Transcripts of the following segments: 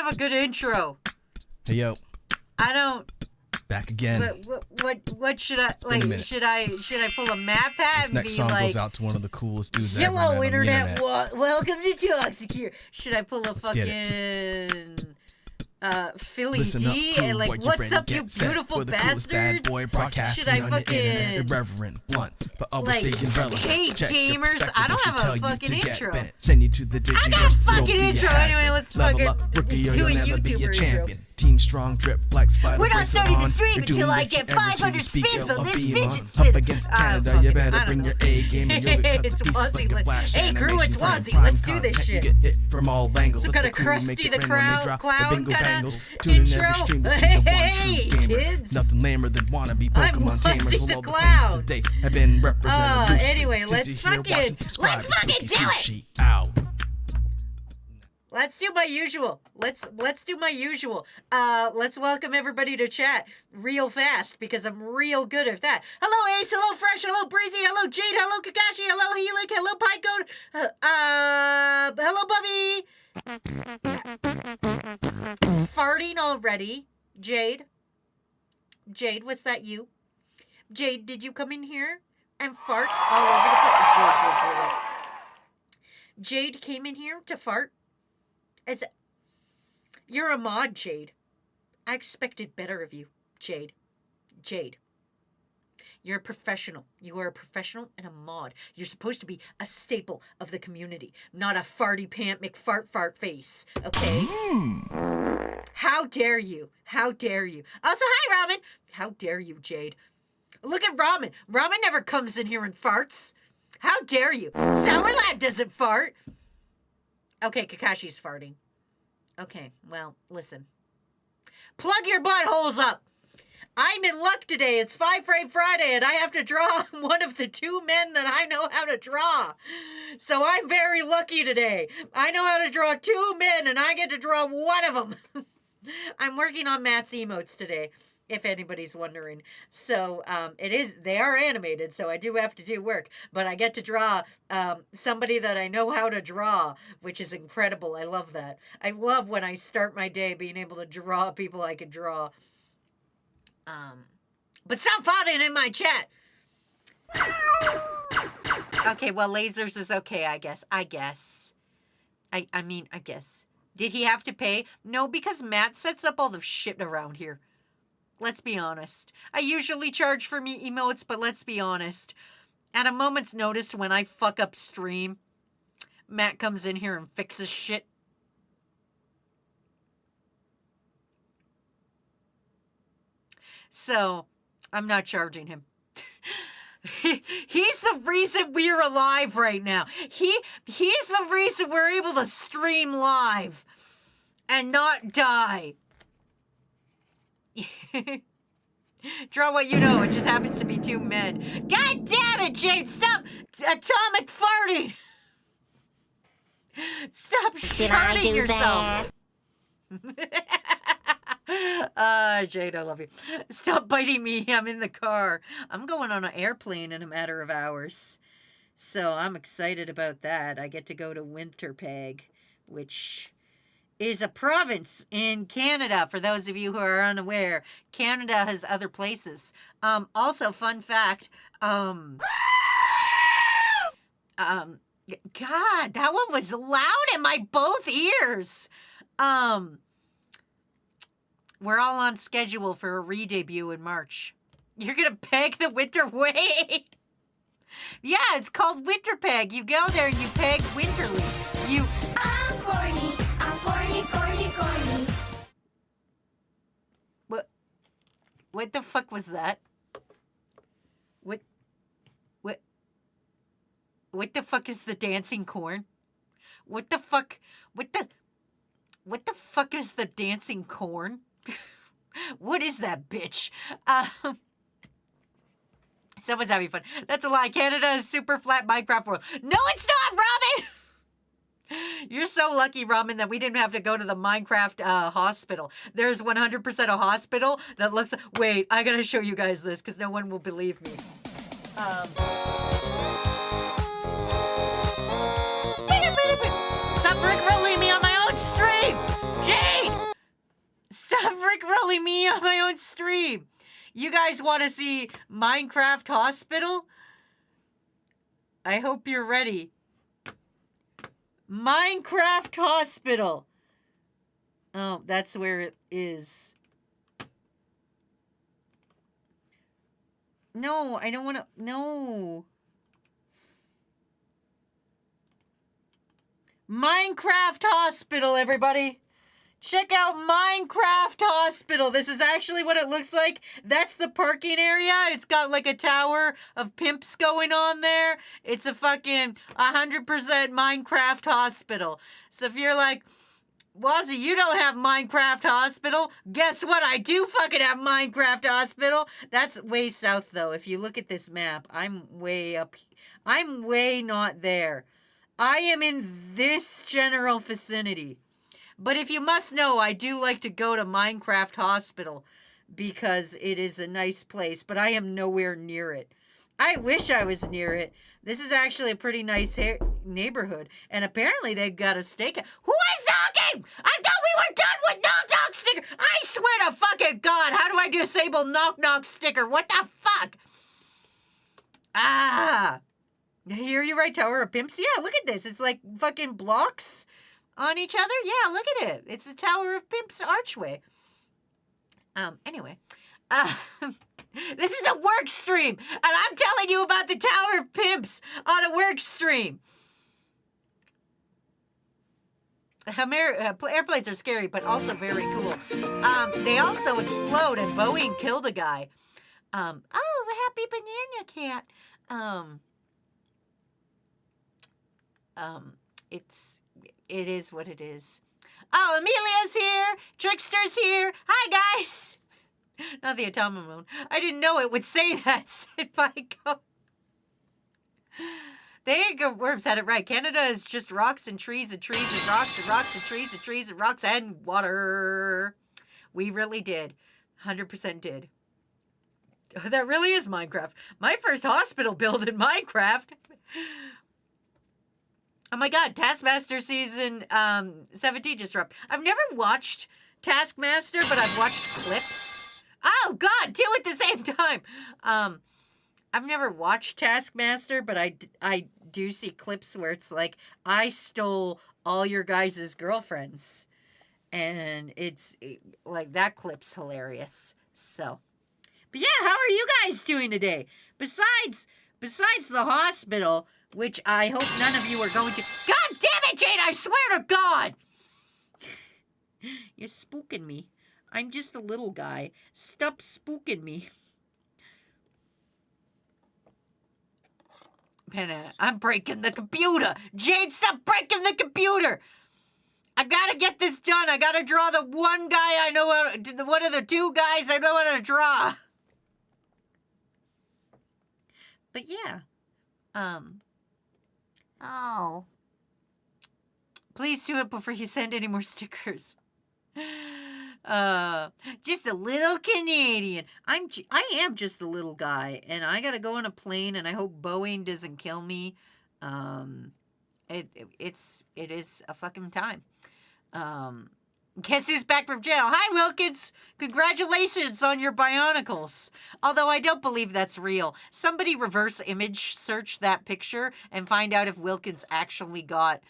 have a good intro. Hey yo. I don't. Back again. What should I like? Should I pull a map hat This and next be song like, goes out to one of the coolest dudes I ever met "Hello, on the internet. Welcome to Talk Secure." Should I pull a fucking Philly Listen D up, and like, what "What's up, you beautiful bastards"? Bad boy Should I fucking irreverent, blunt, but always like, staying relevant. hey Check your gamers, perspective, I don't it should have tell a you fucking to get intro. bent. Send you to the digital. I got a fucking intro. Anyway, let's fucking rookie, do you'll a never be a YouTuber champion. intro. Team strong, drip, flex, fight. We're not starting the stream until I get 500 spins on this fidget spinner. Up against Canada, you better bring your A game and you'll get cut to pieces like a flash. Hey crew, it's animation Wazzy. Let's do this content. You shit. get hit from all angles. Some Let kind of the crew make Krusty it the rain when they Clown drop the clown bingo kinda bangles. Tune in intro. every stream to see the one Hey, true gamer. kids. Nothing lamer than wannabe I'm Pokemon tamers. Wazzy Well, the all the Clown. things today have been represented loosely. Anyway, Since let's you're here, watch and fucking subscribe. It's do Spooky it. Sushi. Ow. Let's do my usual. Let's do my usual. Let's welcome everybody to chat real fast because I'm real good at that. Hello Ace, hello Fresh, hello Breezy, hello Jade, hello Kakashi, hello Helic, hello Pinecone, hello Bubby. Farting already, Jade. Jade, was that you? Jade, did you come in here and fart all over the place? Jade did do it. Jade came in here to fart. You're a mod, Jade. I expected better of you, Jade. Jade. You're a professional. You are a professional and a mod. You're supposed to be a staple of the community, not a farty pant McFart face, okay? How dare you? How dare you? Also, hi, Ramen. How dare you, Jade? Look at Ramen. Ramen never comes in here and farts. How dare you? Sour Lad doesn't fart. Okay, Kakashi's farting. Okay, well, listen. Plug your buttholes up. I'm in luck today. It's Five Frame Friday, and I have to draw one of the two men that I know how to draw. So I'm very lucky today. I know how to draw two men, and I get to draw one of them. I'm working on Matt's emotes today, if anybody's wondering. So they are animated, so I do have to do work. But I get to draw somebody that I know how to draw, which is incredible. I love that. I love when I start my day being able to draw people I could draw. But stop farting in my chat. Okay, well, lasers is okay, I guess. I guess. Did he have to pay? No, because Matt sets up all the shit around here. Let's be honest. I usually charge for me emotes, but let's be honest. At a moment's notice, when I fuck up stream, Matt comes in here and fixes shit. So, I'm not charging him. He's the reason we're alive right now. He's the reason we're able to stream live and not die. Draw what you know. It just happens to be two men. God damn it, Jade! Stop atomic farting! Stop sharding yourself! Jade, I love you. Stop biting me. I'm in the car. I'm going on an airplane in a matter of hours. So I'm excited about that. I get to go to Winnipeg, which is a province in Canada. For those of you who are unaware, Canada has other places. Also, fun fact, God, that one was loud in my both ears. We're all on schedule for a re-debut in March. You're gonna peg the winter wait. Yeah, it's called Winterpeg. You go there and you peg winterly. I'm corny, corny. What the fuck was that? What the fuck is the dancing corn? What the fuck is the dancing corn? What is that bitch? Someone's having fun. That's a lie. Canada is super flat Minecraft world. No, it's not, Robin! You're so lucky, Ramen, that we didn't have to go to the Minecraft hospital. There's 100% a hospital that looks... Wait, I gotta show you guys this because no one will believe me. Stop rickrolling me on my own stream! Jade! good stream. You guys want to see Minecraft Hospital? I hope you're ready. Minecraft Hospital. Oh, that's where it is. No, I don't want to. No. Minecraft Hospital, everybody. Check out Minecraft Hospital. This is actually what it looks like. That's the parking area. It's got like a tower of pimps going on there. It's a fucking 100% Minecraft Hospital. So if you're like, Wazzy, you don't have Minecraft Hospital. Guess what? I do fucking have Minecraft Hospital. That's way south, though. If you look at this map, I'm way up. I'm way not there. I am in this general vicinity. But if you must know, I do like to go to Minecraft Hospital because it is a nice place, but I am nowhere near it. I wish I was near it. This is actually a pretty nice neighborhood, and apparently they've got a steak. Who is knocking? I thought we were done with knock-knock sticker. I swear to fucking God, how do I disable knock-knock sticker? What the fuck? Ah. Here you right, Tower of Pimps. Yeah, look at this. It's like fucking blocks on each other. Yeah, look at it. It's the Tower of Pimps archway. Anyway. This is a work stream, and I'm telling you about the Tower of Pimps on a work stream. Airplanes are scary, but also very cool. They also explode, and Boeing killed a guy. Oh, happy banana cat. It is what it is. Oh, Amelia's here. Trickster's here. Hi, guys. Not the Automamon. I didn't know it would say that. Said by go. There you go. Worms had it right. Canada is just rocks and trees and trees and rocks and rocks and trees and trees and rocks and water. We really did. 100% did. That really is Minecraft. My first hospital build in Minecraft. Oh my God, Taskmaster season 17 just dropped. I've never watched Taskmaster, but I've watched clips. Oh God, two at the same time. I've never watched Taskmaster, but I do see clips where it's like, I stole all your guys' girlfriends. And like, that clip's hilarious. So, but yeah, how are you guys doing today? Besides the hospital, which I hope none of you are going to. God damn it, Jade! I swear to God! You're spooking me. I'm just a little guy. Stop spooking me. Penna, I'm breaking the computer. Jade, stop breaking the computer. I gotta get this done. I gotta draw the one guy I know, one of the two guys I know how to draw. But yeah. Oh. Please do it before you send any more stickers. Just a little Canadian. I am just a little guy, and I gotta go on a plane, and I hope Boeing doesn't kill me. It is a fucking time. Guess who's back from jail? Hi, Wilkins! Congratulations on your bionicles. Although I don't believe that's real. Somebody reverse image search that picture and find out if Wilkins actually got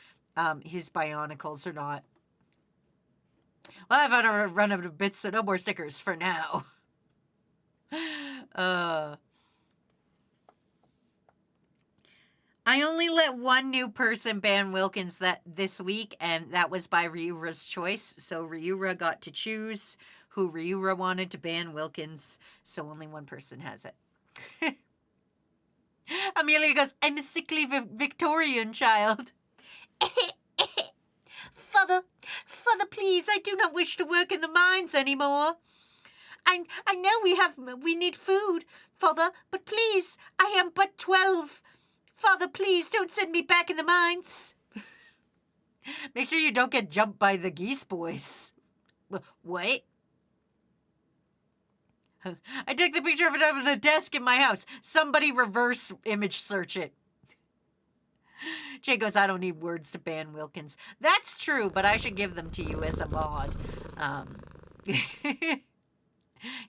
his bionicles or not. Well, I've had a run out of bits, so no more stickers for now. I only let one new person ban Wilkins this week, and that was by Ryura's choice. So Ryura got to choose who Ryura wanted to ban Wilkins, so only one person has it. Amelia goes, I'm a sickly Victorian child. Father, please, I do not wish to work in the mines anymore. I know we need food, Father, but please, I am but 12. Father, please, don't send me back in the mines. Make sure you don't get jumped by the geese boys. What? I took the picture of it over the desk in my house. Somebody reverse image search it. Jay goes, I don't need words to ban Wilkins. That's true, but I should give them to you as a mod.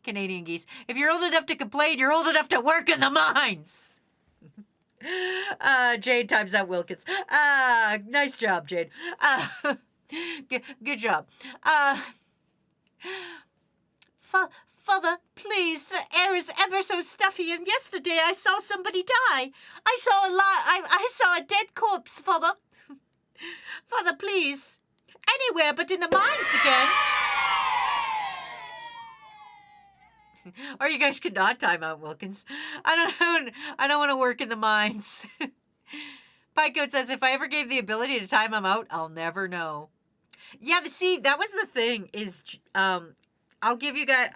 Canadian geese. If you're old enough to complain, you're old enough to work in the mines. Jade times out Wilkins. Nice job, Jade. Good job. Father, please, the air is ever so stuffy, and yesterday I saw somebody die. I saw a dead corpse, Father. Father, please. Anywhere but in the mines again. Or you guys could not time out Wilkins. I don't want to work in the mines. Pikeoat says, if I ever gave the ability to time him out, I'll never know. Yeah, see, that was the thing, is, I'll give you guys,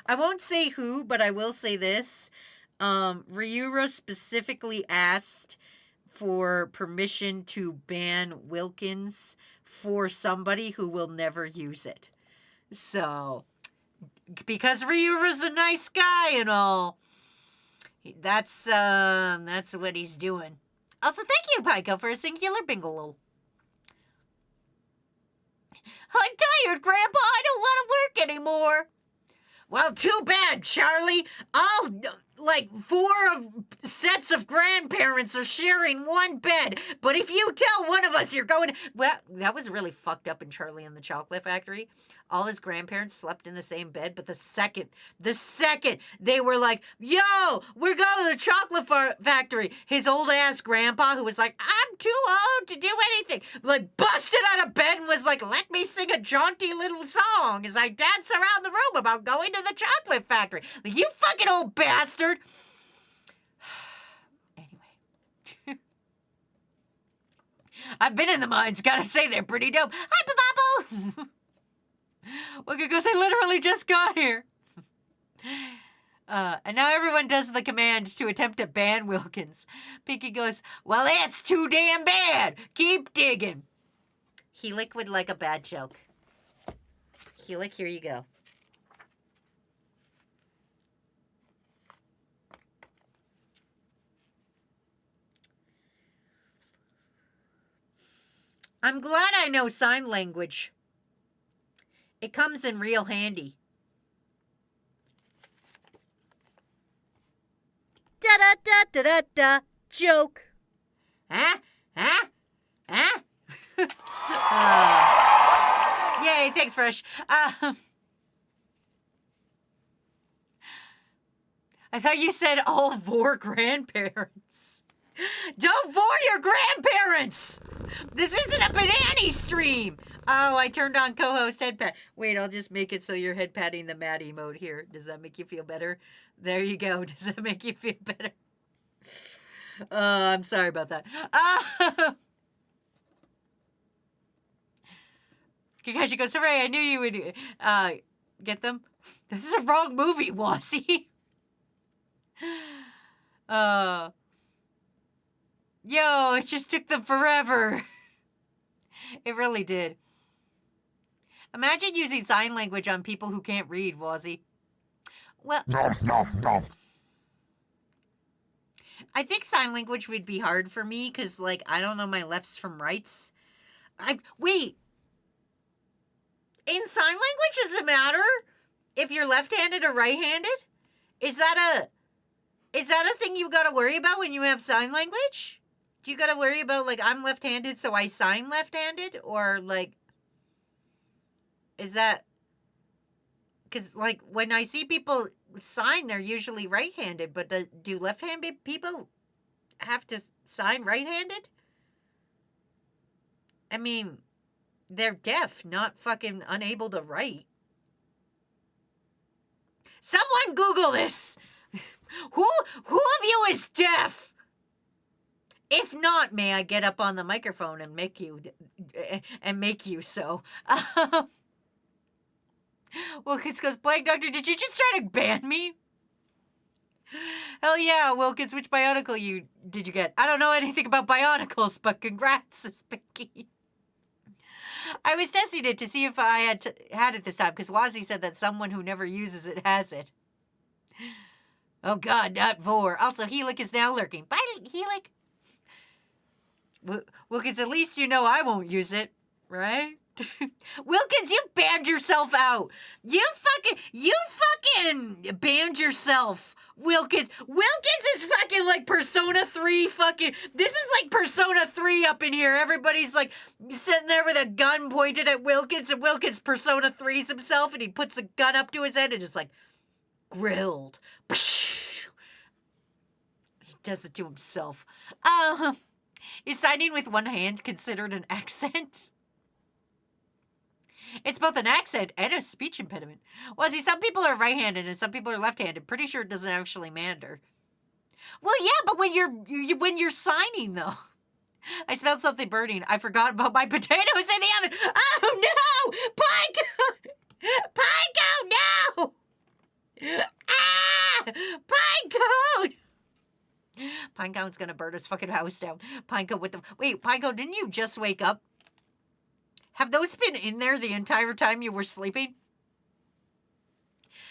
I won't say who, but I will say this. Ryura specifically asked for permission to ban Wilkins for somebody who will never use it. So, because Ryura's a nice guy and all, that's what he's doing. Also, thank you, Pico, for a singular bingo. I'm tired, Grandpa. I don't want to work anymore. Well, too bad, Charlie. Like 4 sets of grandparents are sharing one bed. But if you tell one of us you're going... Well, that was really fucked up in Charlie and the Chocolate Factory. All his grandparents slept in the same bed, but the second they were like, yo, we're going to the chocolate factory, his old-ass grandpa, who was like, I'm too old to do anything, like, busted out of bed and was like, let me sing a jaunty little song as I dance around the room about going to the chocolate factory. Like, you fucking old bastard. Anyway. I've been in the mines, gotta say they're pretty dope. Hi, Bababo! Well, because I literally just got here. And now everyone does the command to attempt to ban Wilkins. Pinky goes, well, that's too damn bad. Keep digging. Helic would like a bad joke. Helic, here you go. I'm glad I know sign language. It comes in real handy. Da-da-da-da-da-da. Joke. Huh? Huh? Huh? Yay, thanks, Fresh. I thought you said all 4 grandparents. Don't bore your grandparents! This isn't a banana stream! Oh, I turned on co-host head pat. Wait, I'll just make it so you're head patting the mad emote here. Does that make you feel better? There you go. Does that make you feel better? I'm sorry about that. Kakashi goes, hooray, I knew you would get them. This is a wrong movie, Wazzy. Yo, it just took them forever. It really did. Imagine using sign language on people who can't read, Wazzy. Well, No. I think sign language would be hard for me because, like, I don't know my lefts from rights. Wait. In sign language, does it matter if you're left-handed or right-handed? Is that a thing you gotta worry about when you have sign language? Do you gotta worry about, like, I'm left-handed, so I sign left-handed? Or, like, is that... Because, like, when I see people sign, they're usually right-handed, but do left-handed people have to sign right-handed? I mean, they're deaf, not fucking unable to write. Someone Google this! Who of you is deaf? If not, may I get up on the microphone and make you so? Wilkins goes, Plague Doctor, did you just try to ban me? Hell yeah, Wilkins, which Bionicle did you get? I don't know anything about Bionicles, but congrats, Spinky. I was testing it to see if I had it this time, because Wazzy said that someone who never uses it has it. Oh god, not Vor. Also, Helic is now lurking. Bye, Helic. Wilkins, at least you know I won't use it, right? Wilkins, you banned yourself out. You fucking banned yourself. Wilkins is fucking like Persona 3 fucking. This is like Persona 3 up in here. Everybody's like sitting there with a gun pointed at Wilkins, and Wilkins Persona 3's himself, and he puts a gun up to his head and just like, grilled. He does it to himself. Is signing with one hand considered an accent? It's both an accent and a speech impediment. Well, see, some people are right-handed and some people are left-handed. Pretty sure it doesn't actually matter. Well, yeah, but when you're signing though. I smelled something burning. I forgot about my potatoes in the oven. Oh no! Pine cone! No! Ah! Pine cone! Pine cone's gonna burn his fucking house down. Pine cone with the wait, Pine cone, didn't you just wake up? Have those been in there the entire time you were sleeping?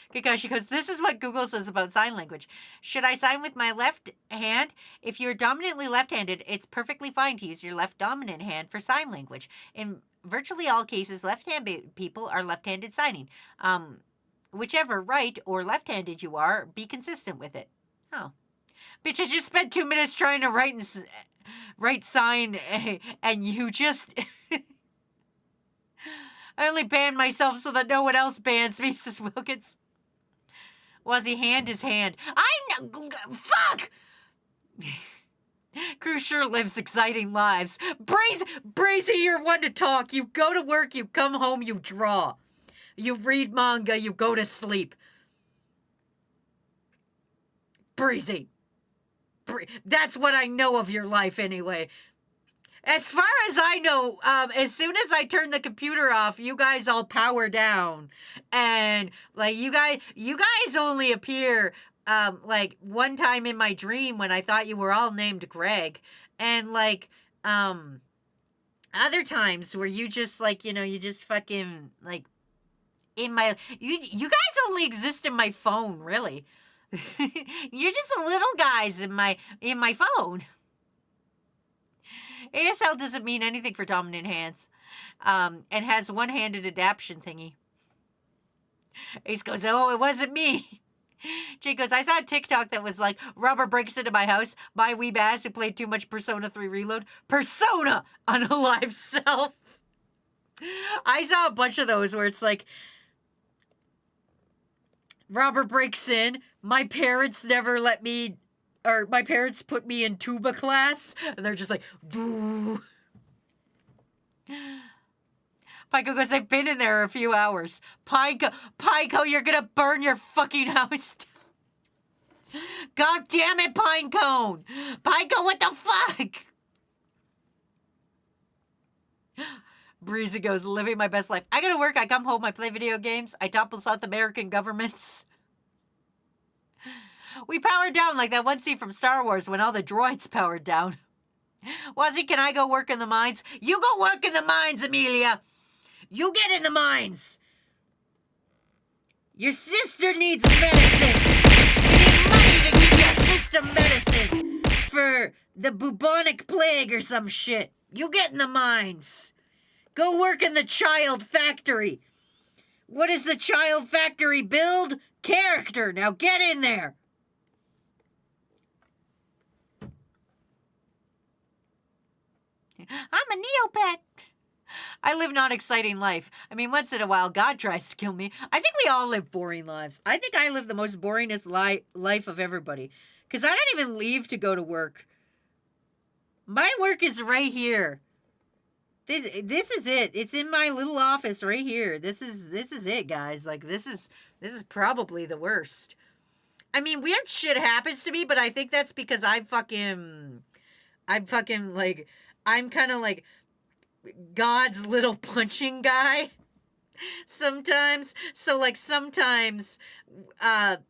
Okay, guys, she goes, this is what Google says about sign language. Should I sign with my left hand? If you're dominantly left-handed, it's perfectly fine to use your left dominant hand for sign language. In virtually all cases, left-handed people are left-handed signing. Whichever right or left-handed you are, be consistent with it. Oh. Bitch, I just spent 2 minutes trying to write sign, and you just... I only banned myself so that no one else bans me, says Wilkins. Wazzy, hand is hand. I know. Fuck! Crew sure lives exciting lives. Brazy, you're one to talk. You go to work, you come home, you draw. You read manga, you go to sleep. Breezy. That's what I know of your life anyway. As far as I know, as soon as I turn the computer off, you guys all power down. And, like, you guys only appear, like, one time in my dream when I thought you were all named Greg. And, like, other times where you just, like, you know, you just fucking, like, in my... You guys only exist in my phone, really. You're just the little guys in my phone. ASL doesn't mean anything for dominant hands, and has one-handed adaption thingy. Ace goes, oh, it wasn't me. Jake goes, I saw a TikTok that was like, Robert breaks into my house, my wee bass who played too much Persona 3 Reload. Persona on a live self. I saw a bunch of those where it's like, Robert breaks in, my parents never let me... Or my parents put me in tuba class, and they're just like, doo. Pico goes, I've been in there a few hours. Pico, you're gonna burn your fucking house down. God damn it, Pinecone! Pico, what the fuck? Breezy goes, living my best life. I go to work, I come home, I play video games, I topple South American governments. We powered down like that one scene from Star Wars when all the droids powered down. Wazzy, can I go work in the mines? You go work in the mines, Amelia. You get in the mines. Your sister needs medicine. We need money to give your sister medicine for the bubonic plague or some shit. You get in the mines. Go work in the child factory. What does the child factory build? Character. Now get in there. I'm a Neopet. I live not exciting life. I mean, once in a while, God tries to kill me. I think we all live boring lives. I think I live the most boringest life of everybody. Because I don't even leave to go to work. My work is right here. This is it. It's in my little office right here. This is it, guys. Like, this is probably the worst. I mean, weird shit happens to me, but I think that's because I'm fucking, like... I'm kind of like God's little punching guy sometimes. So, like, sometimes the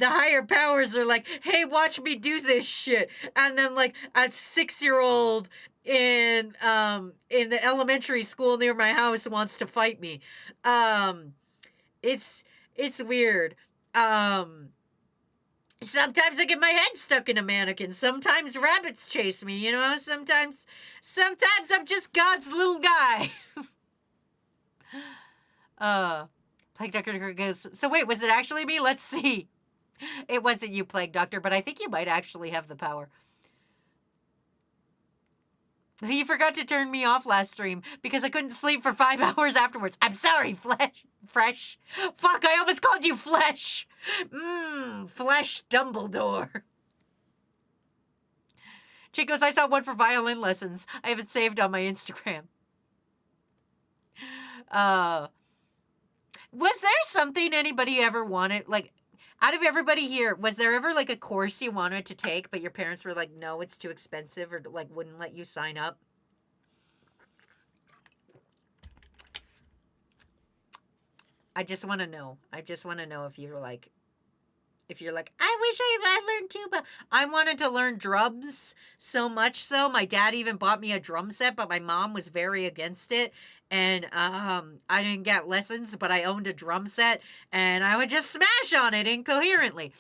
higher powers are like, hey, watch me do this shit. And then, like, a 6-year-old in the elementary school near my house wants to fight me. It's weird. Sometimes I get my head stuck in a mannequin. Sometimes rabbits chase me, you know? Sometimes I'm just God's little guy. Plague Doctor goes, so wait, was it actually me? Let's see. It wasn't you, Plague Doctor, but I think you might actually have the power. You forgot to turn me off last stream because I couldn't sleep for 5 hours afterwards. I'm sorry, Fresh. Fuck, I almost called you Flesh. Flesh Dumbledore. Chick goes, I saw one for violin lessons. I have it saved on my Instagram. Was there something anybody ever wanted, like, out of everybody here, was there ever, like, a course you wanted to take, but your parents were like, no, it's too expensive, or, like, wouldn't let you sign up? I just want to know. I just want to know if you're like, I wish I learned too, but I wanted to learn drums so much so. My dad even bought me a drum set, but my mom was very against it. And I didn't get lessons, but I owned a drum set, and I would just smash on it incoherently.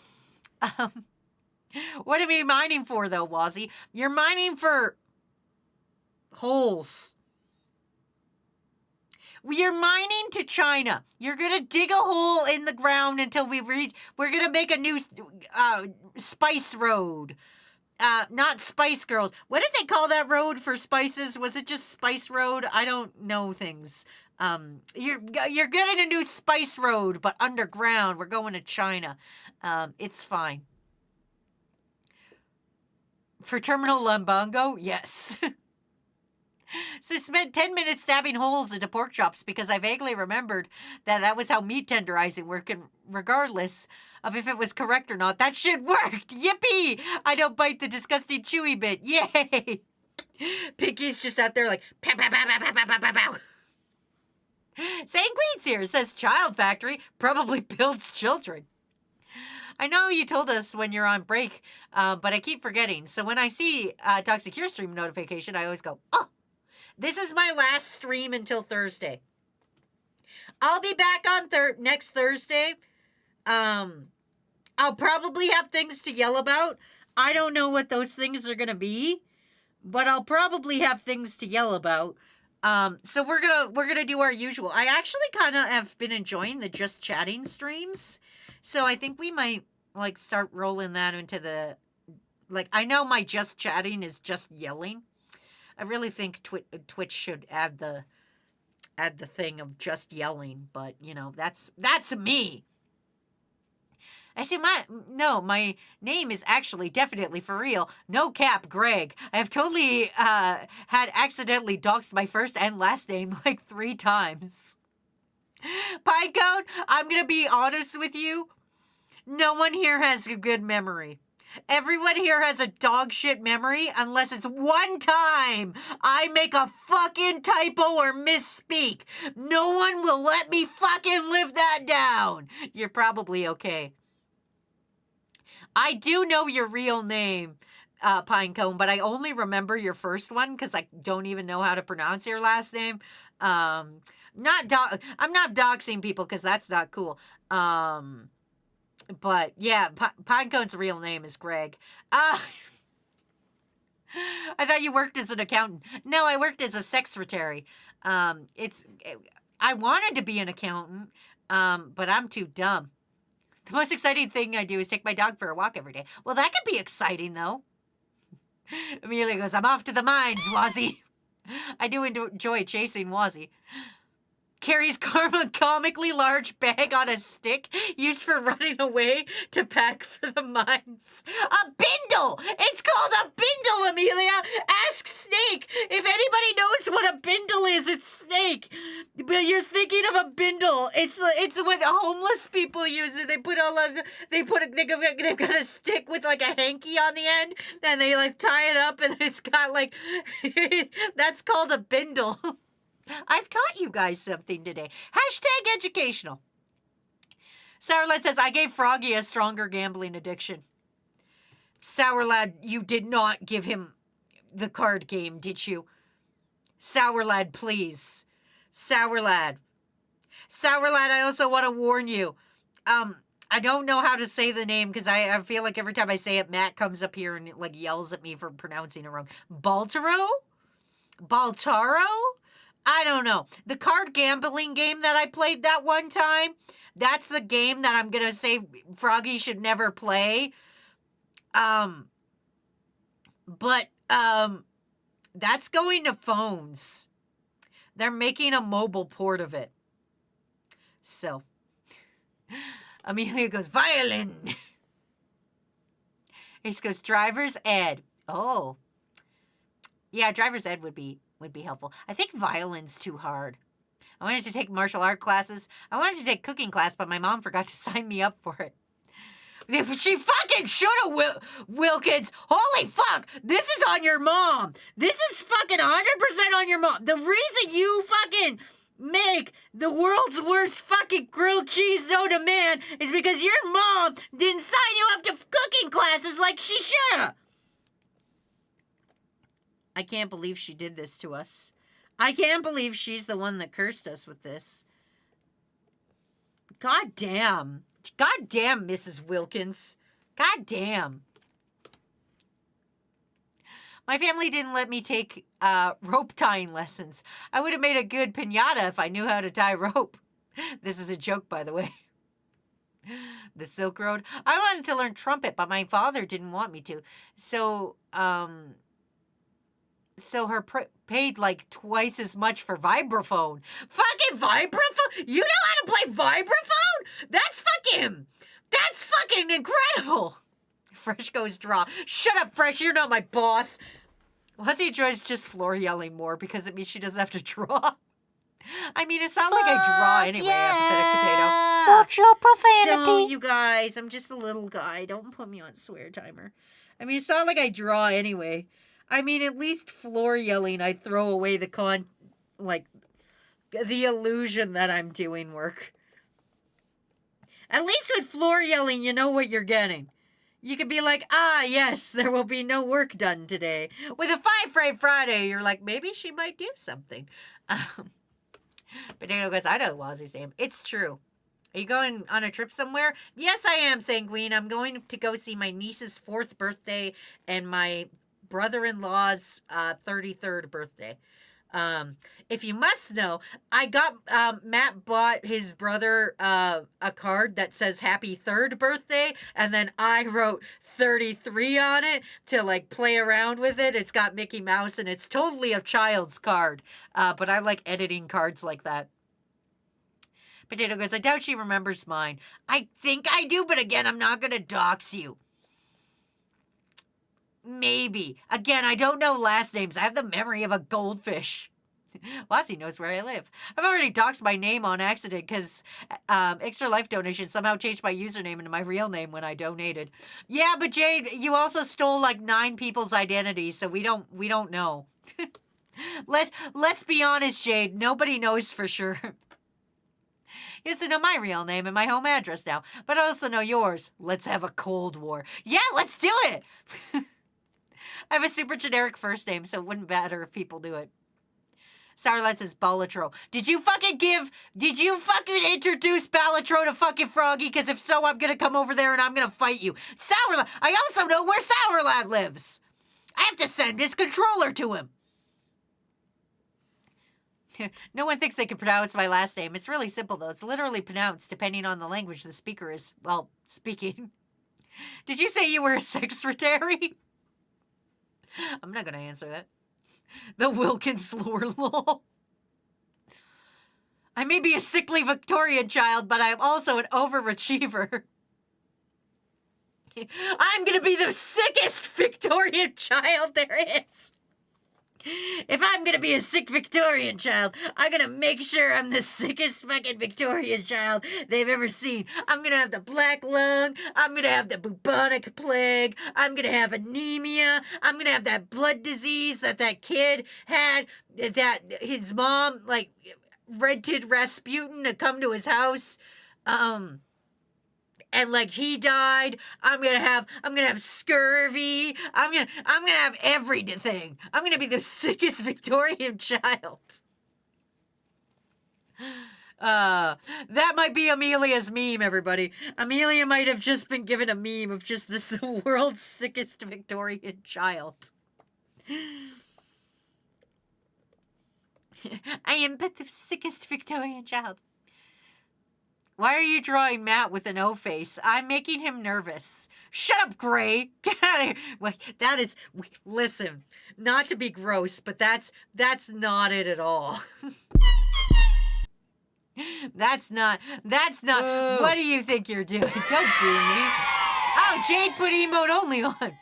What are you mining for, though, Wazzy? You're mining for holes. You're mining to China. You're gonna dig a hole in the ground until we reach. We're gonna make a new spice road. Not Spice Girls. What did they call that road for spices? Was it just Spice Road? I don't know things. You're getting a new Spice Road, but underground. We're going to China. It's fine. For Terminal Lumbongo, yes. So spent 10 minutes stabbing holes into pork chops because I vaguely remembered that was how meat tenderizing worked, and regardless of if it was correct or not, that shit worked! Yippee! I don't bite the disgusting chewy bit. Yay! Pinky's just out there like, pow, pow, pow, pow, pow, pow, pow, pow. St. Queen's here says Child Factory probably builds children. I know you told us when you're on break, but I keep forgetting. So when I see Toxic Cure stream notification, I always go, oh, this is my last stream until Thursday. I'll be back on next Thursday. I'll probably have things to yell about. I don't know what those things are gonna be, but I'll probably have things to yell about. So we're gonna do our usual. I actually kind of have been enjoying the just chatting streams, so I think we might like start rolling that into the, like, I know my just chatting is just yelling. I really think Twitch should add the thing of just yelling, but you know, that's me. Actually, my name is actually definitely for real. No cap, Greg. I have totally had accidentally doxed my first and last name like 3 times. Pinecone, I'm gonna be honest with you. No one here has a good memory. Everyone here has a dog shit memory unless it's one time I make a fucking typo or misspeak. No one will let me fucking live that down. You're probably okay. I do know your real name, Pinecone, but I only remember your first one because I don't even know how to pronounce your last name. I'm not doxing people because that's not cool. But yeah, Pinecone's real name is Greg. I thought you worked as an accountant. No, I worked as a secretary. I wanted to be an accountant, but I'm too dumb. The most exciting thing I do is take my dog for a walk every day. Well, that could be exciting, though. Amelia goes, I'm off to the mines, Wazzy. I do enjoy chasing Wazzy. Carries Karma comically large bag on a stick used for running away to pack for the mines. A bindle! It's called a bindle, Amelia! Ask Snake! If anybody knows what a bindle is, it's Snake! But you're thinking of a bindle. It's what homeless people use. They've got a stick with like a hanky on the end, and they like tie it up, and it's got like, that's called a bindle. I've taught you guys something today. Hashtag educational. Sourlad says, I gave Froggy a stronger gambling addiction. Sourlad, you did not give him the card game, did you? Sourlad, please. Sourlad. Sourlad, I also want to warn you. I don't know how to say the name because I feel like every time I say it, Matt comes up here and like yells at me for pronouncing it wrong. Baltaro? Baltaro? I don't know. The card gambling game that I played that one time, that's the game that I'm gonna say Froggy should never play. But that's going to phones. They're making a mobile port of it. So Amelia goes, violin. Ace goes, driver's ed. Oh. Yeah, driver's ed would be helpful. I think violin's too hard. I wanted to take martial art classes. I wanted to take cooking class, but my mom forgot to sign me up for it. She fucking should have, Wilkins. Holy fuck. This is on your mom. This is fucking 100% on your mom. The reason you fucking make the world's worst fucking grilled cheese no demand is because your mom didn't sign you up to cooking classes like she should have. I can't believe she did this to us. I can't believe she's the one that cursed us with this. God damn. God damn, Mrs. Wilkins. God damn. My family didn't let me take rope tying lessons. I would have made a good piñata if I knew how to tie rope. This is a joke, by the way. The Silk Road. I wanted to learn trumpet, but my father didn't want me to. So her paid like twice as much for vibraphone. Fucking vibraphone? You know how to play vibraphone? That's fucking incredible. Fresh goes draw. Shut up, Fresh. You're not my boss. Hussy enjoys just floor yelling more because it means she doesn't have to draw. I mean, it sounds like I draw anyway, yeah. Apathetic potato. Watch your profanity. Don't, you guys. I'm just a little guy. Don't put me on swear timer. I mean, it's not like I draw anyway. I mean, at least floor yelling, I throw away the illusion that I'm doing work. At least with floor yelling, you know what you're getting. You could be like, yes, there will be no work done today. With a 5 Fright Friday, you're like, maybe she might do something. Potato goes, I know Wazzy's name. It's true. Are you going on a trip somewhere? Yes, I am, Sanguine. I'm going to go see my niece's 4th birthday and my brother-in-law's 33rd birthday. If you must know, I got Matt bought his brother a card that says happy 3rd birthday, and then I wrote 33 on it to like play around with it. It's got Mickey Mouse and it's totally a child's card, but I like editing cards like that. Potato goes, I doubt she remembers mine. I think I do, but again, I'm not gonna dox you. Maybe. Again, I don't know last names. I have the memory of a goldfish. Wazzy knows where I live. I've already doxed my name on accident because Extra Life Donation somehow changed my username into my real name when I donated. Yeah, but Jade, you also stole like 9 people's identities, so we don't know. Let's be honest, Jade. Nobody knows for sure. You also know my real name and my home address now, but I also know yours. Let's have a Cold War. Yeah, let's do it. I have a super generic first name, so it wouldn't matter if people do it. Sourlad says Balatro. Did you fucking introduce Balatro to fucking Froggy? Because if so, I'm going to come over there and I'm going to fight you. Sourlad, I also know where Sourlad lives. I have to send his controller to him. No one thinks they can pronounce my last name. It's really simple, though. It's literally pronounced depending on the language the speaker is, well, speaking. Did you say you were a secretary? I'm not going to answer that. The Wilkins lore lol. I may be a sickly Victorian child, but I am also an overachiever. I'm going to be the sickest Victorian child there is. If I'm gonna be a sick Victorian child, I'm gonna make sure I'm the sickest fucking Victorian child they've ever seen. I'm gonna have the black lung. I'm gonna have the bubonic plague. I'm gonna have anemia. I'm gonna have that blood disease that kid had, that his mom, like, rented Rasputin to come to his house. And like he died. I'm gonna have scurvy. I'm gonna have everything. I'm gonna be the sickest Victorian child. That might be Amelia's meme, everybody. Amelia might have just been given a meme of just this the world's sickest Victorian child. I am but the sickest Victorian child. Why are you drawing Matt with an O face? I'm making him nervous. Shut up, Gray. Get out of here. Like, that is, listen, not to be gross, but that's not it at all. That's not, Whoa. what do you think you're doing? Don't boo me. Oh, Jade put emote only on.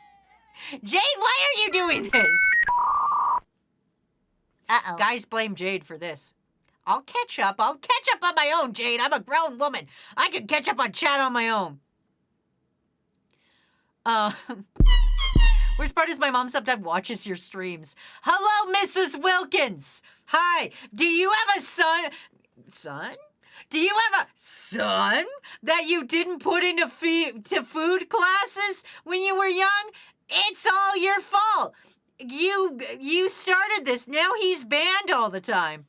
Jade, why are you doing this? Uh-oh. Guys blame Jade for this. I'll catch up on my own, Jade. I'm a grown woman. I can catch up on chat on my own. Worst part is my mom sometimes watches your streams. Hello, Mrs. Wilkins. Hi. Do you have a son? Son? Do you have a son that you didn't put into to food classes when you were young? It's all your fault. You started this. Now he's banned all the time.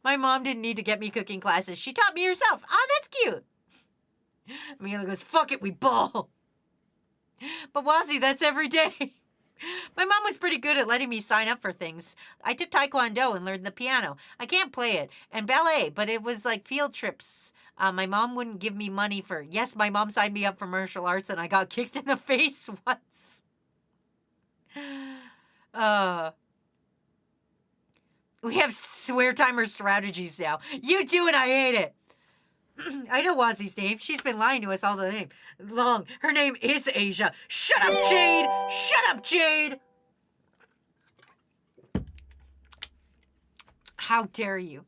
My mom didn't need to get me cooking classes. She taught me herself. Oh, that's cute. Mila goes, fuck it, we ball. But Wazzy, that's every day. My mom was pretty good at letting me sign up for things. I took Taekwondo and learned the piano. I can't play it. And ballet, but it was like field trips. My mom wouldn't give me money for... Yes, my mom signed me up for martial arts and I got kicked in the face once. We have swear timer strategies now. You do and I hate it. I know Wazzy's name. She's been lying to us all the name long. Her name is Asia. Shut up, Jade! Shut up, Jade! How dare you?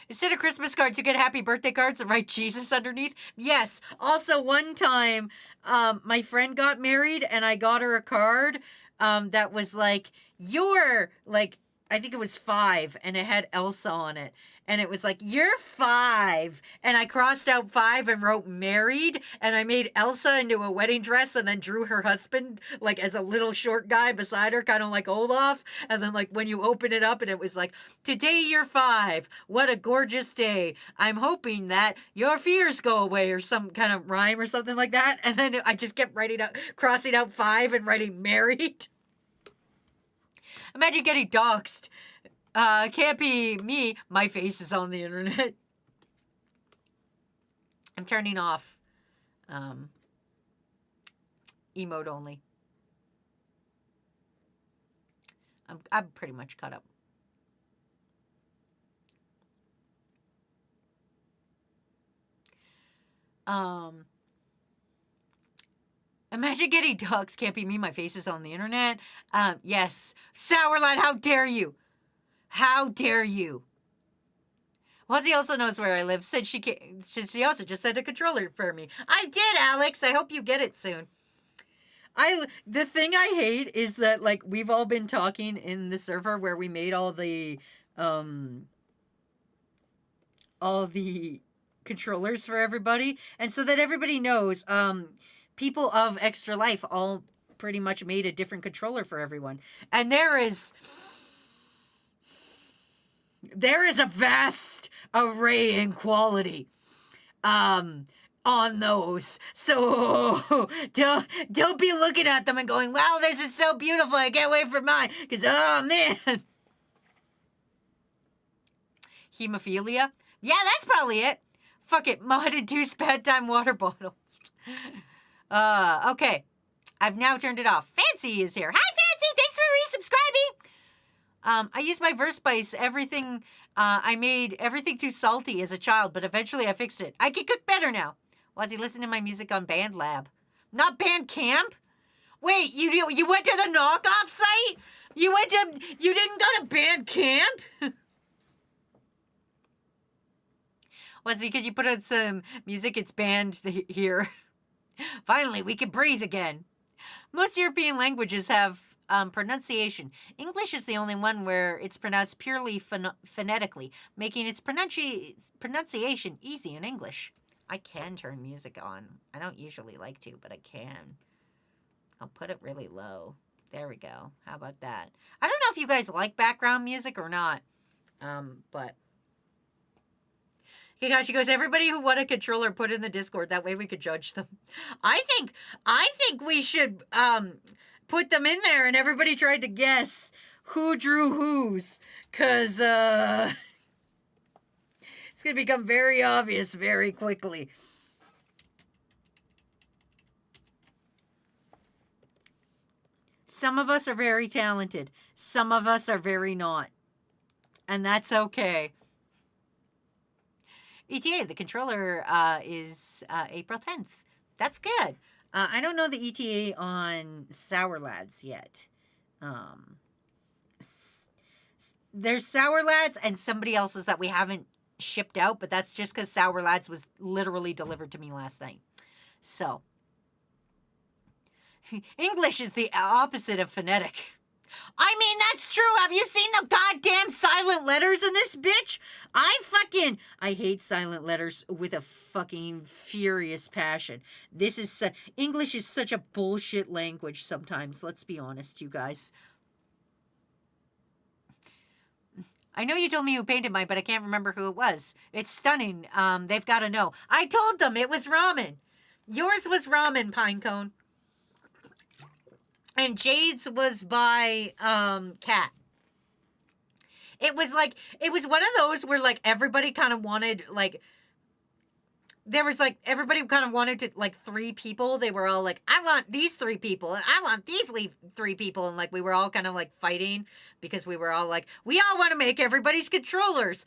Instead of Christmas cards, you get happy birthday cards and write Jesus underneath? Yes. Also, one time, my friend got married and I got her a card that was like, you're, like, I think it was 5, and it had Elsa on it. And it was like, you're 5. And I crossed out 5 and wrote married. And I made Elsa into a wedding dress and then drew her husband, like, as a little short guy beside her, kind of like Olaf. And then, like, when you open it up and it was like, today you're 5. What a gorgeous day. I'm hoping that your fears go away, or some kind of rhyme or something like that. And then I just kept writing out, crossing out 5 and writing married. Imagine getting doxxed. Can't be me. My face is on the internet. I'm turning off emote only. I'm pretty much caught up. Imagine getting doxxed. Can't be me. My face is on the internet. Yes. Sourlad, how dare you? How dare you? Wazzy also knows where I live. Said she also just sent a controller for me. I did, Alex. I hope you get it soon. The thing I hate is that, like, we've all been talking in the server where we made all the controllers for everybody, and so that everybody knows, people of Extra Life all pretty much made a different controller for everyone, and there is a vast array in quality on those. So don't be looking at them and going, wow, this is so beautiful, I can't wait for mine, because oh man. Hemophilia? Yeah, that's probably it. Fuck it, mod-induced bedtime water bottle. Okay. I've now turned it off. Fancy is here. Hi, Fancy! Thanks for resubscribing! I used my Verspice, everything, I made everything too salty as a child, but eventually I fixed it. I can cook better now. Wazzy, listen to my music on BandLab. Not Bandcamp? Wait, you went to the knockoff site? You didn't go to Bandcamp? Wazzy, can you put on some music? It's banned here. Finally, we can breathe again. Most European languages have pronunciation. English is the only one where it's pronounced purely phonetically, making its pronunciation easy in English. I can turn music on. I don't usually like to, but I can. I'll put it really low. There we go. How about that? I don't know if you guys like background music or not, but Okay, guys, she goes, everybody who won a controller put in the Discord. That way we could judge them. I think we should put them in there and everybody tried to guess who drew whose. Cause it's gonna become very obvious very quickly. Some of us are very talented. Some of us are very not. And that's okay. ETA, the controller is April 10th. That's good. I don't know the ETA on Sour Lads yet. There's Sour Lads and somebody else's that we haven't shipped out, but that's just because Sour Lads was literally delivered to me last night. So, English is the opposite of phonetic. I mean, that's true. Have you seen the goddamn silent letters in this bitch? I hate silent letters with a fucking furious passion. English is such a bullshit language sometimes. Let's be honest, you guys. I know you told me who painted mine, but I can't remember who it was. It's stunning. They've got to know. I told them it was ramen. Yours was ramen, Pinecone. And Jade's was by Cat. It was one of those where like everybody kind of wanted like there was like everybody kind of wanted to like 3 people. They were all like, I want these 3 people and I want these 3 people, and like we were all kind of like fighting because we were all like, we all want to make everybody's controllers.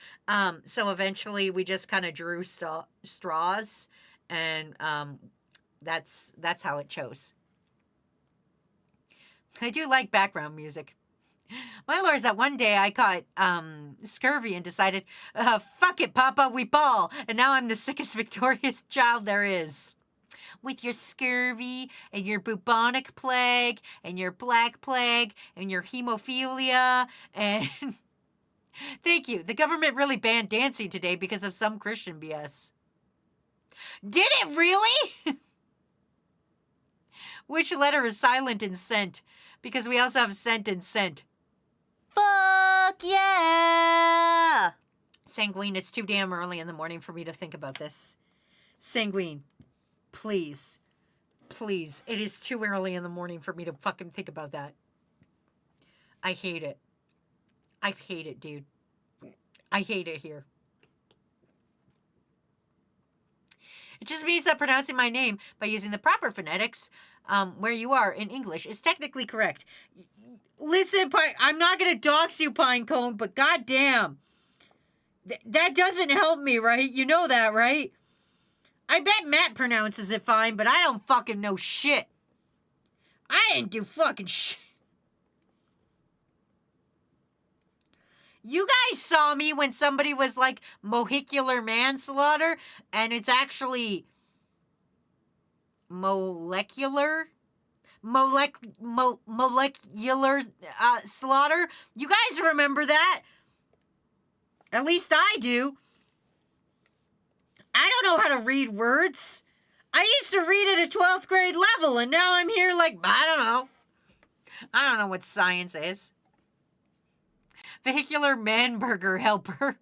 So eventually we just kind of drew straws, and that's how it chose. I do like background music. My lord is that one day I caught scurvy and decided, fuck it, Papa, we ball. And now I'm the sickest victorious child there is. With your scurvy and your bubonic plague and your black plague and your hemophilia and... Thank you. The government really banned dancing today because of some Christian BS. Did it really? Which letter is silent in scent? Because we also have scent and scent. Fuck yeah! Sanguine, it's too damn early in the morning for me to think about this. Sanguine, please. Please. It is too early in the morning for me to fucking think about that. I hate it. I hate it, dude. I hate it here. It just means that pronouncing my name by using the proper phonetics, where you are in English, is technically correct. Listen, I'm not going to dox you, Pinecone, but goddamn. That doesn't help me, right? You know that, right? I bet Matt pronounces it fine, but I don't fucking know shit. I didn't do fucking shit. You guys saw me when somebody was like molecular manslaughter, and it's actually molecular slaughter. You guys remember that? At least I do. I don't know how to read words. I used to read at a 12th grade level, and now I'm here like, I don't know. I don't know what science is. Vehicular Manburger Helper.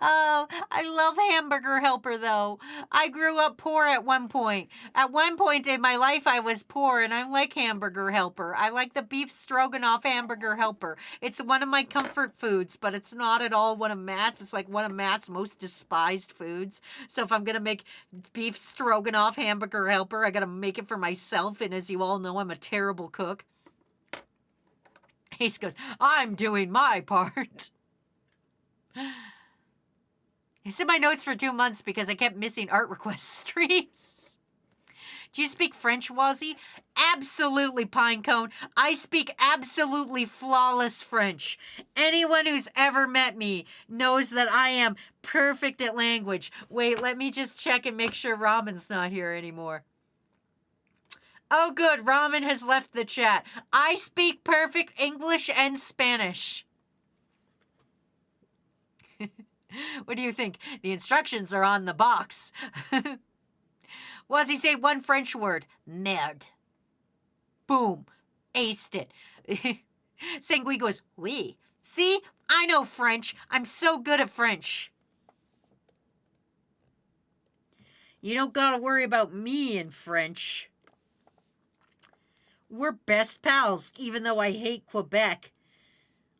Oh, I love Hamburger Helper, though. I grew up poor at one point. At one point in my life, I was poor, and I like Hamburger Helper. I like the beef stroganoff Hamburger Helper. It's one of my comfort foods, but it's not at all one of Matt's. It's like one of Matt's most despised foods. So if I'm going to make beef stroganoff Hamburger Helper, I got to make it for myself, and as you all know, I'm a terrible cook. Ace goes, I'm doing my part. It's in my notes for 2 months because I kept missing art request streams. Do you speak French, Wazzy? Absolutely, Pinecone. I speak absolutely flawless French. Anyone who's ever met me knows that I am perfect at language. Wait, let me just check and make sure Ramen's not here anymore. Oh, good. Ramen has left the chat. I speak perfect English and Spanish. What do you think? The instructions are on the box. Wazzy, say one French word. Merde. Boom. Aced it. Sangui goes, oui. See? I know French. I'm so good at French. You don't gotta worry about me in French. We're best pals, even though I hate Quebec.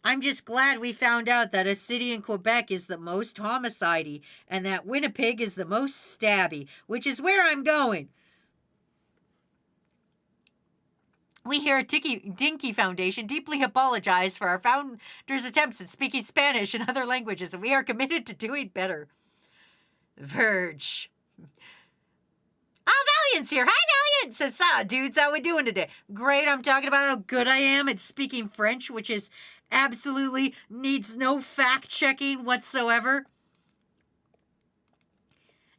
I'm just glad we found out that a city in Quebec is the most homicide-y and that Winnipeg is the most stabby, which is where I'm going. We here at Dinky Foundation deeply apologize for our founders' attempts at speaking Spanish and other languages, and we are committed to doing better. Verge. Valiant's here. Hi, Valiant! Says, dudes, how we doing today? Great, I'm talking about how good I am at speaking French, which is absolutely needs no fact-checking whatsoever.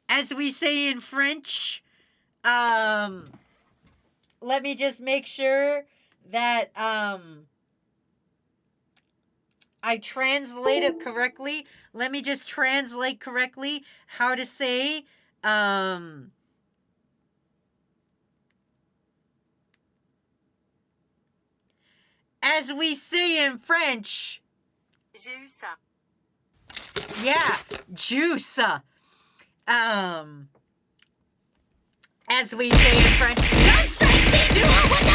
As we say in French, let me just make sure that I translate it correctly. Let me just translate correctly how to say as we say in French. Juice. Yeah, juice. As we say in French. Don't strike me, duo! What the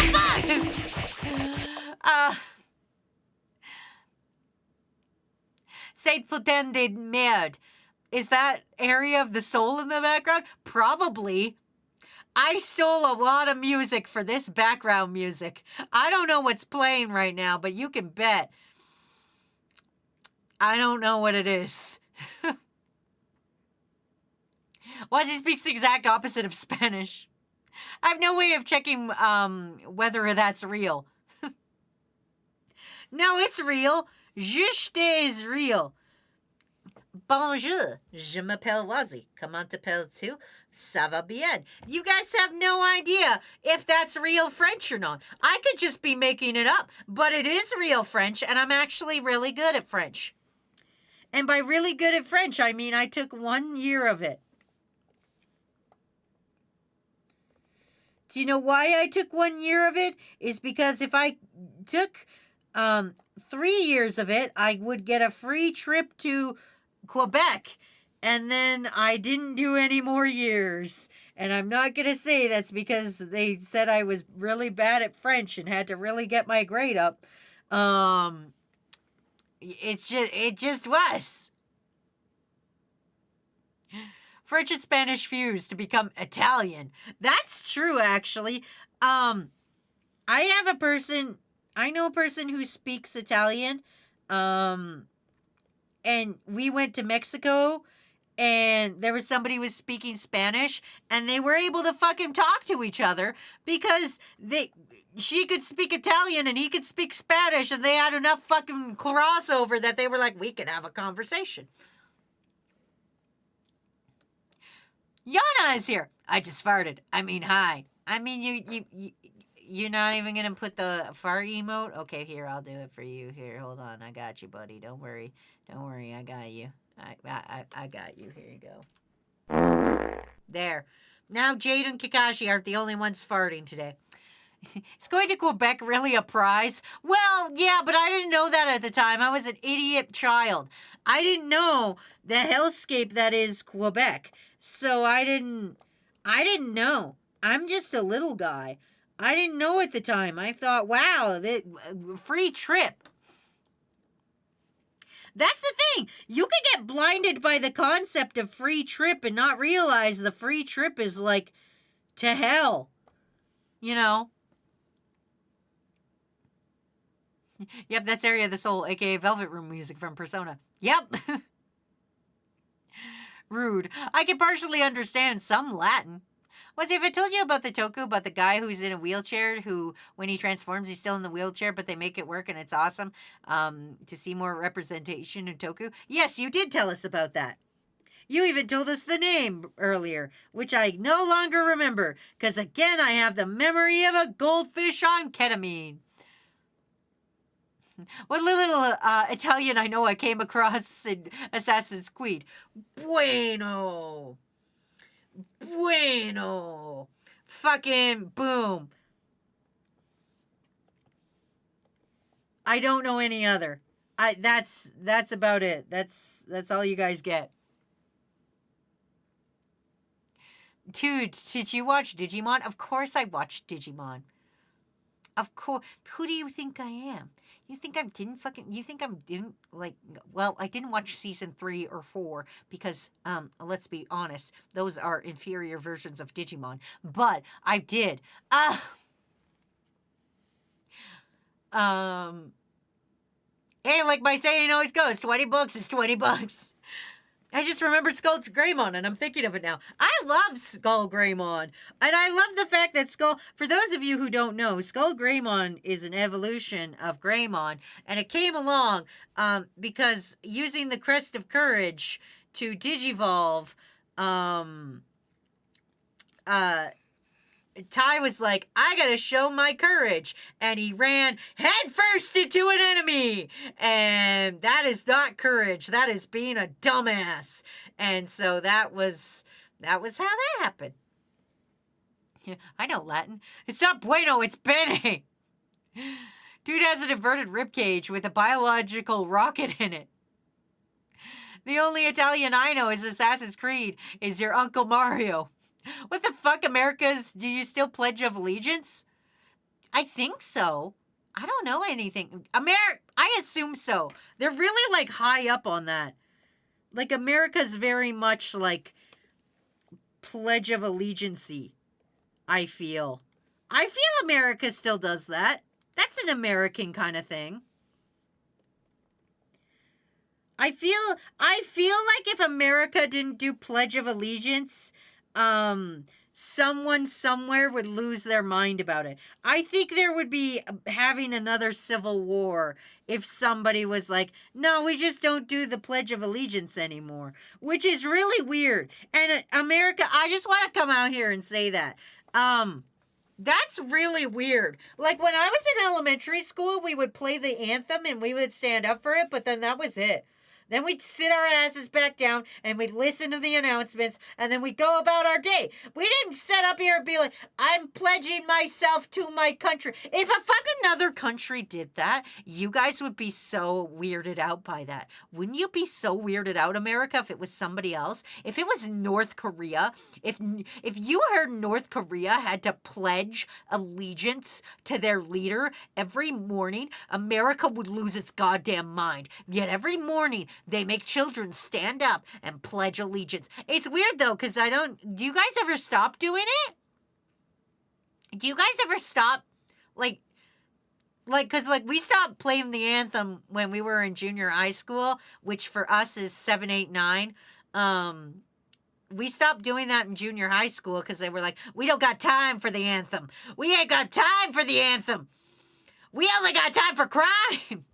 fuck? Cette putain de merde. Is that area of the soul in the background? Probably. I stole a lot of music for this background music. I don't know what's playing right now, but you can bet. I don't know what it is. Wazzy speaks the exact opposite of Spanish. I have no way of checking whether that's real. No, it's real. Juste is real. Bonjour, je m'appelle Wazzy. Comment t'appelles-tu? Ça va bien. You guys have no idea if that's real French or not. I could just be making it up, but it is real French, and I'm actually really good at French. And by really good at French, I mean I took 1 year of it. Do you know why I took 1 year of it? Is because if I took 3 years of it, I would get a free trip to Quebec. And then I didn't do any more years. And I'm not going to say that's because they said I was really bad at French and had to really get my grade up. It just was. French and Spanish fused to become Italian. That's true, actually. I know a person who speaks Italian. And we went to Mexico, and there was somebody who was speaking Spanish, and they were able to fucking talk to each other because she could speak Italian and he could speak Spanish, and they had enough fucking crossover that they were like, we could have a conversation. Yana is here. I just farted. I mean, hi. I mean, you're not even gonna put the fart emote? Okay, here, I'll do it for you. Here, hold on. I got you, buddy. Don't worry. Don't worry. I got you. I got you. Here you go. There. Now Jade and Kakashi aren't the only ones farting today. Is going to Quebec really a prize? Well, yeah, but I didn't know that at the time. I was an idiot child. I didn't know the hellscape that is Quebec. So I didn't know. I'm just a little guy. I didn't know at the time. I thought, wow, free trip. That's the thing. You could get blinded by the concept of free trip and not realize the free trip is like to hell. You know? Yep, that's Area of the Soul, aka Velvet Room music from Persona. Yep. Rude. I can partially understand some Latin. Was if I told you about the Toku, about the guy who's in a wheelchair, who, when he transforms, he's still in the wheelchair, but they make it work and it's awesome to see more representation in Toku? Yes, you did tell us about that. You even told us the name earlier, which I no longer remember, because again, I have the memory of a goldfish on ketamine. What little Italian I know I came across in Assassin's Creed. Bueno. Fucking boom. I don't know any other. That's about it. That's all you guys get. Dude, did you watch Digimon? Of course I watched Digimon. Of course. Who do you think I am? You think I didn't fucking. You think I didn't like. Well, I didn't watch season 3 or 4 because, let's be honest, those are inferior versions of Digimon. But I did. Hey, like my saying always goes, 20 bucks is 20 bucks. I just remembered Skull Greymon, and I'm thinking of it now. I love Skull Greymon, and I love the fact that for those of you who don't know, Skull Greymon is an evolution of Greymon, and it came along because using the Crest of Courage to Digivolve, Ty was like, I gotta show my courage. And he ran headfirst into an enemy. And that is not courage. That is being a dumbass. And so that was how that happened. Yeah, I know Latin. It's not bueno, it's bene. Dude has an inverted ribcage with a biological rocket in it. The only Italian I know is Assassin's Creed is your Uncle Mario. What the fuck, Americas? Do you still Pledge of Allegiance? I think so. I don't know anything. I assume so. They're really like high up on that. Like America's very much like Pledge of Allegiance-y, I feel. I feel America still does that. That's an American kind of thing. I feel like if America didn't do Pledge of Allegiance, someone somewhere would lose their mind about it. I think there would be having another civil war if somebody was like, no, we just don't do the Pledge of Allegiance anymore, which is really weird. And America, I just want to come out here and say that. That's really weird. Like when I was in elementary school, we would play the anthem and we would stand up for it, but then that was it. Then we'd sit our asses back down and we'd listen to the announcements and then we'd go about our day. We didn't sit up here and be like, I'm pledging myself to my country. If a fucking other country did that, you guys would be so weirded out by that. Wouldn't you be so weirded out, America, if it was somebody else? If it was North Korea, if you heard North Korea had to pledge allegiance to their leader every morning, America would lose its goddamn mind. Yet every morning, they make children stand up and pledge allegiance. It's weird though, because do you guys ever stop doing it? Do you guys ever stop, because we stopped playing the anthem when we were in junior high school, which for us is 7, 8, 9. We stopped doing that in junior high school because they were like, we don't got time for the anthem. We ain't got time for the anthem. We only got time for crime.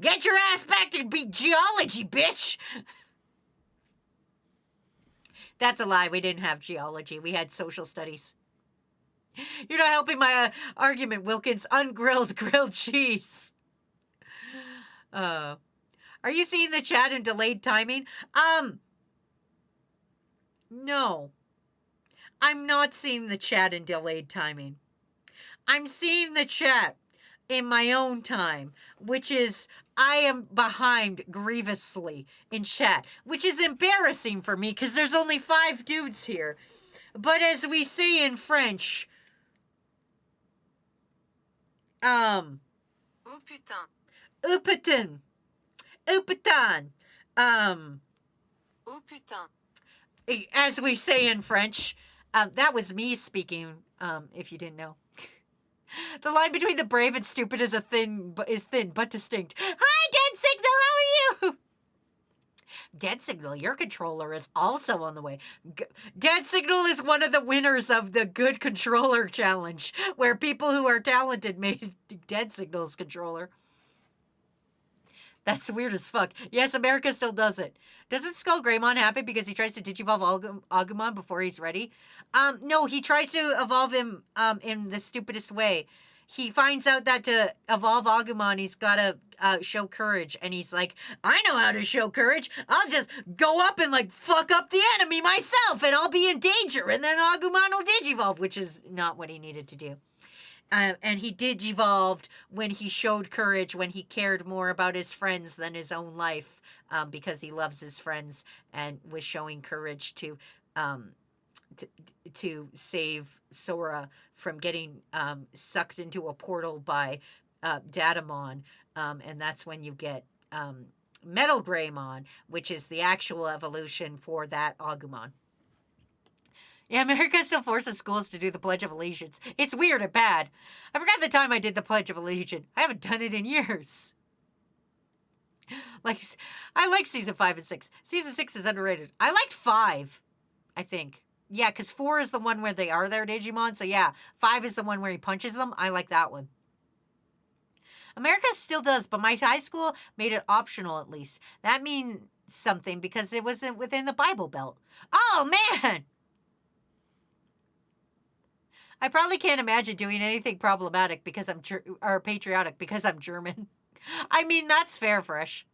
Get your ass back to geology, bitch! That's a lie. We didn't have geology. We had social studies. You're not helping my argument, Wilkins. Ungrilled grilled cheese. Are you seeing the chat in delayed timing? No. I'm not seeing the chat in delayed timing. I'm seeing the chat in my own time, which is I am behind grievously in chat, which is embarrassing for me because there's only 5 dudes here. But as we say in French, oh putain. Oh putain. Oh putain. Oh putain. As we say in French, that was me speaking, if you didn't know. The line between the brave and stupid is thin but distinct. Hi, Dead Signal, how are you? Dead Signal, your controller is also on the way. Dead Signal is one of the winners of the Good Controller Challenge, where people who are talented made Dead Signal's controller. That's weird as fuck. Yes, America still does it. Doesn't Skull Greymon happen because he tries to digivolve Agumon before he's ready? No, he tries to evolve him in the stupidest way. He finds out that to evolve Agumon, he's got to show courage. And he's like, I know how to show courage. I'll just go up and, fuck up the enemy myself, and I'll be in danger. And then Agumon will digivolve, which is not what he needed to do. And he digivolved when he showed courage, when he cared more about his friends than his own life, because he loves his friends and was showing courage um, to, to save Sora from getting sucked into a portal by Datamon. And that's when you get Metal Greymon, which is the actual evolution for that Agumon. Yeah, America still forces schools to do the Pledge of Allegiance. It's weird and bad. I forgot the time I did the Pledge of Allegiance. I haven't done it in years. Like, I like season 5 and 6. Season 6 is underrated. I liked 5, I think. Yeah, because 4 is the one where they are their Digimon. So yeah, 5 is the one where he punches them. I like that one. America still does, but my high school made it optional at least. That means something because it wasn't within the Bible Belt. Oh, man! I probably can't imagine doing anything problematic because or patriotic because I'm German. I mean, that's fair, Fresh.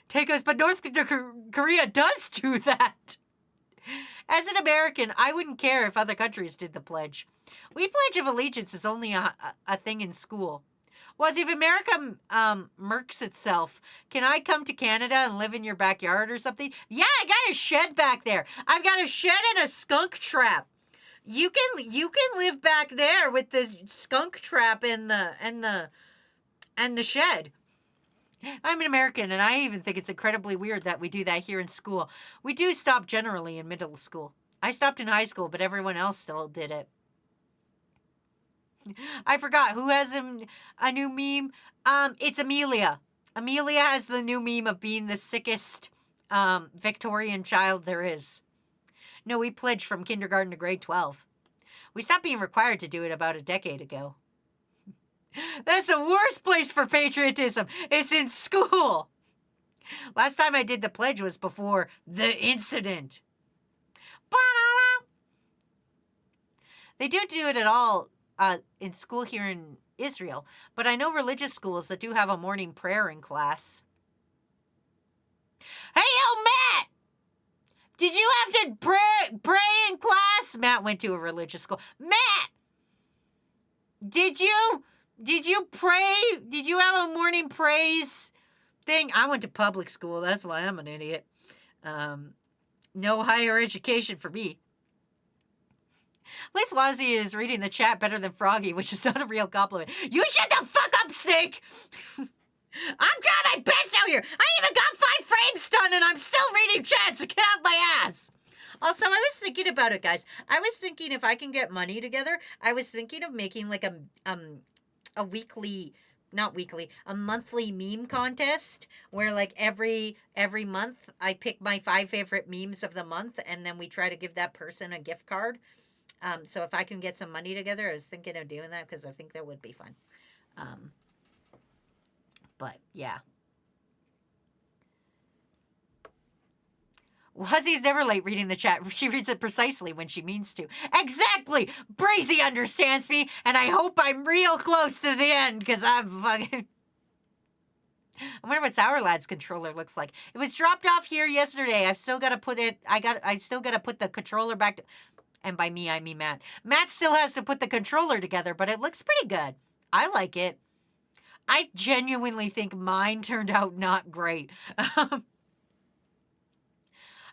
Ted goes, but North Korea does do that. As an American, I wouldn't care if other countries did the pledge. We Pledge of Allegiance is only a thing in school. Was if America murks itself, can I come to Canada and live in your backyard or something? Yeah, I got a shed back there. I've got a shed and a skunk trap. You can live back there with the skunk trap and the shed. I'm an American, and I even think it's incredibly weird that we do that here in school. We do stop generally in middle school. I stopped in high school, but everyone else still did it. I forgot who has a new meme. It's Amelia. Amelia has the new meme of being the sickest Victorian child there is. No, we pledged from kindergarten to grade 12. We stopped being required to do it about a decade ago. That's the worst place for patriotism. It's in school. Last time I did the pledge was before the incident. They don't do it at all in school here in Israel, but I know religious schools that do have a morning prayer in class. Hey, yo, Matt! Did you have to pray in class? Matt went to a religious school. Matt! Did you pray? Did you have a morning praise thing? I went to public school. That's why I'm an idiot. No higher education for me. At least Wazzy is reading the chat better than Froggy, which is not a real compliment. You shut the fuck up, Snake! I'm trying my best out here. I even got 5 frames done and I'm still reading chat, so get out my ass. Also, I was thinking about it, guys. I was thinking if I can get money together, I was thinking of making like a monthly meme contest where like every month I pick my 5 favorite memes of the month and then we try to give that person a gift card. So if I can get some money together, I was thinking of doing that because I think that would be fun. But yeah. Wuzzy's never late reading the chat. She reads it precisely when she means to. Exactly! Brazy understands me, and I hope I'm real close to the end, because I'm fucking... I wonder what Sour Lad's controller looks like. It was dropped off here yesterday. I've still got to put it... I still got to put the controller back... And by me, I mean Matt. Matt still has to put the controller together, but it looks pretty good. I like it. I genuinely think mine turned out not great.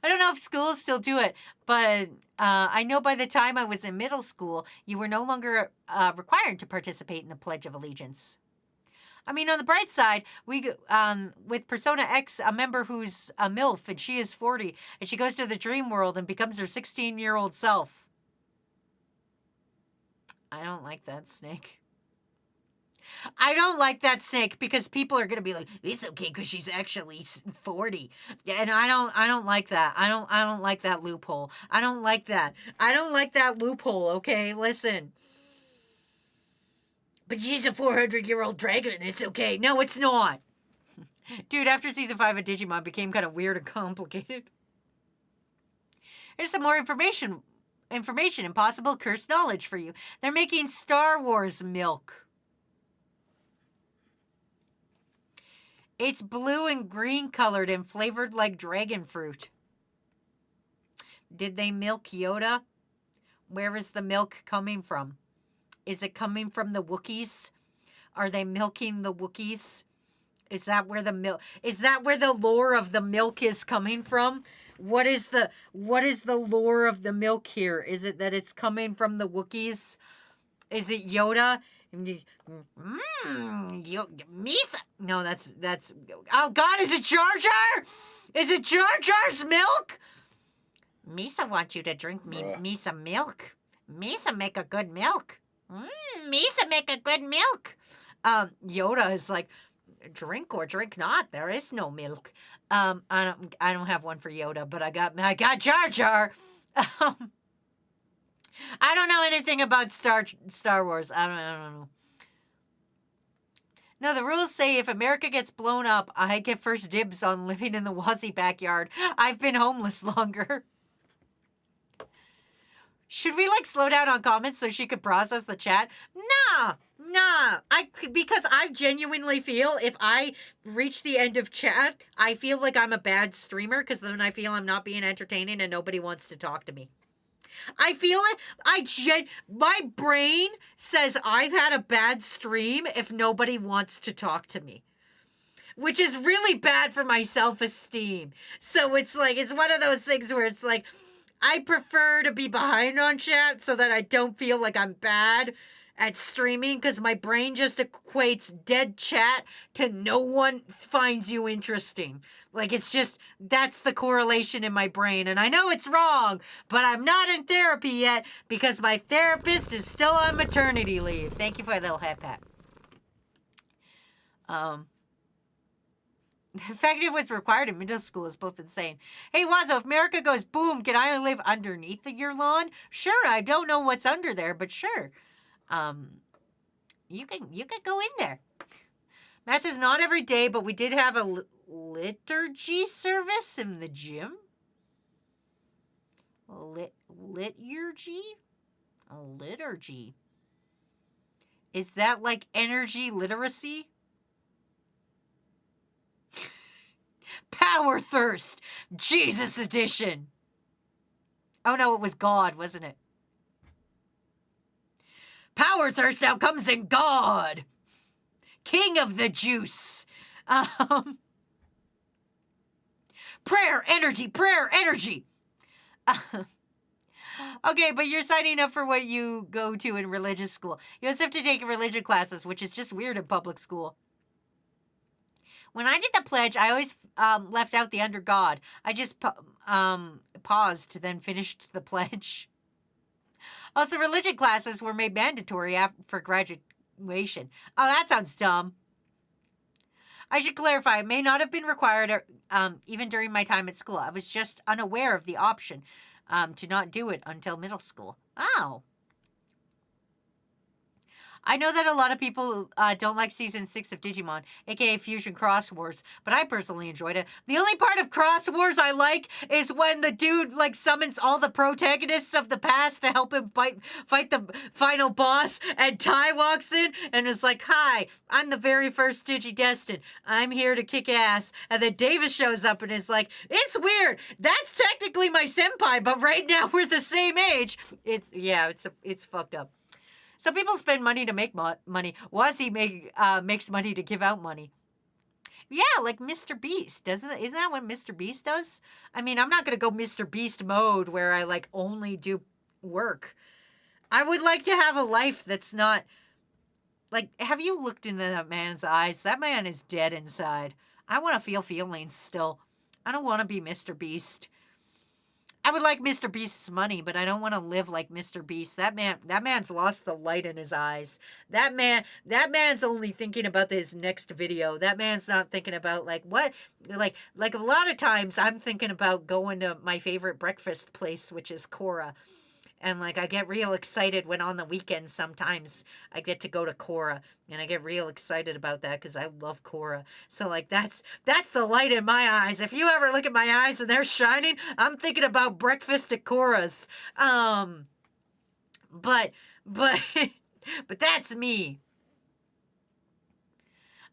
I don't know if schools still do it, but I know by the time I was in middle school, you were no longer required to participate in the Pledge of Allegiance. I mean, on the bright side, we with Persona X, a member who's a MILF, and she is 40, and she goes to the dream world and becomes her 16-year-old self. I don't like that, Snake. I don't like that, Snake, because people are gonna be like, it's okay because she's actually 40, and I don't like that. I don't like that loophole. I don't like that. I don't like that loophole. Okay, listen. But she's a 400-year-old dragon. It's okay. No, it's not. Dude, after season 5 of Digimon became kind of weird and complicated. Here's some more information and possible cursed knowledge for you. They're making Star Wars milk. It's blue and green colored and flavored like dragon fruit. Did they milk Yoda? Where is the milk coming from? Is it coming from the Wookiees? Are they milking the Wookiees? Is that where the milk? Is that where the lore of the milk is coming from? What is the lore of the milk here? Is it that it's coming from the Wookiees? Is it Yoda? Misa. No, that's. Oh God, is it Jar Jar? Is it Jar Jar's milk? Misa wants you to drink me some milk. Misa make a good milk. Misa make a good milk. Yoda is like, drink or drink not. There is no milk. I don't have one for Yoda, but I got Jar Jar. I don't know anything about Star Wars. I don't know. No, the rules say if America gets blown up, I get first dibs on living in the Wazzy backyard. I've been homeless longer. Should we like slow down on comments so she could process the chat? Nah. Because I genuinely feel if I reach the end of chat, I feel like I'm a bad streamer because then I feel I'm not being entertaining and nobody wants to talk to me. I feel it. My brain says I've had a bad stream if nobody wants to talk to me, which is really bad for my self-esteem. So it's like, it's one of those things where it's like, I prefer to be behind on chat so that I don't feel like I'm bad at streaming because my brain just equates dead chat to no one finds you interesting. Like, it's just, that's the correlation in my brain. And I know it's wrong, but I'm not in therapy yet because my therapist is still on maternity leave. Thank you for a little head pat. The fact it was required in middle school is both insane. Hey, Wazo, if America goes boom, can I live underneath your lawn? Sure, I don't know what's under there, but sure. You can go in there. Matt says not every day, but we did have a liturgy service in the gym. Liturgy? A liturgy. Is that like energy literacy? Power Thirst, Jesus edition. Oh no, it was God, wasn't it? Power Thirst now comes in God. King of the juice. Prayer, energy. Okay, but you're signing up for what you go to in religious school. You also have to take religion classes, which is just weird in public school. When I did the pledge, I always left out the under God. I just paused, then finished the pledge. Also, religion classes were made mandatory for graduation. Oh, that sounds dumb. I should clarify, it may not have been required even during my time at school. I was just unaware of the option to not do it until middle school. Oh. I know that a lot of people don't like Season 6 of Digimon, aka Fusion Cross Wars, but I personally enjoyed it. The only part of Cross Wars I like is when the dude like summons all the protagonists of the past to help him fight the final boss, and Tai walks in and is like, "Hi, I'm the very first Digidestin. I'm here to kick ass." And then Davis shows up and is like, "It's weird. That's technically my senpai, but right now we're the same age." It's fucked up. Some people spend money to make money. Wazzy makes money to give out money. Yeah, like Mr. Beast. Isn't that what Mr. Beast does? I mean, I'm not going to go Mr. Beast mode where I like only do work. I would like to have a life that's not like, have you looked into that man's eyes? That man is dead inside. I want to feel feelings still. I don't want to be Mr. Beast. I would like Mr. Beast's money, but I don't want to live like Mr. Beast. That man's lost the light in his eyes. That man's only thinking about his next video. That man's not thinking about like what, like a lot of times I'm thinking about going to my favorite breakfast place, which is Cora. And like I get real excited when on the weekends sometimes I get to go to Cora, and I get real excited about that because I love Cora. So like that's the light in my eyes. If you ever look at my eyes and they're shining, I'm thinking about breakfast at Cora's. But but that's me.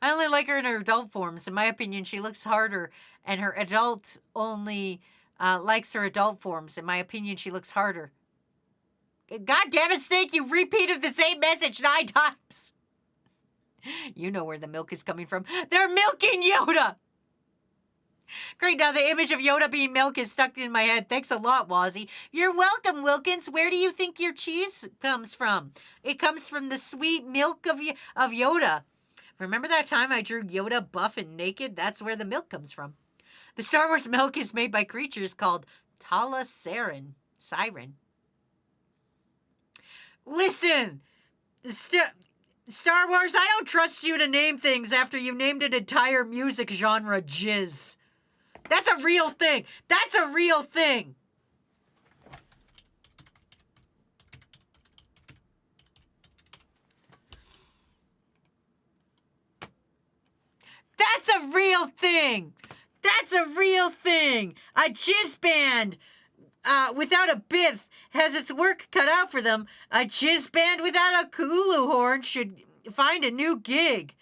I only like her in her adult forms. In my opinion, she looks harder, and her adult only likes her adult forms. In my opinion, she looks harder. God damn it, Snake, you repeated the same message 9 times. You know where the milk is coming from. They're milking Yoda. Great, now the image of Yoda being milk is stuck in my head. Thanks a lot, Wazzy. You're welcome, Wilkins. Where do you think your cheese comes from? It comes from the sweet milk of Yoda. Remember that time I drew Yoda buff and naked? That's where the milk comes from. The Star Wars milk is made by creatures called Tala Siren. Listen, Star Wars, I don't trust you to name things after you named an entire music genre jizz. That's a real thing. That's a real thing. That's a real thing. That's a real thing. A jizz band without a bith has its work cut out for them. A jizz band without a Kulu horn should find a new gig.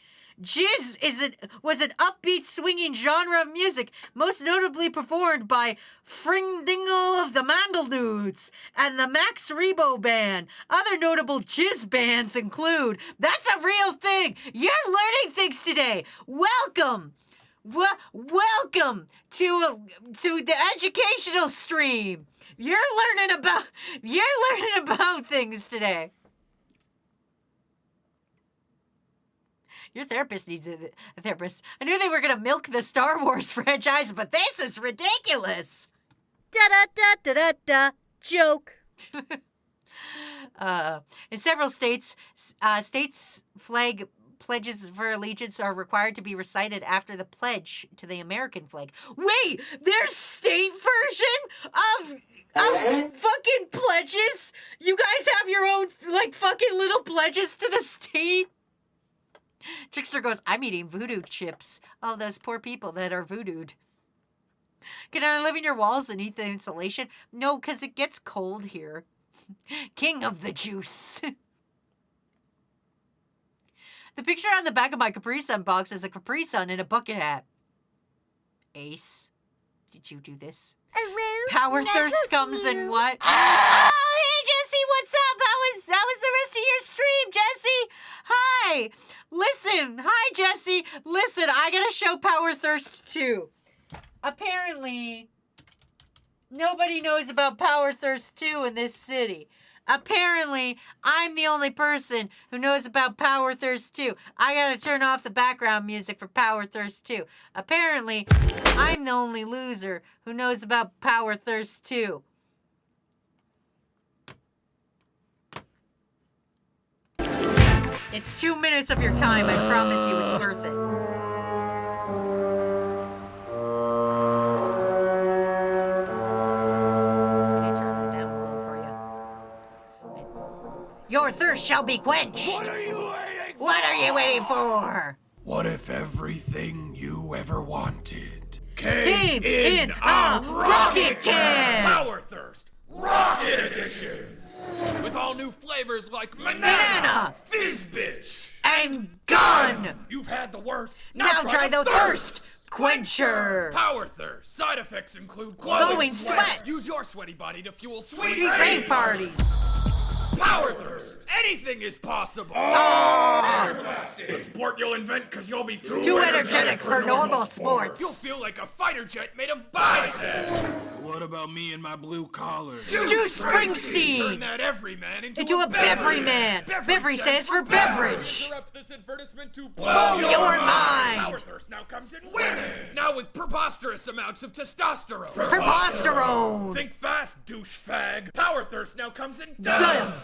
Jizz was an upbeat swinging genre of music, most notably performed by Fringdingle of the Mandelnudes and the Max Rebo Band. Other notable jizz bands include... That's a real thing! You're learning things today! Welcome! Welcome to the educational stream! You're learning about things today. Your therapist needs a therapist. I knew they were going to milk the Star Wars franchise, but this is ridiculous. Da-da-da-da-da-da. Joke. In several states, states' flag pledges for allegiance are required to be recited after the pledge to the American flag. Wait, there's state version of fucking pledges? You guys have your own, like, fucking little pledges to the state? Trickster goes, I'm eating voodoo chips. Oh, those poor people that are voodooed. Can I live in your walls and eat the insulation? No, because it gets cold here. King of the juice. The picture on the back of my Capri Sun box is a Capri Sun in a bucket hat. Ace, did you do this? Power thirst comes in what? Oh, hey, Jesse, what's up? How was the rest of your stream, Jesse? Hi. Listen. Hi, Jesse. Listen, I gotta show Power Thirst 2. Apparently, nobody knows about Power Thirst 2 in this city. Apparently, I'm the only person who knows about Power Thirst 2. I gotta turn off the background music for Power Thirst 2. Apparently, I'm the only loser who knows about Power Thirst 2. It's 2 minutes of your time. I promise you it's worth it. Your thirst shall be quenched. What are you waiting for? What are you waiting for? What if everything you ever wanted Came in a rocket can. Power Thirst Rocket Edition! With all new flavors like Banana, Fizz Bitch, and gun. You've had the worst. Now try the thirst quencher. Power Thirst. Side effects include Glowing sweat. Use your sweaty body to fuel sweet Sweet rave parties. Power Thirst. Anything is possible. the sport you'll invent because you'll be Too energetic for normal sports. You'll feel like a fighter jet made of biceps. What about me and my blue collar? Juice Springsteen. Turn that everyman Into a beverly man. Beverly stands for beverage. Interrupt this advertisement to Blow your mind. Power Thirst now comes in women. Now with preposterous amounts of testosterone. Preposterone. Think fast, douchefag. Power Thirst now comes in Dove.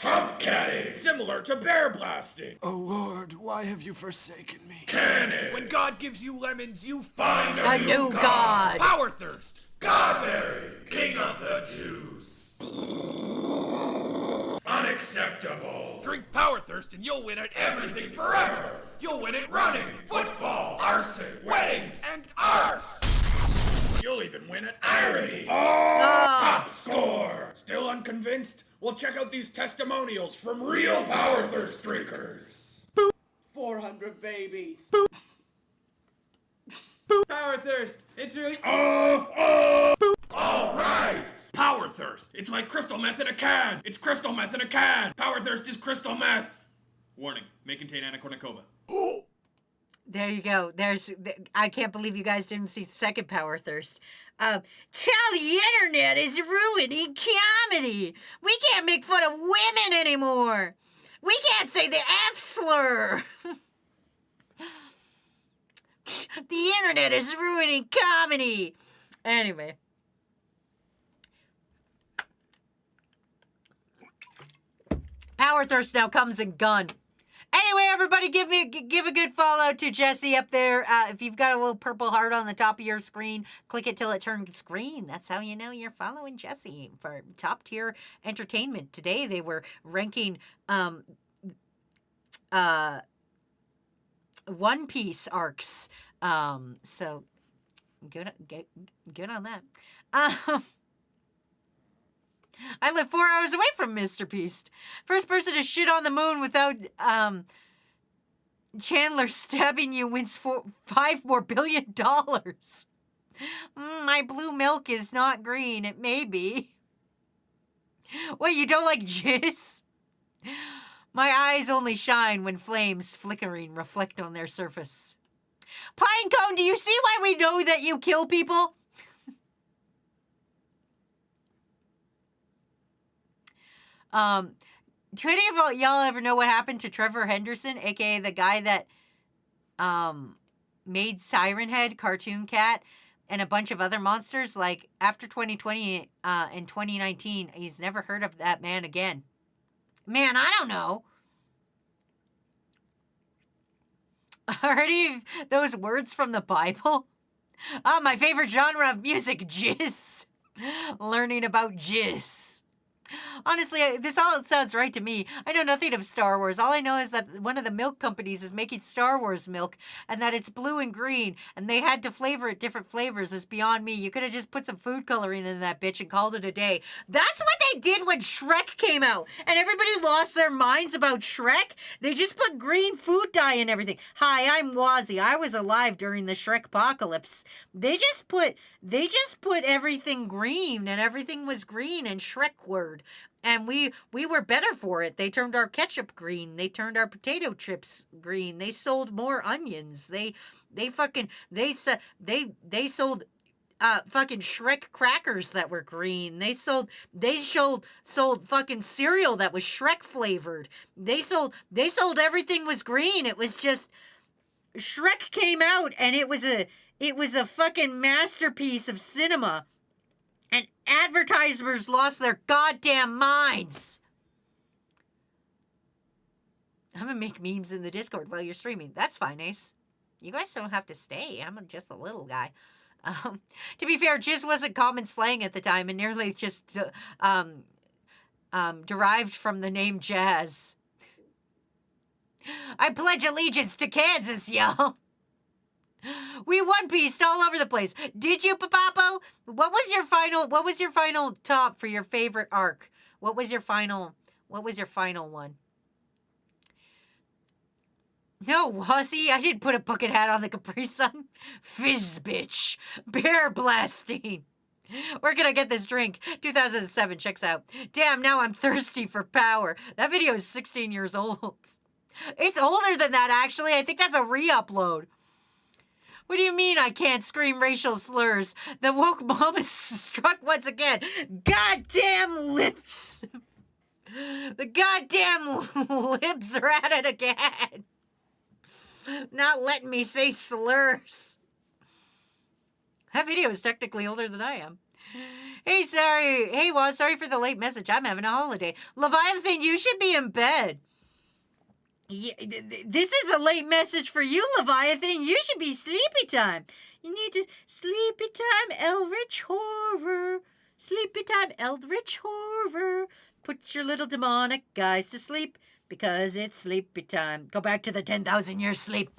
Hubcatting, similar to bear blasting. Oh Lord, why have you forsaken me? Cannon. When God gives you lemons, you find A new god. Power Thirst. Godberry, king of the juice. Unacceptable. Drink Power Thirst and you'll win at everything forever. You'll win at running, football, arson, weddings, and art. You'll even win at irony. Top score. Still unconvinced? Well, check out these testimonials from real Power Thirst drinkers. 400 babies. Power Thirst. It's really. All right. Power Thirst. It's like crystal meth in a can. It's crystal meth in a can. Power Thirst is crystal meth. Warning, may contain anacornicoma. There you go. I can't believe you guys didn't see second Power Thirst. How the internet is ruining comedy. We can't make fun of women anymore. We can't say the F slur. The internet is ruining comedy. Anyway. Power Thirst now comes in gun. Anyway, everybody, give a good follow to Jesse up there. If you've got a little purple heart on the top of your screen, click it till it turns green. That's how you know you're following Jesse for top tier entertainment. Today they were ranking One Piece arcs. So good on that. I live 4 hours away from Mr. Beast. First person to shit on the moon without Chandler stabbing you wins $5 more billion. My blue milk is not green. It may be. What, you don't like jizz? My eyes only shine when flames flickering reflect on their surface. Pinecone, do you see why we know that you kill people? Do any of y'all ever know what happened to Trevor Henderson, aka the guy that made Siren Head, Cartoon Cat, and a bunch of other monsters? Like, after 2020 and 2019, he's never heard of that man again. Man, I don't know. Are any of those words from the Bible? My favorite genre of music, jizz. Learning about jizz. Honestly, this all sounds right to me. I know nothing of Star Wars. All I know is that one of the milk companies is making Star Wars milk and that it's blue and green and they had to flavor it different flavors. Is beyond me. You could have just put some food coloring in that bitch and called it a day. That's what they did when Shrek came out and everybody lost their minds about Shrek. They just put green food dye in everything. Hi, I'm Wazzy. I was alive during the Shrek apocalypse. They just put everything green and everything was green and Shrek word. And we were better for it. They turned our ketchup green. They turned our potato chips green. They sold more onions. They sold fucking Shrek crackers that were green. They sold fucking cereal that was Shrek flavored. They sold everything was green. It was just Shrek came out and it was a fucking masterpiece of cinema. And advertisers lost their goddamn minds. I'm gonna make memes in the Discord while you're streaming. That's fine, Ace. You guys don't have to stay. I'm just a little guy. To be fair, jizz wasn't common slang at the time and nearly just derived from the name jazz. I pledge allegiance to Kansas, y'all. We One Pieced all over the place. Did you, Papapo? What was your final top for your favorite arc? What was your final one? No, Wazzy, I didn't put a bucket hat on the Capri Sun. Fizz bitch. Bear blasting. Where can I get this drink? 2007, checks out. Damn, now I'm thirsty for power. That video is 16 years old. It's older than that, actually. I think that's a re-upload. What do you mean I can't scream racial slurs? The woke mom is struck once again. Goddamn lips. The goddamn lips are at it again. Not letting me say slurs. That video is technically older than I am. Hey, sorry. Hey, Waz, sorry for the late message. I'm having a holiday. Leviathan, you should be in bed. Yeah, this is a late message for you, Leviathan. You should be sleepy time. You need to sleepy time, Eldritch Horror. Sleepy time, Eldritch Horror. Put your little demonic guys to sleep because it's sleepy time. Go back to the 10,000 years sleep.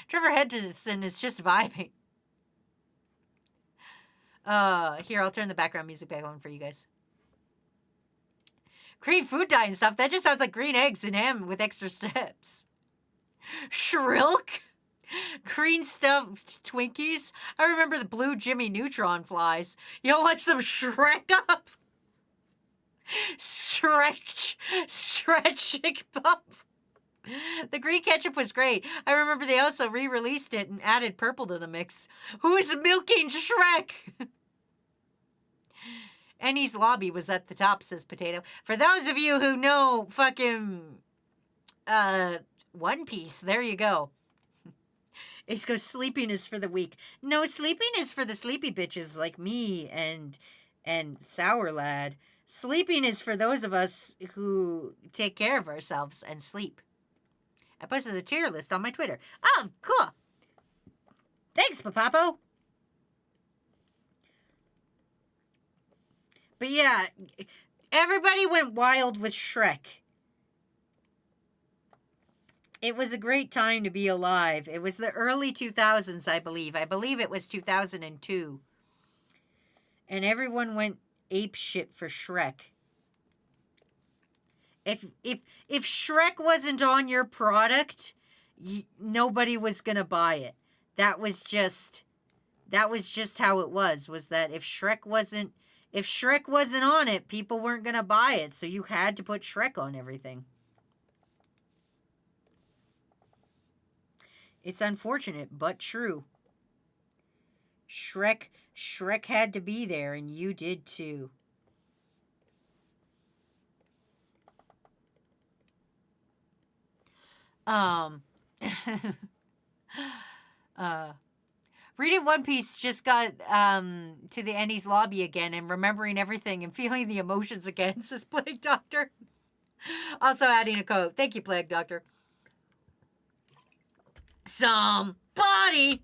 Trevor Henderson is just vibing. Here, I'll turn the background music back on for you guys. Green food dye and stuff. That just sounds like green eggs and ham with extra steps. Shrilk? green stuffed Twinkies. I remember the blue Jimmy Neutron flies. You want some Shrek up? Stretching pup. The green ketchup was great. I remember they also re-released it and added purple to the mix. Who's milking Shrek? Annie's Lobby was at the top, says Potato. For those of you who know fucking One Piece, there you go. Ace goes, sleeping is for the weak. No, sleeping is for the sleepy bitches like me and Sour Lad. Sleeping is for those of us who take care of ourselves and sleep. I posted the tier list on my Twitter. Oh, cool. Thanks, Papapo. But yeah, everybody went wild with Shrek. It was a great time to be alive. It was the early 2000s, I believe. I believe it was 2002. And everyone went ape shit for Shrek. If Shrek wasn't on your product, nobody was gonna buy it. That was just how it was that if Shrek wasn't on it, people weren't gonna buy it. So you had to put Shrek on everything. It's unfortunate, but true. Shrek had to be there, and you did too. Reading One Piece just got to the Annie's Lobby again and remembering everything and feeling the emotions again, says Plague Doctor. Also adding a code. Thank you, Plague Doctor. Somebody!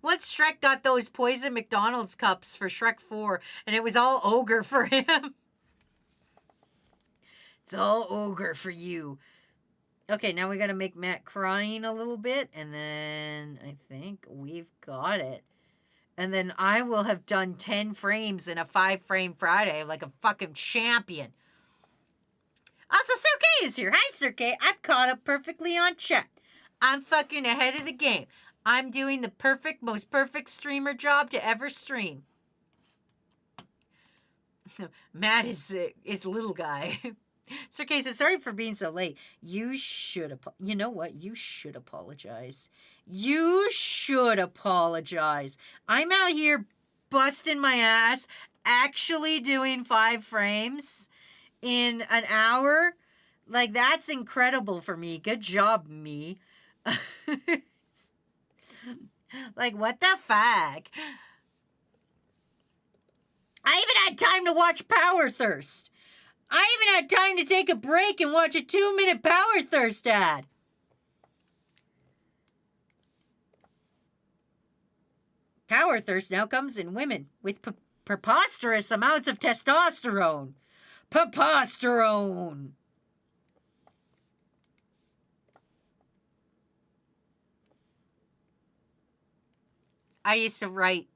Once Shrek got those poison McDonald's cups for Shrek 4, and it was all ogre for him. It's all ogre for you. Okay, now we gotta make Matt crying a little bit, and then I think we've got it. And then I will have done 10 frames in a 5-frame Friday like a fucking champion. Also, Sir K is here. Hi, Sir K. I'm caught up perfectly on chat. I'm fucking ahead of the game. I'm doing the most perfect streamer job to ever stream. Matt is little guy. Sir K says, sorry for being so late. You know what? You should apologize. You should apologize. I'm out here busting my ass, actually doing 5 frames in an hour. Like, that's incredible for me. Good job, me. Like, what the fuck? I even had time to watch Power Thirst. I even had time to take a break and watch a 2-minute Power Thirst ad. Power Thirst now comes in women with preposterous amounts of testosterone. Preposterone. I used to write,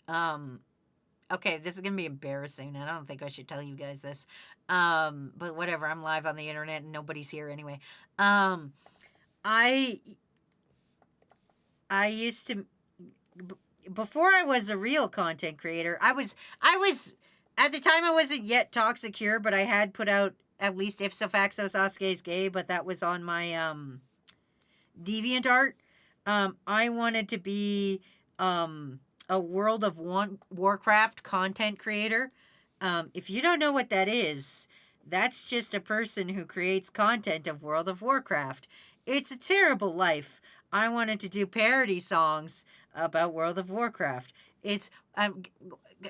okay, this is going to be embarrassing. I don't think I should tell you guys this. But whatever, I'm live on the internet and nobody's here anyway. I used to, before I was a real content creator, I was, at the time I wasn't yet Toxicure, but I had put out at least Ipso Facto Sasuke's gay, but that was on my, DeviantArt. I wanted to be, a World of Warcraft content creator. If you don't know what that is, that's just a person who creates content of World of Warcraft. It's a terrible life. I wanted to do parody songs about World of Warcraft.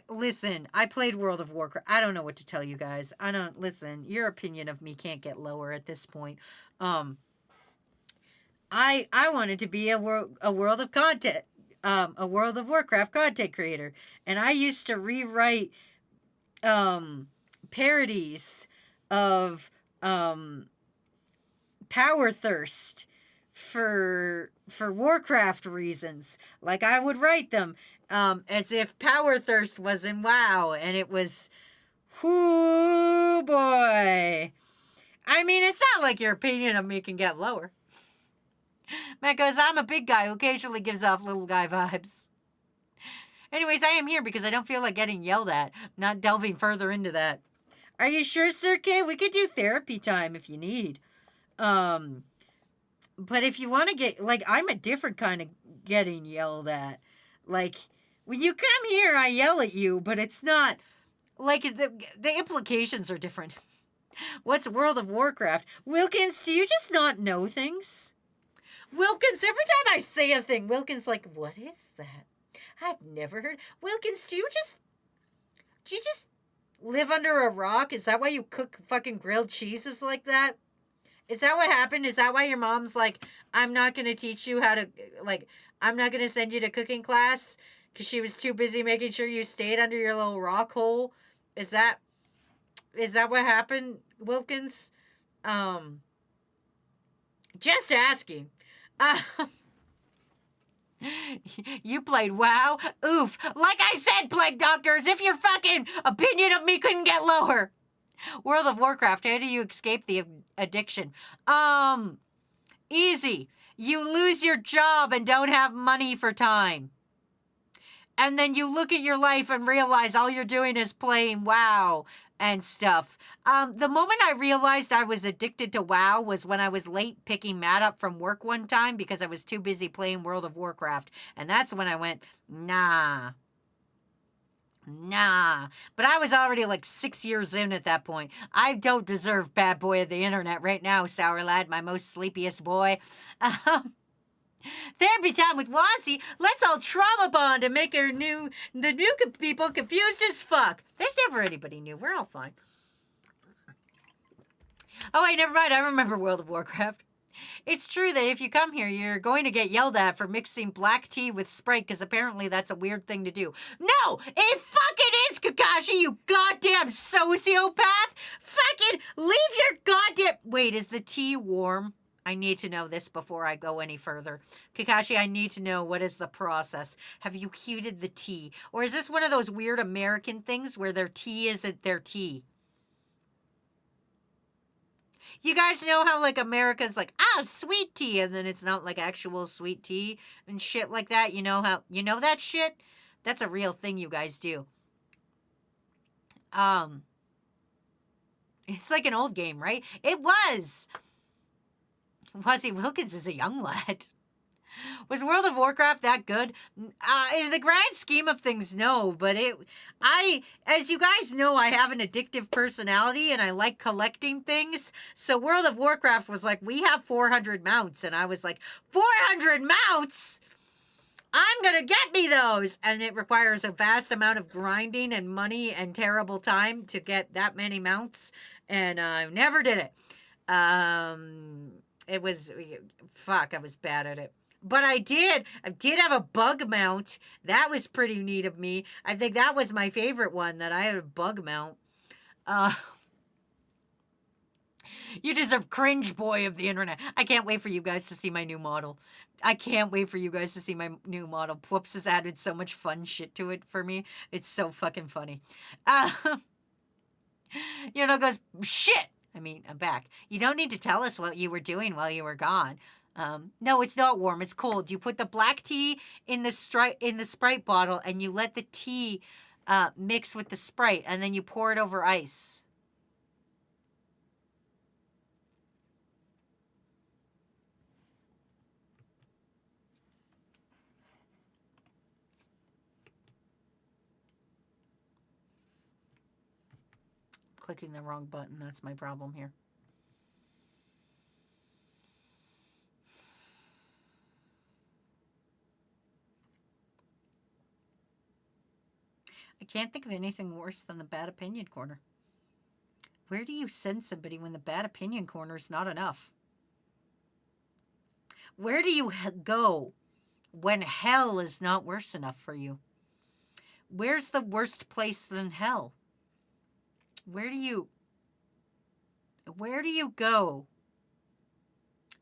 Listen, I played World of Warcraft. I don't know what to tell you guys. Listen, your opinion of me can't get lower at this point. I wanted to be a World of Content, a World of Warcraft content creator, and I used to rewrite parodies of Power Thirst for Warcraft reasons. Like, I would write them as if Power Thirst was in WoW, and it was, whoo boy. I mean, it's not like your opinion of me can get lower. Matt goes, I'm a big guy who occasionally gives off little guy vibes. Anyways, I am here because I don't feel like getting yelled at. Not delving further into that. Are you sure, Sir K? We could do therapy time if you need. But if you want to get, like, I'm a different kind of getting yelled at. Like, when you come here, I yell at you, but it's not, like, the implications are different. What's World of Warcraft? Wilkins, do you just not know things? Wilkins, every time I say a thing, Wilkins like, what is that? I've never heard. Wilkins, do you just live under a rock? Is that why you cook fucking grilled cheeses like that? Is that what happened? Is that why your mom's like, I'm not going to teach you how to, like, I'm not going to send you to cooking class because she was too busy making sure you stayed under your little rock hole? Is that what happened, Wilkins? Just asking. You played WoW? Oof. Like I said, Plague Doctor, as if your fucking opinion of me couldn't get lower. World of Warcraft, how do you escape the addiction? Easy. You lose your job and don't have money for time. And then you look at your life and realize all you're doing is playing WoW and stuff. The moment I realized I was addicted to WoW was when I was late picking Matt up from work one time because I was too busy playing World of Warcraft. And that's when I went, nah. But I was already like 6 years in at that point. I don't deserve bad boy of the internet right now, Sour Lad, my most sleepiest boy. Therapy time with Wazzy. Let's all trauma bond and make the new people confused as fuck. There's never anybody new. We're all fine. Oh, wait, never mind. I remember World of Warcraft. It's true that if you come here, you're going to get yelled at for mixing black tea with Sprite, because apparently that's a weird thing to do. No, it fucking is, Kakashi, you goddamn sociopath! Fucking leave your goddamn... Wait, is the tea warm? I need to know this before I go any further. Kakashi, I need to know, what is the process? Have you heated the tea? Or is this one of those weird American things where their tea isn't their tea? You guys know how, like, America's like, sweet tea, and then it's not, like, actual sweet tea and shit like that? You know that shit? That's a real thing you guys do. It's like an old game, right? It was! Wazzy Wilkins is a young lad. Was World of Warcraft that good? In the grand scheme of things, no. But as you guys know, I have an addictive personality and I like collecting things. So World of Warcraft was like, we have 400 mounts. And I was like, 400 mounts? I'm going to get me those. And it requires a vast amount of grinding and money and terrible time to get that many mounts. And I never did it. It was, I was bad at it. But I did have a bug mount. That was pretty neat of me. I think that was my favorite one, that I had a bug mount. You deserve cringe boy of the internet. I can't wait for you guys to see my new model. Whoops has added so much fun shit to it for me. It's so fucking funny. Goes, shit! I mean, I'm back. You don't need to tell us what you were doing while you were gone. No, it's not warm. It's cold. You put the black tea in the Sprite bottle, and you let the tea mix with the Sprite, and then you pour it over ice. Clicking the wrong button. That's my problem here. I can't think of anything worse than the bad opinion corner. Where do you send somebody when the bad opinion corner is not enough? Where do you go when hell is not worse enough for you? Where's the worst place than hell? Where do you go?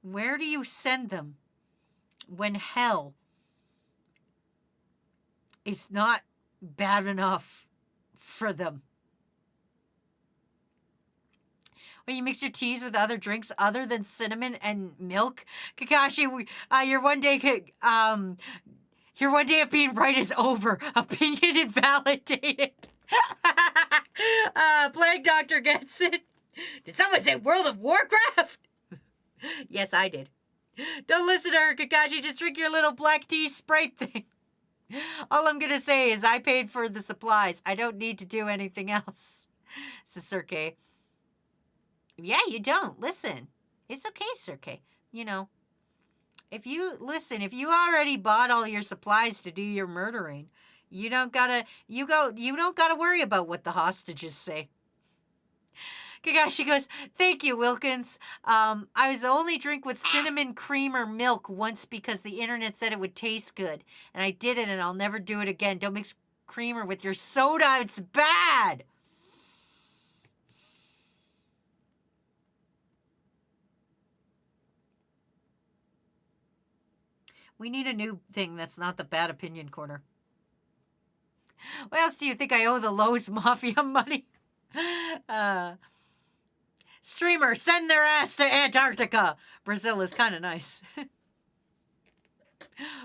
Where do you send them when hell is not bad enough for them? When you mix your teas with other drinks other than cinnamon and milk, Kakashi, your one day your one day of being right is over. Opinion invalidated. Plague Doctor gets it. Did someone say World of Warcraft? Yes, I did. Don't listen to her, Kakashi. Just drink your little black tea Sprite thing. All I'm gonna say is I paid for the supplies. I don't need to do anything else. Sasuke. Yeah, you don't. Listen. It's okay, Sasuke. You know, if you already bought all your supplies to do your murdering, you don't gotta worry about what the hostages say. Kakashi goes, thank you, Wilkins. I was only drink with cinnamon cream or milk once because the internet said it would taste good. And I did it and I'll never do it again. Don't mix creamer with your soda. It's bad. We need a new thing that's not the bad opinion corner. What else do you think I owe the Lowe's Mafia money? Streamer, send their ass to Antarctica. Brazil is kind of nice.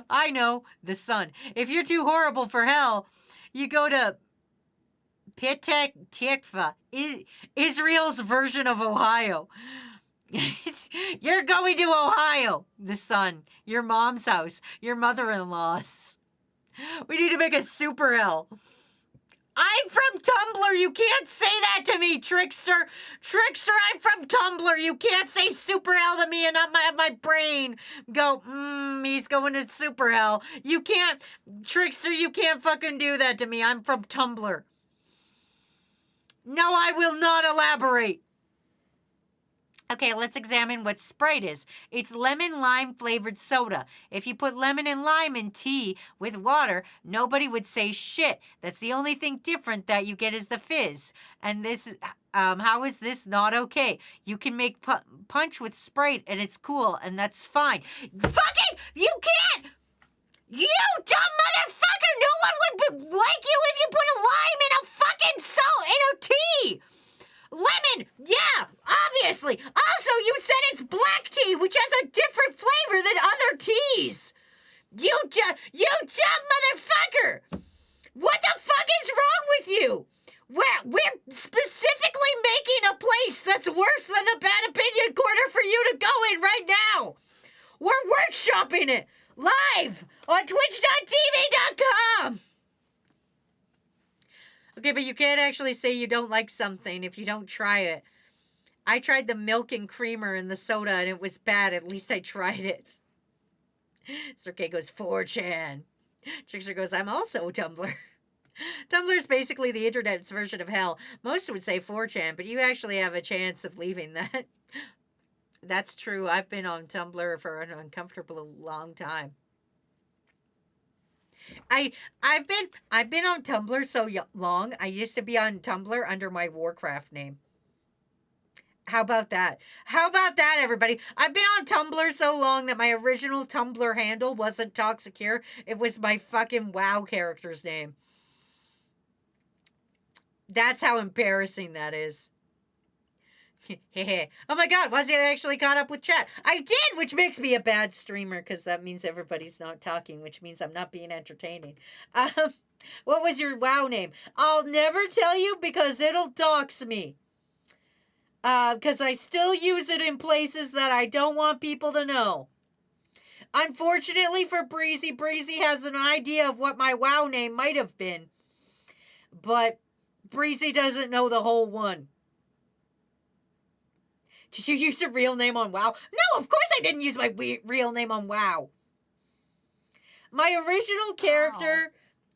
I know, the sun. If you're too horrible for hell, you go to Petah Tikva, Israel's version of Ohio. You're going to Ohio, the sun. Your mom's house, your mother-in-law's. We need to make a super hell. I'm from Tumblr. You can't say that to me, Trickster. Trickster, I'm from Tumblr. You can't say super hell to me and not my brain go, he's going to super hell. You can't, Trickster, you can't fucking do that to me. I'm from Tumblr. No, I will not elaborate. Okay, let's examine what Sprite is. It's lemon lime flavored soda. If you put lemon and lime in tea with water, nobody would say shit. That's the only thing different that you get is the fizz. And this, how is this not okay? You can make punch with Sprite and it's cool and that's fine. Fucking, you can't! You dumb motherfucker! No one would like you if you put a lime in a fucking in a tea! Lemon! Yeah, obviously. Also, you said it's black tea, which has a different flavor than other teas. You dumb motherfucker! What the fuck is wrong with you? We're specifically making a place that's worse than the bad opinion corner for you to go in right now. We're workshopping it live on twitch.tv.com. Okay, but you can't actually say you don't like something if you don't try it. I tried the milk and creamer in the soda and it was bad. At least I tried it. Sirke goes, 4chan. Trickster goes, I'm also Tumblr. Tumblr's basically the internet's version of hell. Most would say 4chan, but you actually have a chance of leaving that. That's true. I've been on Tumblr for an uncomfortable long time. I've been on Tumblr so long. I used to be on Tumblr under my Warcraft name. How about that? How about that, everybody? I've been on Tumblr so long that my original Tumblr handle wasn't Toxicure. It was my fucking WoW character's name. That's how embarrassing that is. Oh my god, was I actually caught up with chat? I did, which makes me a bad streamer, because that means everybody's not talking, which means I'm not being entertaining. What was your WoW name? I'll never tell you because it'll dox me. Because I still use it in places that I don't want people to know. Unfortunately for Breezy, Breezy has an idea of what my WoW name might have been. But Breezy doesn't know the whole one. Did you use your real name on WoW? No, of course I didn't use my real name on WoW. My original character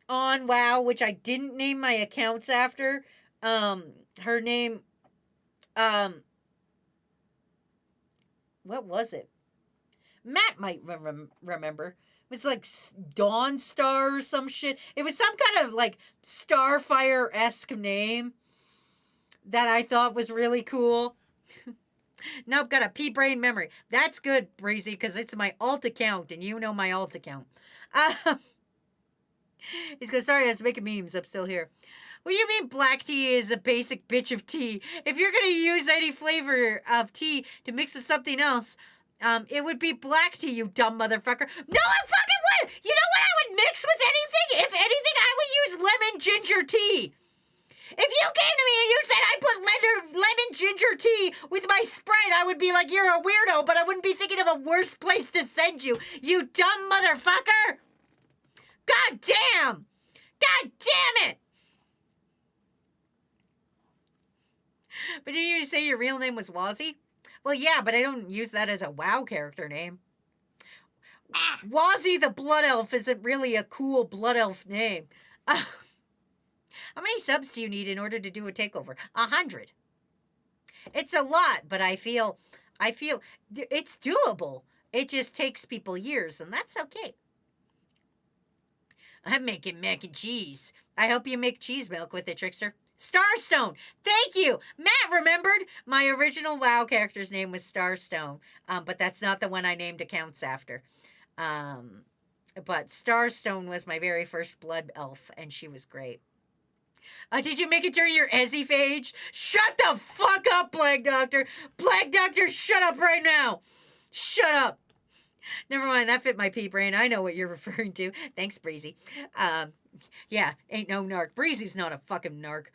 on WoW, which I didn't name my accounts after, her name, what was it? Matt might remember. It was like Dawn Star or some shit. It was some kind of like Starfire-esque name that I thought was really cool. Nope, got a pea-brain memory. That's good, Breezy, because it's my alt account, and you know my alt account. He's going, sorry, I was making memes. I'm still here. What do you mean black tea is a basic bitch of tea? If you're gonna use any flavor of tea to mix with something else, it would be black tea, you dumb motherfucker. No, I fucking would! You know what I would mix with anything? If anything, I would use lemon ginger tea. If you came to me and you said I put lemon ginger tea with my Sprite, I would be like, you're a weirdo, but I wouldn't be thinking of a worse place to send you, you dumb motherfucker! God damn! God damn it! But did you say your real name was Wazzy? Well, yeah, but I don't use that as a WoW character name. Wazzy the Blood Elf isn't really a cool Blood Elf name. How many subs do you need in order to do a takeover? 100. It's a lot, but I feel it's doable. It just takes people years, and that's okay. I'm making mac and cheese. I hope you make cheese milk with it, Trickster. Starstone! Thank you! Matt remembered! My original WoW character's name was Starstone, but that's not the one I named accounts after. But Starstone was my very first blood elf, and she was great. Did you make it during your Ezzy phase? Shut the fuck up, Plague Doctor! Plague Doctor, shut up right now! Shut up! Never mind, that fit my pea brain. I know what you're referring to. Thanks, Breezy. Yeah, ain't no narc. Breezy's not a fucking narc.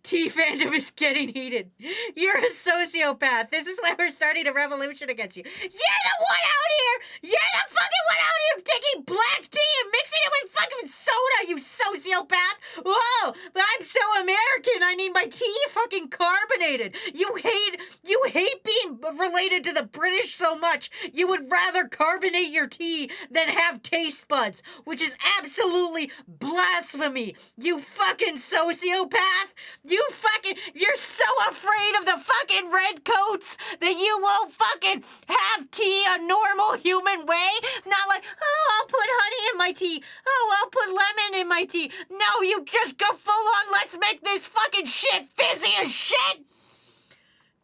Tea fandom is getting heated. You're a sociopath. This is why we're starting a revolution against you. You're the one out here! You're the fucking one out here taking black tea and mixing it with fucking soda, you sociopath! Whoa! But I'm so American, I need my tea fucking carbonated. You hate being related to the British so much. You would rather carbonate your tea than have taste buds, which is absolutely blasphemy. You fucking sociopath! You're so afraid of the fucking red coats that you won't fucking have tea a normal human way. Not like, oh, I'll put honey in my tea. Oh, I'll put lemon in my tea. No, you just go full on, let's make this fucking shit fizzy as shit.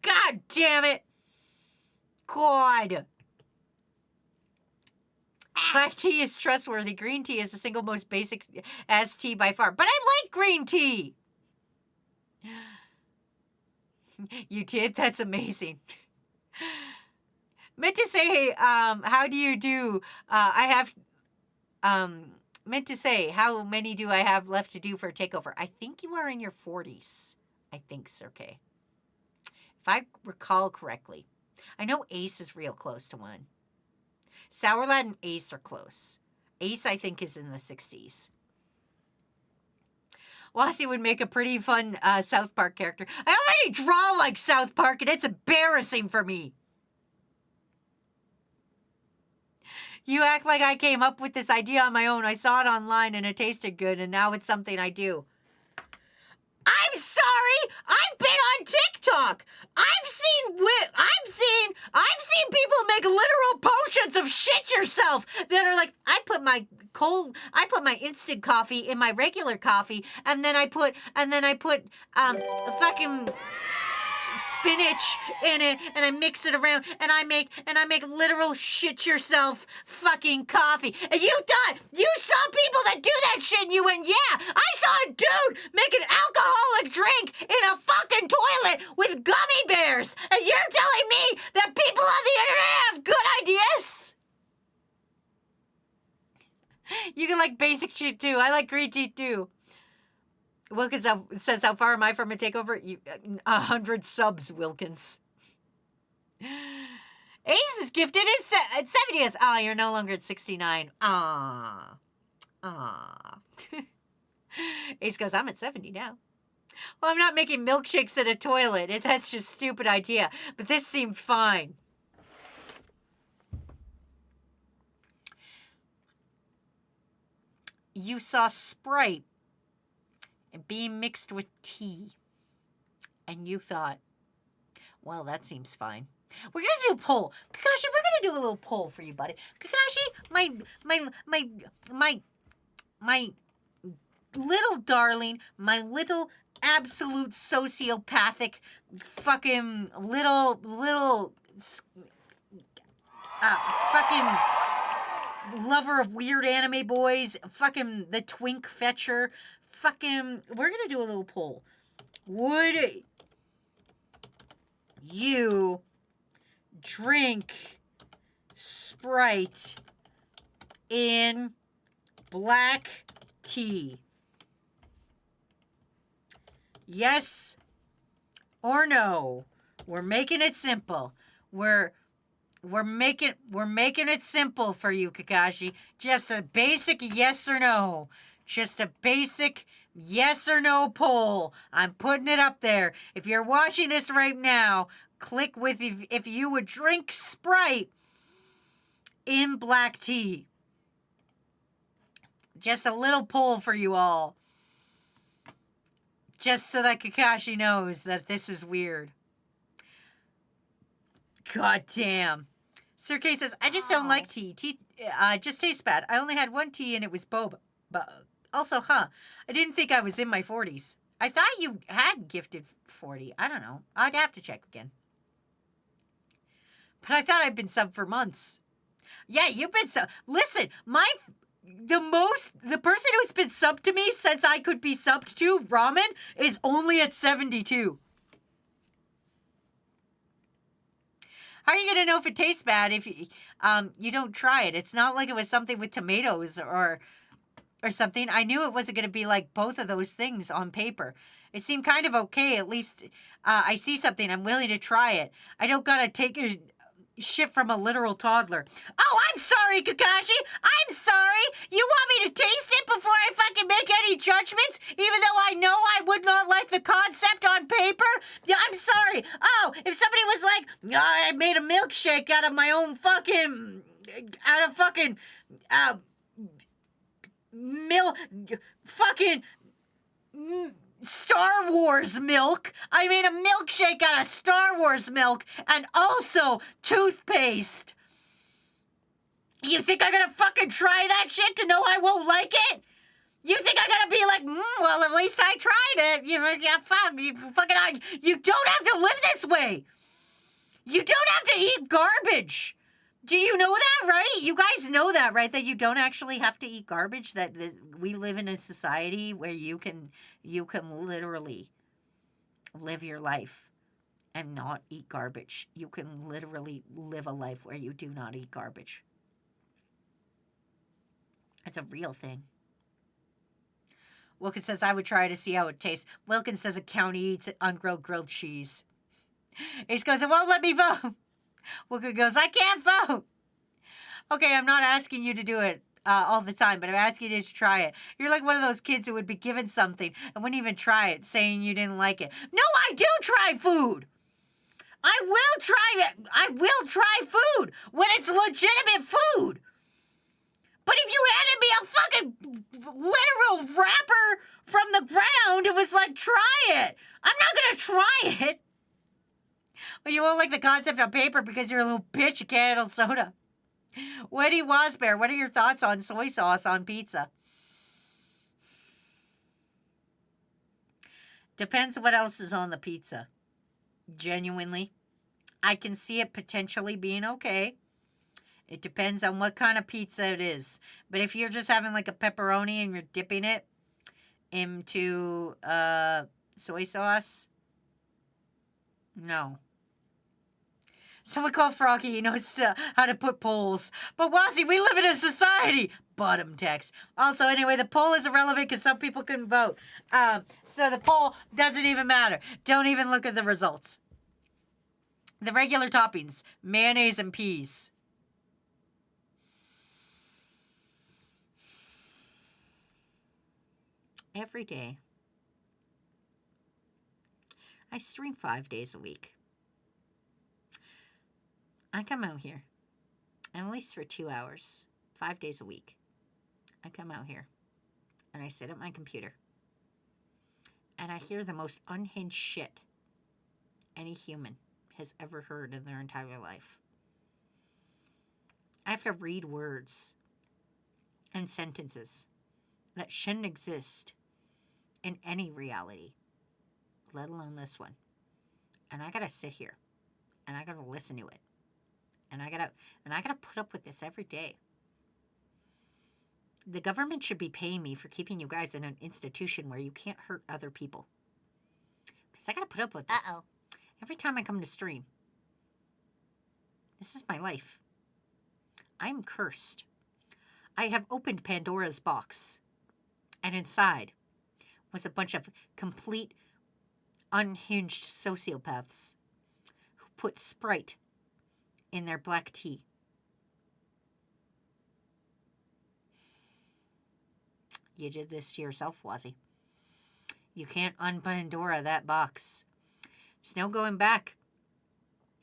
God damn it. God. Black tea is trustworthy. Green tea is the single most basic as tea by far. But I like green tea. You did? That's amazing. Meant to say, how do you do? Meant to say, how many do I have left to do for a takeover? I think you are in your 40s. I think, Sirke. If I recall correctly. I know Ace is real close to one. Sour Lad and Ace are close. Ace, I think, is in the 60s. Wasi would make a pretty fun South Park character. I already draw like South Park, and it's embarrassing for me. You act like I came up with this idea on my own. I saw it online, and it tasted good, and now it's something I do. I'm sorry. I've been on TikTok. I've seen people make literal potions of shit yourself that are like, I put my instant coffee in my regular coffee, and then I put fucking spinach in it, and I mix it around, and I make literal shit yourself fucking coffee. And you saw people that do that shit, and you went, yeah, I saw a dude make an alcoholic drink in a fucking toilet with gummy bears, and you're telling me that people on the internet have good ideas? You can like basic shit too. I like green tea too. Wilkins says, how far am I from a takeover? 100 subs, Wilkins. Ace is gifted at 70th. Ah, you're no longer at 69. Ah. Ace goes, I'm at 70 now. Well, I'm not making milkshakes in a toilet. That's just a stupid idea. But this seemed fine. You saw Sprite being mixed with tea. And you thought, well, that seems fine. We're going to do a poll. Kakashi, we're going to do a little poll for you, buddy. Kakashi, my little darling, my little absolute sociopathic fucking little fucking lover of weird anime boys, fucking the twink fetcher, fucking, we're gonna do a little poll. Would you drink Sprite in black tea? Yes or no? We're making it simple. We're making it simple for you, Kakashi. Just a basic yes or no. Just a basic yes or no poll. I'm putting it up there. If you're watching this right now, click with if you would drink Sprite in black tea. Just a little poll for you all. Just so that Kakashi knows that this is weird. God damn. Sir K says, I just don't like tea. Tea just tastes bad. I only had one tea and it was boba. But also, I didn't think I was in my 40s. I thought you had gifted 40. I don't know. I'd have to check again. But I thought I'd been subbed for months. Yeah, you've been subbed. Listen, the person who's been subbed to me since I could be subbed to, ramen, is only at 72. How are you going to know if it tastes bad if you don't try it? It's not like it was something with tomatoes or something. I knew it wasn't going to be like both of those things on paper. It seemed kind of okay. At least I see something. I'm willing to try it. I don't got to take a shit from a literal toddler. Oh, I'm sorry, Kakashi. I'm sorry. You want me to taste it before I fucking make any judgments? Even though I know I would not like the concept on paper? Yeah, I'm sorry. Oh, if somebody was like, I made a milkshake out of my own fucking... out of fucking... fucking... Star Wars milk. I made a milkshake out of Star Wars milk and also toothpaste. You think I'm gonna fucking try that shit to know I won't like it? You think I'm gonna be like, well, at least I tried it. You know, yeah, fuck, you don't have to live this way. You don't have to eat garbage. Do you know that, right? You guys know that, right? That you don't actually have to eat garbage. That we live in a society where you can literally live your life and not eat garbage. You can literally live a life where you do not eat garbage. It's a real thing. Wilkins says, I would try to see how it tastes. Wilkins says a county eats ungrilled grilled cheese. Ace goes, it won't let me vote. Wilkins goes, I can't vote. Okay, I'm not asking you to do it all the time, but I'm asking you to try it. You're like one of those kids who would be given something and wouldn't even try it, saying you didn't like it. No, I do try food. I will try it. I will try food when it's legitimate food. But if you handed me a fucking literal wrapper from the ground, it was like, try it. I'm not going to try it. Well, you won't like the concept on paper because you're a little bitch. You can't handle soda. Weddy Wasbear, what are your thoughts on soy sauce on pizza? Depends what else is on the pizza. Genuinely. I can see it potentially being okay. It depends on what kind of pizza it is. But if you're just having like a pepperoni and you're dipping it into soy sauce, no. Someone called Froggy. He knows how to put polls. But Wazzy, we live in a society. Bottom text. Also, anyway, the poll is irrelevant because some people couldn't vote. So the poll doesn't even matter. Don't even look at the results. The regular toppings, mayonnaise and peas. Every day. I stream 5 days a week. I come out here, at least for 2 hours, 5 days a week. I come out here, and I sit at my computer, and I hear the most unhinged shit any human has ever heard in their entire life. I have to read words and sentences that shouldn't exist in any reality, let alone this one. And I gotta sit here, and I gotta listen to it. And I gotta put up with this every day. The government should be paying me for keeping you guys in an institution where you can't hurt other people. Because I gotta put up with this. Uh-oh. Every time I come to stream. This is my life. I'm cursed. I have opened Pandora's box. And inside was a bunch of complete, unhinged sociopaths who put Sprite in their black tea. You did this to yourself, Wazzy. You can't unpandora that box. There's no going back.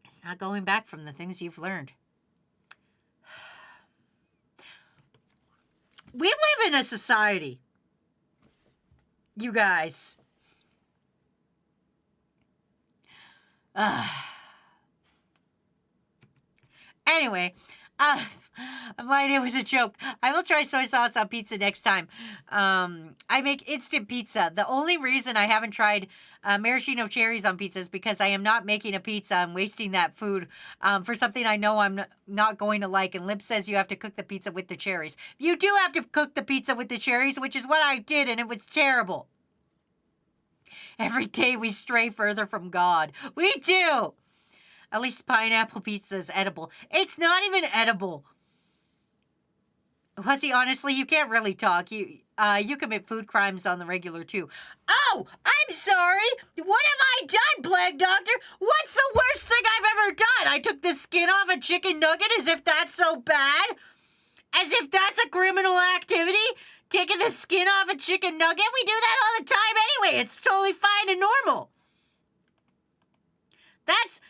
It's not going back from the things you've learned. We live in a society, you guys. Anyway, I'm lying, it was a joke. I will try soy sauce on pizza next time. I make instant pizza. The only reason I haven't tried maraschino cherries on pizza is because I am not making a pizza. I'm wasting that food for something I know I'm not going to like. And Lip says you have to cook the pizza with the cherries. You do have to cook the pizza with the cherries, which is what I did, and it was terrible. Every day we stray further from God. We do. At least pineapple pizza is edible. It's not even edible. Hussy, honestly, you can't really talk. You commit food crimes on the regular, too. Oh, I'm sorry. What have I done, Plague Doctor? What's the worst thing I've ever done? I took the skin off a chicken nugget as if that's so bad? As if that's a criminal activity? Taking the skin off a chicken nugget? We do that all the time anyway. It's totally fine and normal. That's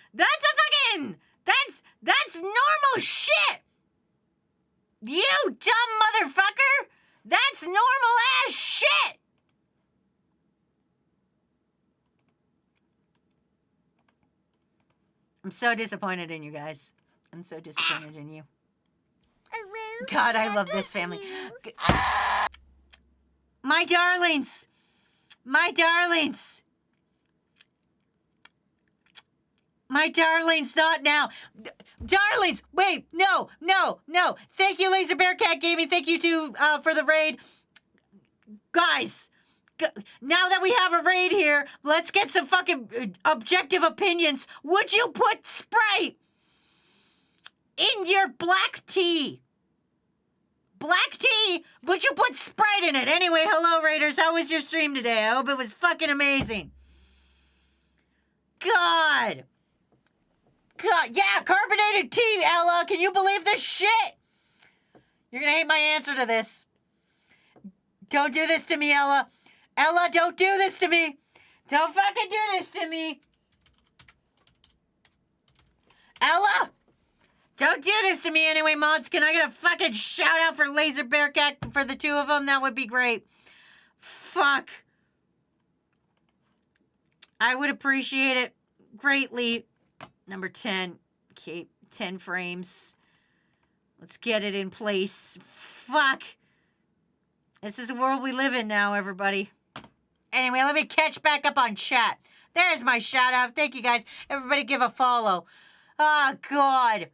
normal shit. You dumb motherfucker. That's normal ass shit. I'm so disappointed in you guys. I'm so disappointed in you. God, I love this family. My darlings. My darlings. My darlings, not now. Darlings, wait, no. Thank you, Laser Bearcat Gaming. Thank you for the raid. Guys, now that we have a raid here, let's get some fucking objective opinions. Would you put Sprite in your black tea? Black tea? Would you put Sprite in it? Anyway, hello, Raiders. How was your stream today? I hope it was fucking amazing. God, yeah, carbonated tea, Ella. Can you believe this shit? You're gonna hate my answer to this. Don't do this to me, Ella. Ella, don't do this to me. Don't fucking do this to me. Ella, don't do this to me anyway, mods. Can I get a fucking shout out for Laser Bearcat for the two of them? That would be great. Fuck. I would appreciate it greatly. Number 10. Okay, 10 frames. Let's get it in place. Fuck. This is the world we live in now, everybody. Anyway, let me catch back up on chat. There's my shout out. Thank you, guys. Everybody give a follow. Oh, God.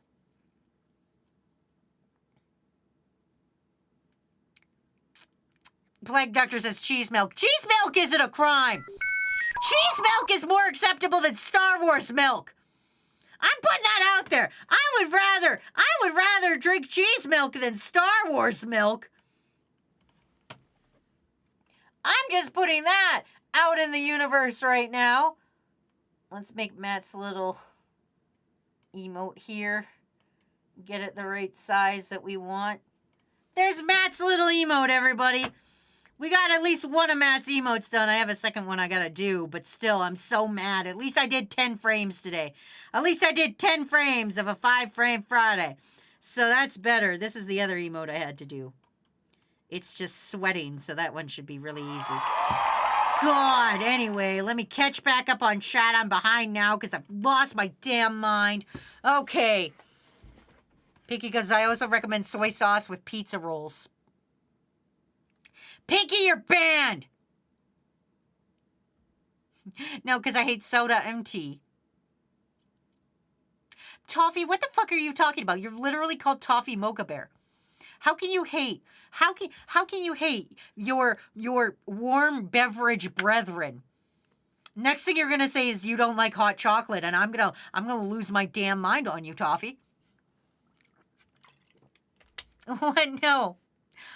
Plague Doctor says cheese milk. Cheese milk isn't a crime. Cheese milk is more acceptable than Star Wars milk. I'm putting that out there. I would rather drink cheese milk than Star Wars milk. I'm just putting that out in the universe right now. Let's make Matt's little emote here. Get it the right size that we want. There's Matt's little emote, everybody. We got at least one of Matt's emotes done. I have a second one I gotta do, but still, I'm so mad. At least I did 10 frames today. At least I did 10 frames of a 5-frame Friday. So that's better. This is the other emote I had to do. It's just sweating, so that one should be really easy. God, anyway, let me catch back up on chat. I'm behind now because I've lost my damn mind. Okay. Pinky, because I also recommend soy sauce with pizza rolls. Pinky, you're banned! No, because I hate soda and tea. Toffee, what the fuck are you talking about? You're literally called Toffee Mocha Bear. How can you hate? How can you hate your warm beverage brethren? Next thing you're gonna say is you don't like hot chocolate, and I'm gonna lose my damn mind on you, Toffee. What? No.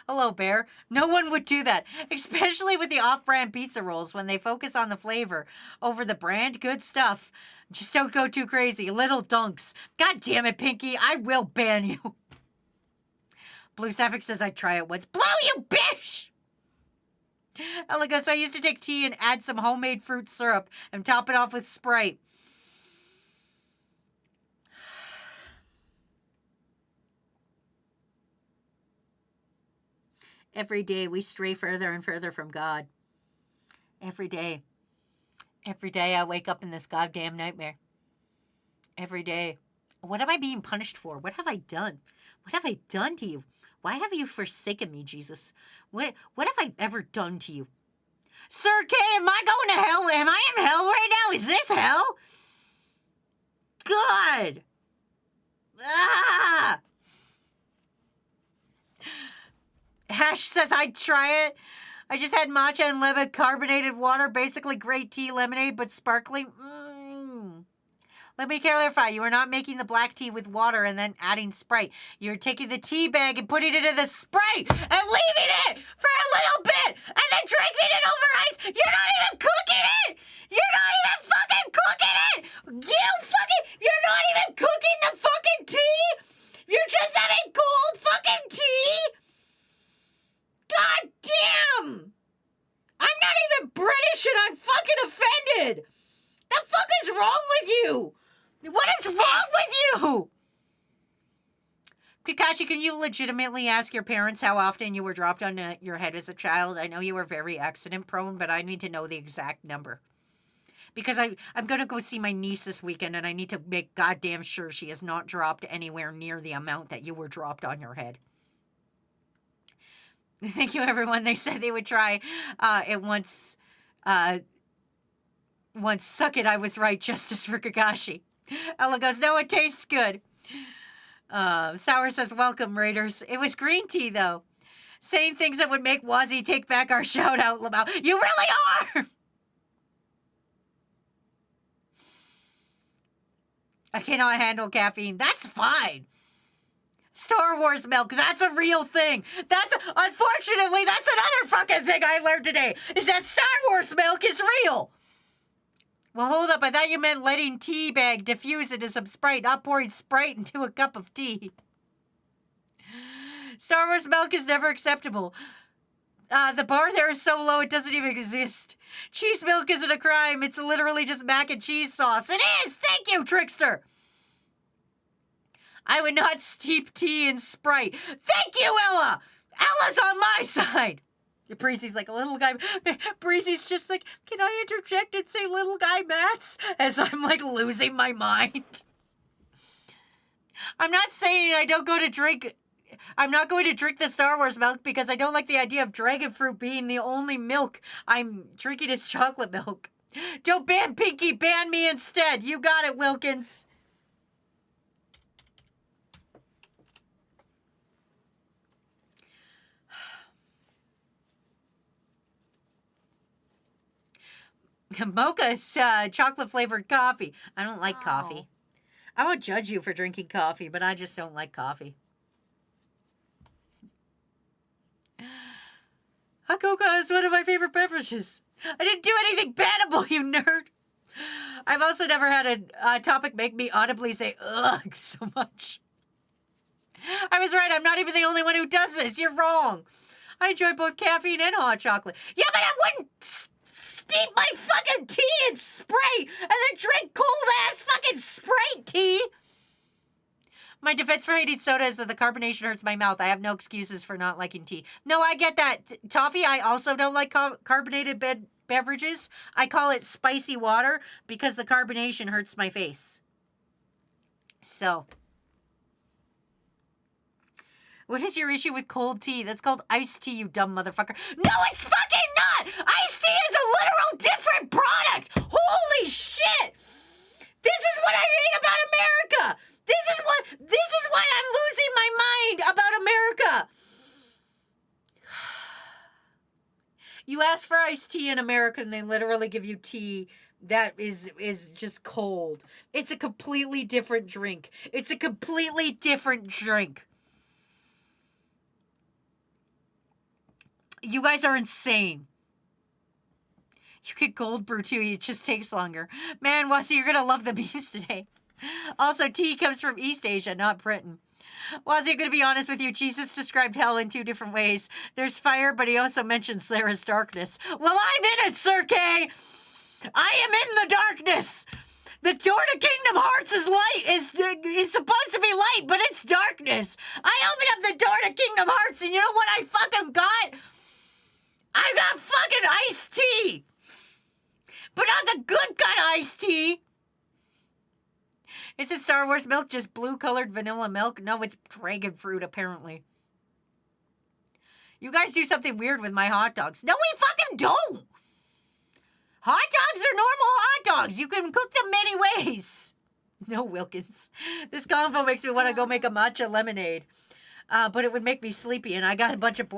Hello, Bear. No one would do that, especially with the off-brand pizza rolls when they focus on the flavor over the brand. Good stuff. Just don't go too crazy. Little dunks. God damn it, Pinky. I will ban you. Blue Sapphic says I'd try it once. Blow, you bitch! Ella goes, so I used to take tea and add some homemade fruit syrup and top it off with Sprite. Every day we stray further and further from God. Every day. Every day I wake up in this goddamn nightmare. Every day. What am I being punished for? What have I done? What have I done to you? Why have you forsaken me, Jesus? What have I ever done to you? Sir K, am I going to hell? Am I in hell right now? Is this hell? God. Ah! Hash says I'd try it. I just had matcha and lemon carbonated water, basically great tea lemonade, but sparkling. Let me clarify. You are not making the black tea with water and then adding Sprite. You're taking the tea bag and putting it in the Sprite and leaving it for a little bit and then drinking it over ice. You're not even cooking it. You're not even fucking cooking it. You're not even cooking the fucking tea. You're just having cold fucking tea. God damn. I'm not even British and I'm fucking offended. The fuck is wrong with you? What is wrong with you? Kakashi, can you legitimately ask your parents how often you were dropped on your head as a child? I know you were very accident prone, but I need to know the exact number. Because I'm going to go see my niece this weekend, and I need to make goddamn sure she is not dropped anywhere near the amount that you were dropped on your head. Thank you, everyone. They said they would try it once. Once, suck it, I was right, justice for Kakashi. Ella goes, no, it tastes good. Sour says, welcome, Raiders. It was green tea, though. Saying things that would make Wazzy take back our shout-out, Lamau. You really are! I cannot handle caffeine. That's fine. Star Wars milk, that's a real thing. Unfortunately, that's another fucking thing I learned today, is that Star Wars milk is real. Well, hold up. I thought you meant letting tea bag diffuse into some Sprite, not pouring Sprite into a cup of tea. Star Wars milk is never acceptable. The bar there is so low it doesn't even exist. Cheese milk isn't a crime. It's literally just mac and cheese sauce. It is! Thank you, trickster! I would not steep tea in Sprite. Thank you, Ella! Ella's on my side! Breezy's like, little guy. Breezy's just like, can I interject and say little guy Mats? As I'm like losing my mind. I'm not saying I don't go to drink. I'm not going to drink the Star Wars milk because I don't like the idea of dragon fruit being the only milk I'm drinking is chocolate milk. Don't ban Pinky, ban me instead. You got it, Wilkins. Mocha's chocolate-flavored coffee. I don't like coffee. I won't judge you for drinking coffee, but I just don't like coffee. Hot cocoa is one of my favorite beverages. I didn't do anything bannable, you nerd. I've also never had a topic make me audibly say ugh so much. I was right. I'm not even the only one who does this. You're wrong. I enjoy both caffeine and hot chocolate. Yeah, but I wouldn't steep my fucking tea in Sprite and then drink cold-ass fucking Sprite tea. My defense for hating soda is that the carbonation hurts my mouth. I have no excuses for not liking tea. No, I get that. Toffee, I also don't like carbonated beverages. I call it spicy water because the carbonation hurts my face. So, what is your issue with cold tea? That's called iced tea, you dumb motherfucker. No, it's fucking not! Iced tea is a literal different product! Holy shit! This is what I hate about America! This is why I'm losing my mind about America! You ask for iced tea in America and they literally give you tea that is just cold. It's a completely different drink. It's a completely different drink. You guys are insane. You get cold brew too. It just takes longer. Man, Wasi, you're going to love the memes today. Also, tea comes from East Asia, not Britain. Wasi, I'm going to be honest with you. Jesus described hell in 2 different ways. There's fire, but he also mentions there is darkness. Well, I'm in it, Sir Kay. I am in the darkness. The door to Kingdom Hearts is light. Is supposed to be light, but it's darkness. I opened up the door to Kingdom Hearts, and you know what I fucking got? I got fucking iced tea. But not the good kind of iced tea. Is it Star Wars milk? Just blue-colored vanilla milk? No, it's dragon fruit, apparently. You guys do something weird with my hot dogs. No, we fucking don't. Hot dogs are normal hot dogs. You can cook them many ways. No, Wilkins. This convo makes me want to go make a matcha lemonade. But it would make me sleepy, and I got a bunch of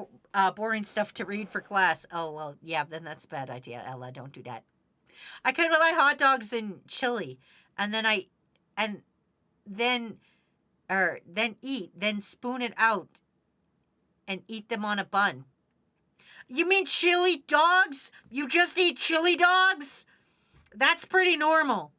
boring stuff to read for class. Oh, well, yeah, then that's a bad idea, Ella. Don't do that. I could put my hot dogs in chili, and then then spoon it out and eat them on a bun. You mean chili dogs? You just eat chili dogs? That's pretty normal.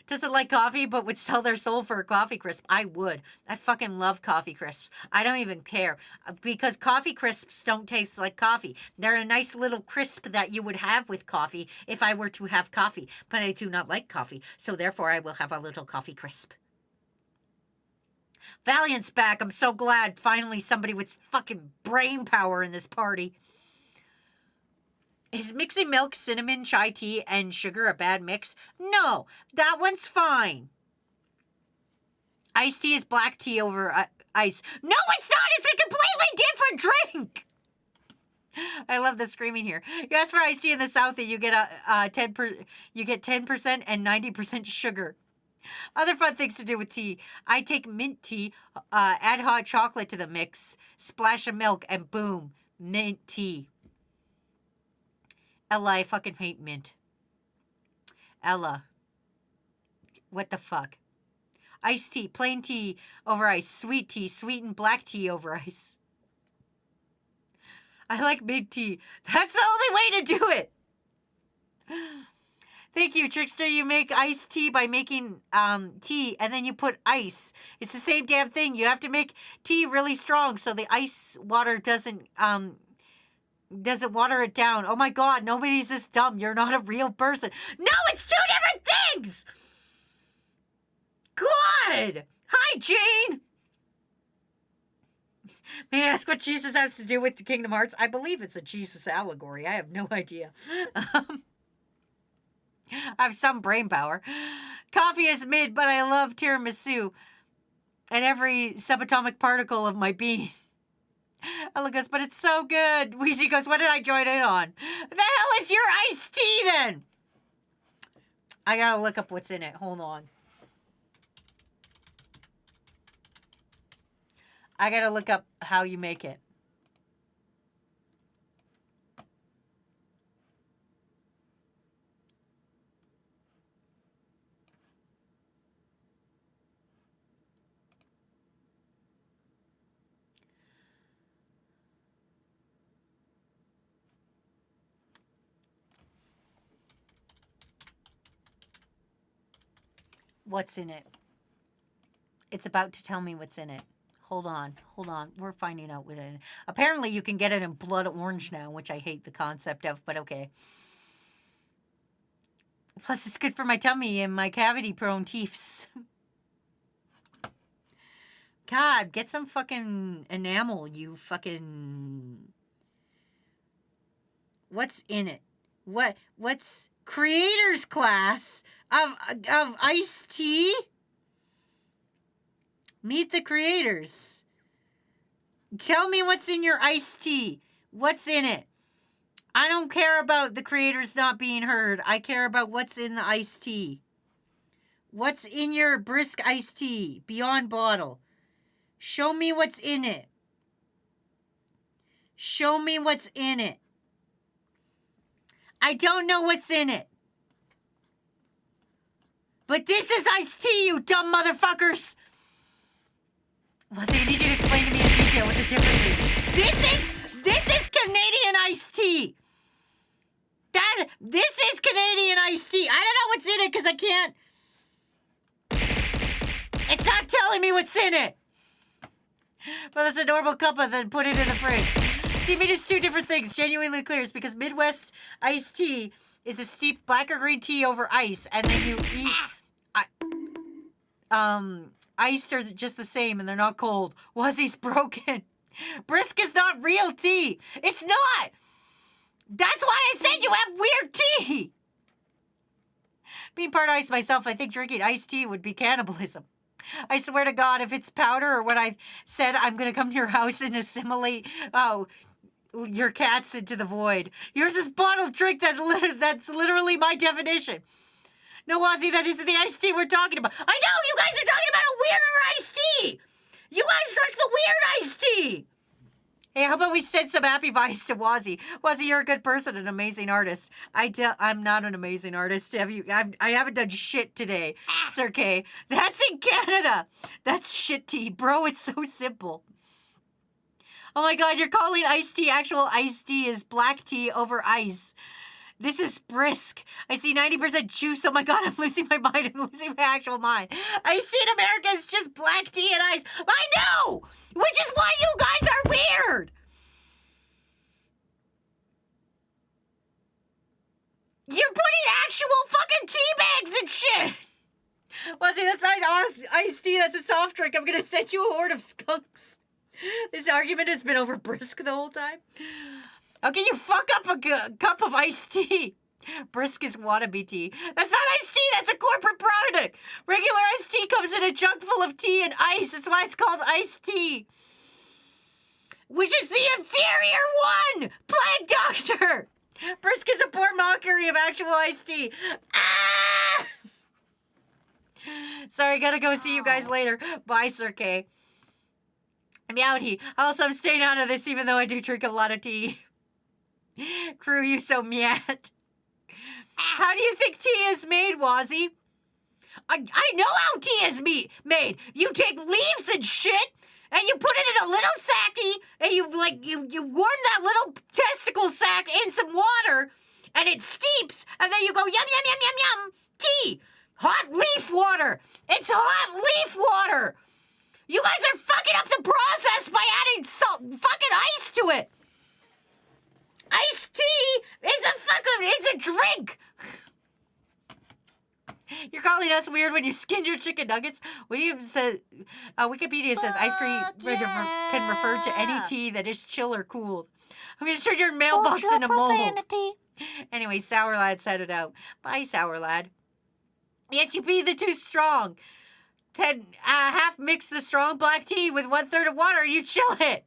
Doesn't like coffee, but would sell their soul for a coffee crisp. I would. I fucking love coffee crisps. I don't even care. Because coffee crisps don't taste like coffee. They're a nice little crisp that you would have with coffee if I were to have coffee. But I do not like coffee, so therefore I will have a little coffee crisp. Valiant's back. I'm so glad. Finally somebody with fucking brain power in this party. Is mixing milk, cinnamon, chai tea, and sugar a bad mix? No, that one's fine. Iced tea is black tea over ice. No, it's not. It's a completely different drink. I love the screaming here. You ask for iced tea in the South, and you get 10% and 90% sugar. Other fun things to do with tea. I take mint tea, add hot chocolate to the mix, splash of milk, and boom, mint tea. Ella, I fucking hate mint. Ella. What the fuck? Iced tea, plain tea over ice, sweet tea, sweetened black tea over ice. I like mint tea. That's the only way to do it. Thank you, Trickster. You make iced tea by making tea, and then you put ice. It's the same damn thing. You have to make tea really strong so the ice water doesn't water it down. Oh my god, nobody's this dumb. You're not a real person. No, it's 2 different things! God! Hi, Jane! May I ask what Jesus has to do with the Kingdom Hearts? I believe it's a Jesus allegory. I have no idea. I have some brain power. Coffee is mid, but I love tiramisu and every subatomic particle of my being. Ella goes, but it's so good. Weezy goes, what did I join in on? The hell is your iced tea then? I gotta look up what's in it. Hold on. I gotta look up how you make it. What's in it? It's about to tell me what's in it. Hold on. We're finding out what it is. Apparently you can get it in blood orange now, which I hate the concept of, but okay. Plus it's good for my tummy and my cavity-prone teeths. God, get some fucking enamel, you fucking... What's in it? What's creators class of iced tea? Meet the creators. Tell me what's in your iced tea. What's in it? I don't care about the creators not being heard. I care about what's in the iced tea. What's in your brisk iced tea? Beyond bottle. Show me what's in it. Show me what's in it. I don't know what's in it. But this is iced tea, you dumb motherfuckers! Leslie, I need you to explain to me in detail what the difference is. This is Canadian iced tea! This is Canadian iced tea. I don't know what's in it because I can't. It's not telling me what's in it. Well, that's a normal cuppa, then put it in the fridge. See, I mean, it's two different things. Genuinely clear. It's because Midwest iced tea is a steep black or green tea over ice, and then you eat. Iced are just the same, and they're not cold. Wuzzy's broken. Brisk is not real tea. It's not. That's why I said you have weird tea. Being part ice myself, I think drinking iced tea would be cannibalism. I swear to God, if it's powder or what I've said, I'm going to come to your house and assimilate your cats into the void. Yours is bottled drink that's literally my definition. No, Wazzy, that isn't the iced tea we're talking about. I know, you guys are talking about a weirder iced tea. You guys drank the weird iced tea. Hey, how about we send some happy vibes to Wazzy? Wazzy, you're a good person, an amazing artist. I'm not an amazing artist. I haven't done shit today, Sir K. That's in Canada. That's shit tea, bro. It's so simple. Oh my God, you're calling iced tea actual iced tea is black tea over ice. This is brisk. I see 90% juice. Oh my God, I'm losing my mind. I'm losing my actual mind. I see in America it's just black tea and ice. I know! Which is why you guys are weird! You're putting actual fucking tea bags and shit! Well, see, that's not iced tea. That's a soft drink. I'm gonna send you a horde of skunks. This argument has been over brisk the whole time. How can you fuck up a cup of iced tea? Brisk is wannabe tea. That's not iced tea, that's a corporate product. Regular iced tea comes in a jug full of tea and ice. That's why it's called iced tea. Which is the inferior one! Plague Doctor! Brisk is a poor mockery of actual iced tea. Ah! Sorry, gotta go see you guys later. Bye, Sir K. I'm outie. Also, I'm staying out of this even though I do drink a lot of tea. Crew, you so mad. How do you think tea is made, Wazzy? I know how tea is made. You take leaves and shit, and you put it in a little sacky, and you warm that little testicle sack in some water, and it steeps, and then you go yum, yum, yum, yum, yum. Tea. Hot leaf water. It's hot leaf water. You guys are fucking up the process by adding fucking ice to it. Iced tea is it's a drink. You're calling us weird when you skinned your chicken nuggets? Wikipedia says ice cream can refer to any tea that is chill or cooled. I'm gonna turn your mailbox into mold. Anyway, Sour Lad said it out. Bye, Sour Lad. Yes, you be the too strong. Then half mix the strong black tea with 1/3 of water. You chill it.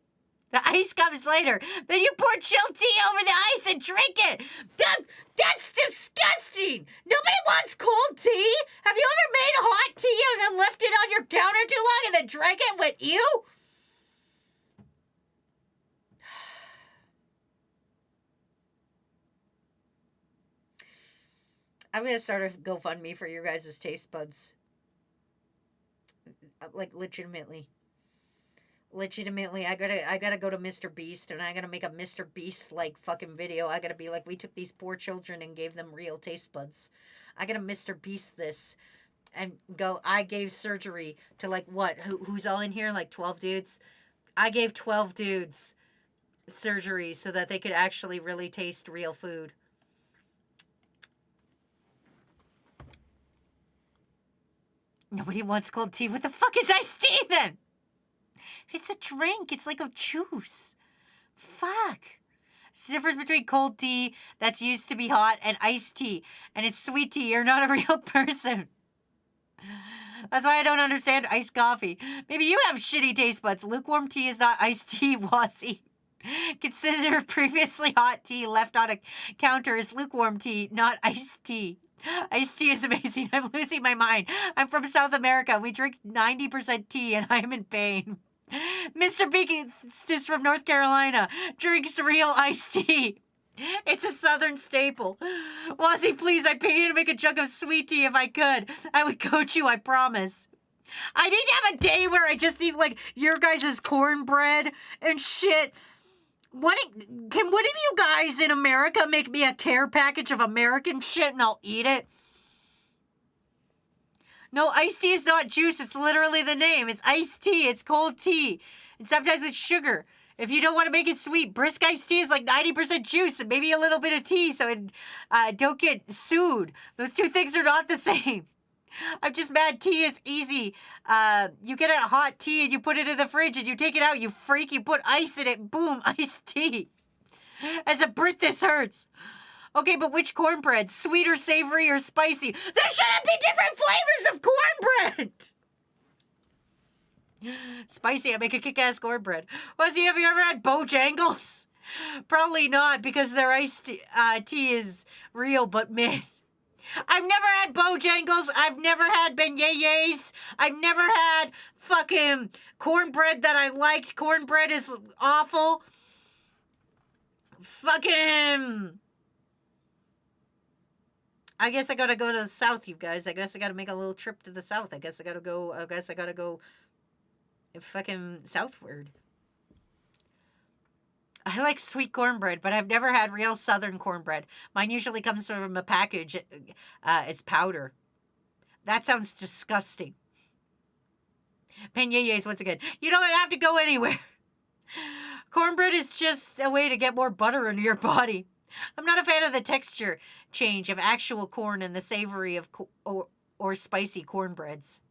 The ice comes later. Then you pour chilled tea over the ice and drink it. That's disgusting. Nobody wants cold tea. Have you ever made hot tea and then left it on your counter too long and then drank it with you? I'm going to start a GoFundMe for your guys' taste buds. Like, legitimately, I gotta go to Mr. Beast, and I gotta make a Mr. Beast like fucking video. I gotta be like, we took these poor children and gave them real taste buds. I gotta Mr. Beast this, and go. I gave surgery to like what? Who's all in here? Like 12 dudes. I gave 12 dudes surgery so that they could actually really taste real food. Nobody wants cold tea. What the fuck is iced tea then? It's a drink. It's like a juice. Fuck. It's the difference between cold tea that's used to be hot and iced tea. And it's sweet tea. You're not a real person. That's why I don't understand iced coffee. Maybe you have shitty taste buds. Lukewarm tea is not iced tea, Wazzy. Consider previously hot tea left on a counter as lukewarm tea, not iced tea. Iced tea is amazing. I'm losing my mind. I'm from South America. We drink 90% tea and I'm in pain. Mr. Beakins is from North Carolina. Drinks real iced tea. It's a southern staple. Wazzy, please, I'd pay you to make a jug of sweet tea if I could. I would coach you, I promise. I need to have a day where I just eat, like, your guys' cornbread and shit. Can one of you guys in America make me a care package of American shit and I'll eat it? No, iced tea is not juice. It's literally the name. It's iced tea. It's cold tea. And sometimes it's sugar. If you don't want to make it sweet, brisk iced tea is like 90% juice and maybe a little bit of tea so it don't get sued. Those two things are not the same. I'm just mad tea is easy. You get a hot tea and you put it in the fridge and you take it out, you freak, you put ice in it, boom, iced tea. As a Brit, this hurts. Okay, but which cornbread? Sweet or savory or spicy? There shouldn't be different flavors of cornbread! Spicy, I make a kick-ass cornbread. Wazzy, have you ever had Bojangles? Probably not, because their iced tea is real but mid. I've never had Bojangles. I've never had beignets. I've never had fucking cornbread that I liked. Cornbread is awful. Fucking... I guess I gotta go to the south, you guys. I guess I gotta make a little trip to the south. I guess I gotta go fucking southward. I like sweet cornbread, but I've never had real southern cornbread. Mine usually comes from a package. It's powder. That sounds disgusting. Beignets, once again. You don't have to go anywhere. Cornbread is just a way to get more butter into your body. I'm not a fan of the texture change of actual corn and the savory of or spicy cornbreads.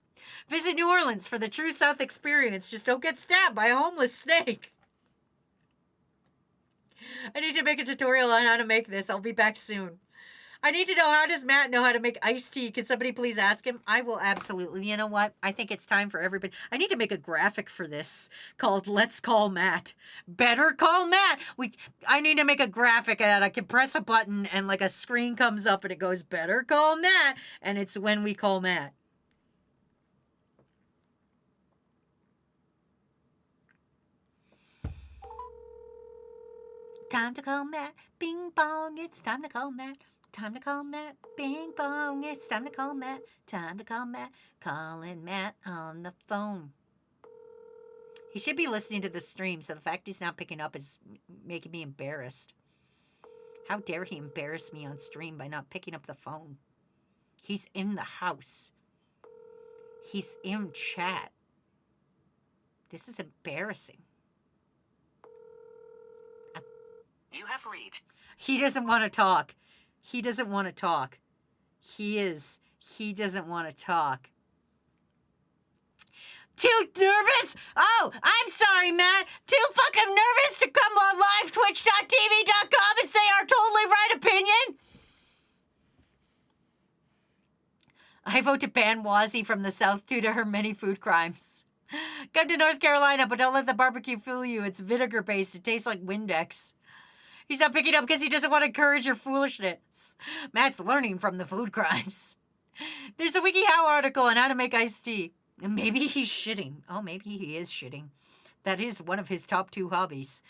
Visit New Orleans for the true South experience. Just don't get stabbed by a homeless snake. I need to make a tutorial on how to make this. I'll be back soon. I need to know, how does Matt know how to make iced tea? Can somebody please ask him? I will absolutely. You know what? I think it's time for everybody. I need to make a graphic for this called Let's Call Matt. Better call Matt. I need to make a graphic that I can press a button and like a screen comes up and it goes, better call Matt. And it's when we call Matt. Time to call Matt. Bing bong. It's time to call Matt. Time to call Matt. Bing bong. It's time to call Matt. Time to call Matt. Calling Matt on the phone. He should be listening to the stream, so the fact he's not picking up is making me embarrassed. How dare he embarrass me on stream by not picking up the phone? He's in the house. He's in chat. This is embarrassing. You have reached. He doesn't want to talk. He doesn't want to talk. He doesn't want to talk. Too nervous? Oh, I'm sorry, Matt. Too fucking nervous to come on live twitch.tv.com and say our totally right opinion? I vote to ban Wazzy from the South due to her many food crimes. Come to North Carolina, but don't let the barbecue fool you. It's vinegar-based. It tastes like Windex. He's not picking up because he doesn't want to encourage your foolishness. Matt's learning from the food crimes. There's a WikiHow article on how to make iced tea. And maybe he's shitting. Oh, maybe he is shitting. That is one of his top 2 hobbies.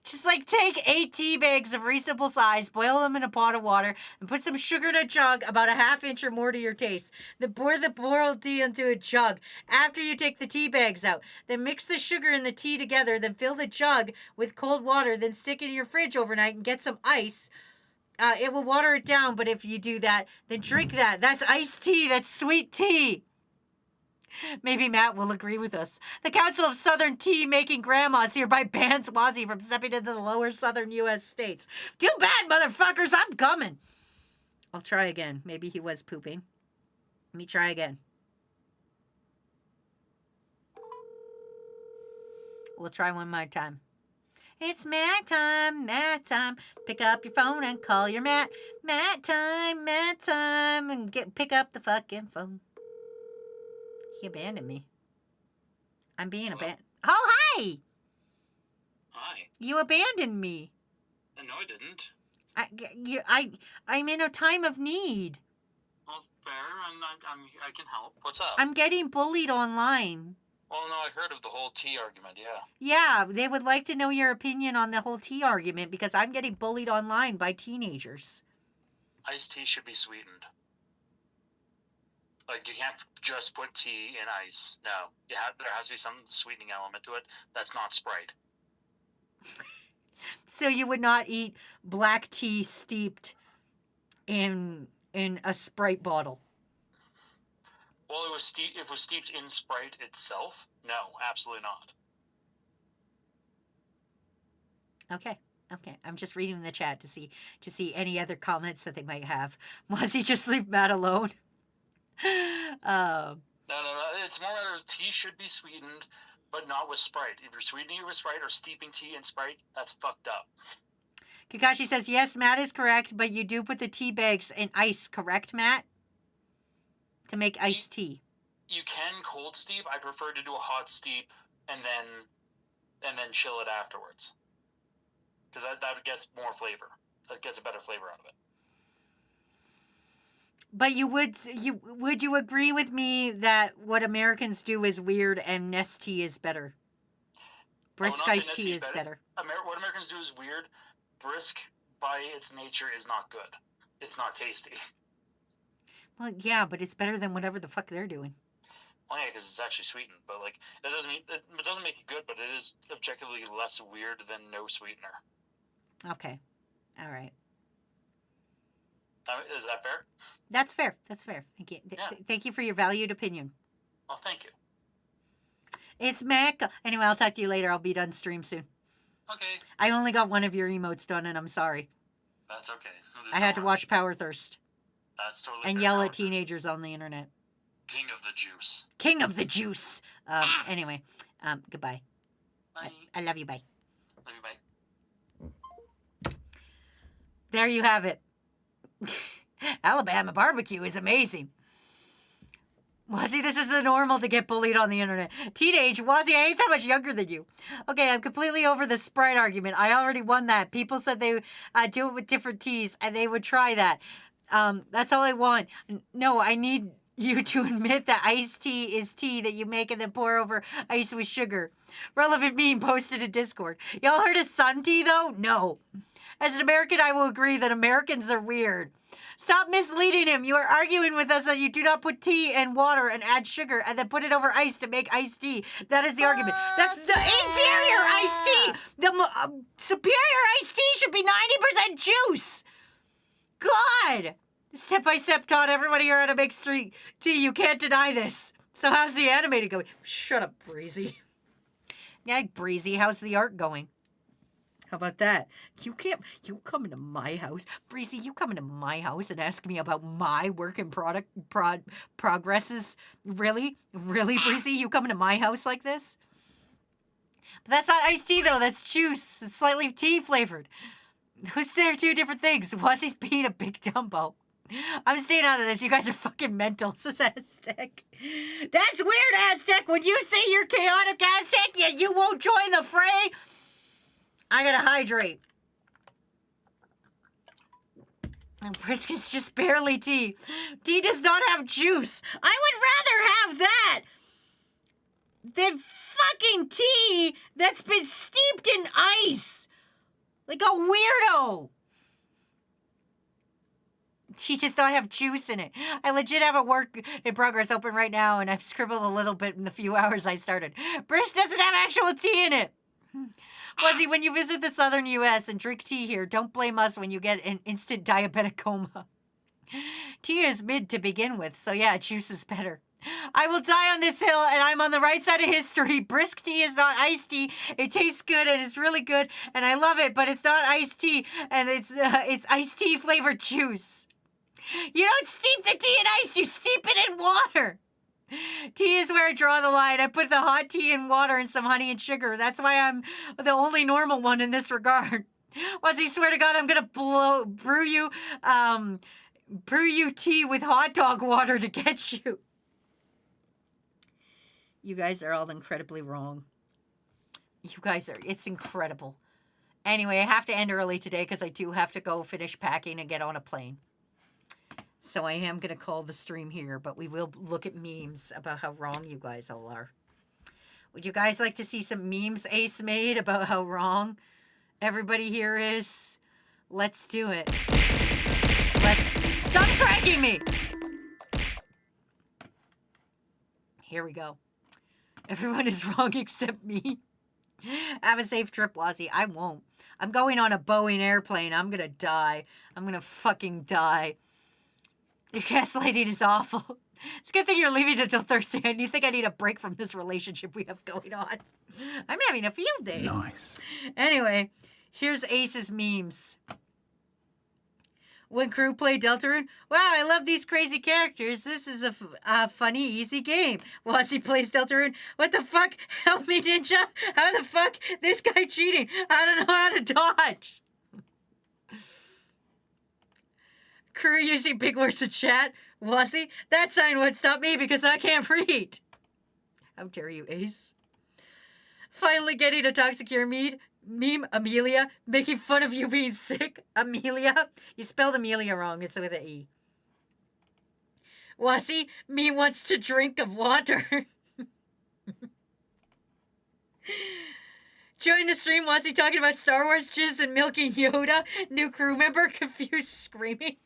Just like take 8 tea bags of reasonable size, boil them in a pot of water, and put some sugar in a jug about a ½ inch or more to your taste. Then pour the boiled tea into a jug after you take the tea bags out. Then mix the sugar and the tea together, then fill the jug with cold water, then stick it in your fridge overnight and get some ice. It will water it down, but if you do that, then drink that. That's iced tea. That's sweet tea. Maybe Matt will agree with us. The Council of Southern Tea-Making Grandmas hereby bans Wazzy from stepping into the lower southern U.S. states. Too bad, motherfuckers. I'm coming. I'll try again. Maybe he was pooping. Let me try again. We'll try one more time. It's Matt time, Matt time. Pick up your phone and call your Matt. Matt time, and pick up the fucking phone. He abandoned me. I'm being abandoned. Oh, hi! Hi. You abandoned me. No, I didn't. I'm in a time of need. Well, fair. I can help. What's up? I'm getting bullied online. Well, no, I heard of the whole tea argument, yeah. Yeah, they would like to know your opinion on the whole tea argument because I'm getting bullied online by teenagers. Iced tea should be sweetened. Like, you can't just put tea in ice. No. There has to be some sweetening element to it. That's not Sprite. So you would not eat black tea steeped in a Sprite bottle. Well, if it was steeped in Sprite itself, no, absolutely not. Okay. I'm just reading the chat to see any other comments that they might have. Mozzie, just leave Matt alone. No. It's more matter of tea should be sweetened, but not with Sprite. If you're sweetening it with Sprite or steeping tea in Sprite, that's fucked up. Kakashi says, yes, Matt is correct, but you do put the tea bags in ice, correct, Matt? To make iced tea. You can cold steep. I prefer to do a hot steep and then chill it afterwards. Because that gets more flavor. That gets a better flavor out of it. But would you agree with me that what Americans do is weird and Nest tea is better? Brisk iced tea is better. What Americans do is weird. Brisk, by its nature, is not good. It's not tasty. Well, yeah, but it's better than whatever the fuck they're doing. Well, yeah, because it's actually sweetened. But like, it doesn't make it good. But it is objectively less weird than no sweetener. Okay, all right. Is that fair? That's fair. That's fair. Thank you. Thank you for your valued opinion. Oh, thank you. It's Mac. Anyway, I'll talk to you later. I'll be done stream soon. Okay. I only got one of your emotes done, and I'm sorry. That's okay. I had to watch Power Thirst. That's totally and fair. yell at teenagers on the internet. King of the juice. King of the juice. Anyway, goodbye. Bye. I love you. Bye. Love you, bye. There you have it. Alabama barbecue is amazing. Wazzy, this is the normal to get bullied on the internet. Teenage, Wazzy, I ain't that much younger than you. Okay, I'm completely over the Sprite argument. I already won that. People said they do it with different teas, and they would try that. That's all I want. No, I need you to admit that iced tea is tea that you make and then pour over ice with sugar. Relevant meme posted in Discord. Y'all heard of sun tea, though? No. As an American, I will agree that Americans are weird. Stop misleading him. You are arguing with us that you do not put tea and water and add sugar and then put it over ice to make iced tea. That is the argument. That's the inferior iced tea. The superior iced tea should be 90% juice. God. Step-by-step taught everybody here how to make street tea. You can't deny this. So how's the animated going? Shut up, Breezy. Yeah, Breezy, how's the art going? How about that? You come into my house. Breezy, you come into my house and ask me about my work and progresses? Really? Really, Breezy? You come into my house like this? But that's not iced tea, though. That's juice. It's slightly tea flavored. Those are two different things. Wazzy's being a big dumbo. I'm staying out of this. You guys are fucking mental, says Aztec. That's weird, Aztec. When you say you're chaotic, Aztec, yet you won't join the fray. I gotta hydrate. And brisket's just barely tea. Tea does not have juice. I would rather have that than fucking tea that's been steeped in ice. Like a weirdo. Tea does not have juice in it. I legit have a work in progress open right now, and I've scribbled a little bit in the few hours I started. Brisk doesn't have actual tea in it. Wazzy, when you visit the southern U.S. and drink tea here, don't blame us when you get an instant diabetic coma. Tea is mid to begin with, so yeah, juice is better. I will die on this hill, and I'm on the right side of history. Brisk tea is not iced tea. It tastes good, and it's really good, and I love it, but it's not iced tea, and it's iced tea flavored juice. You don't steep the tea in ice, you steep it in water. Tea is where I draw the line. I put the hot tea in water and some honey and sugar. That's why I'm the only normal one in this regard. Wazzy, swear to God, I'm gonna brew you tea with hot dog water to get you. You guys are all incredibly wrong. It's incredible. Anyway, I have to end early today because I do have to go finish packing and get on a plane. So I am going to call the stream here, but we will look at memes about how wrong you guys all are. Would you guys like to see some memes Ace made about how wrong everybody here is? Let's do it. Stop striking me! Here we go. Everyone is wrong except me. Have a safe trip, Wazzy. I won't. I'm going on a Boeing airplane. I'm gonna die. I'm gonna fucking die. Your gaslighting is awful. It's a good thing you're leaving until Thursday. And you think I need a break from this relationship we have going on. I'm having a field day. Nice. Anyway, here's Ace's memes. When crew play Deltarune, wow, I love these crazy characters. This is a funny, easy game. Wazzy plays Deltarune. What the fuck? Help me, Ninja. How the fuck? This guy cheating. I don't know how to dodge. Crew using big words to chat. Wazzy, that sign would stop me because I can't read. How dare you, Ace? Finally getting a toxic cure meme, Amelia, making fun of you being sick. Amelia? You spelled Amelia wrong. It's with an E. Wazzy, me wants to drink of water. Join the stream, Wazzy talking about Star Wars, jizz, and milking Yoda. New crew member, confused, screaming.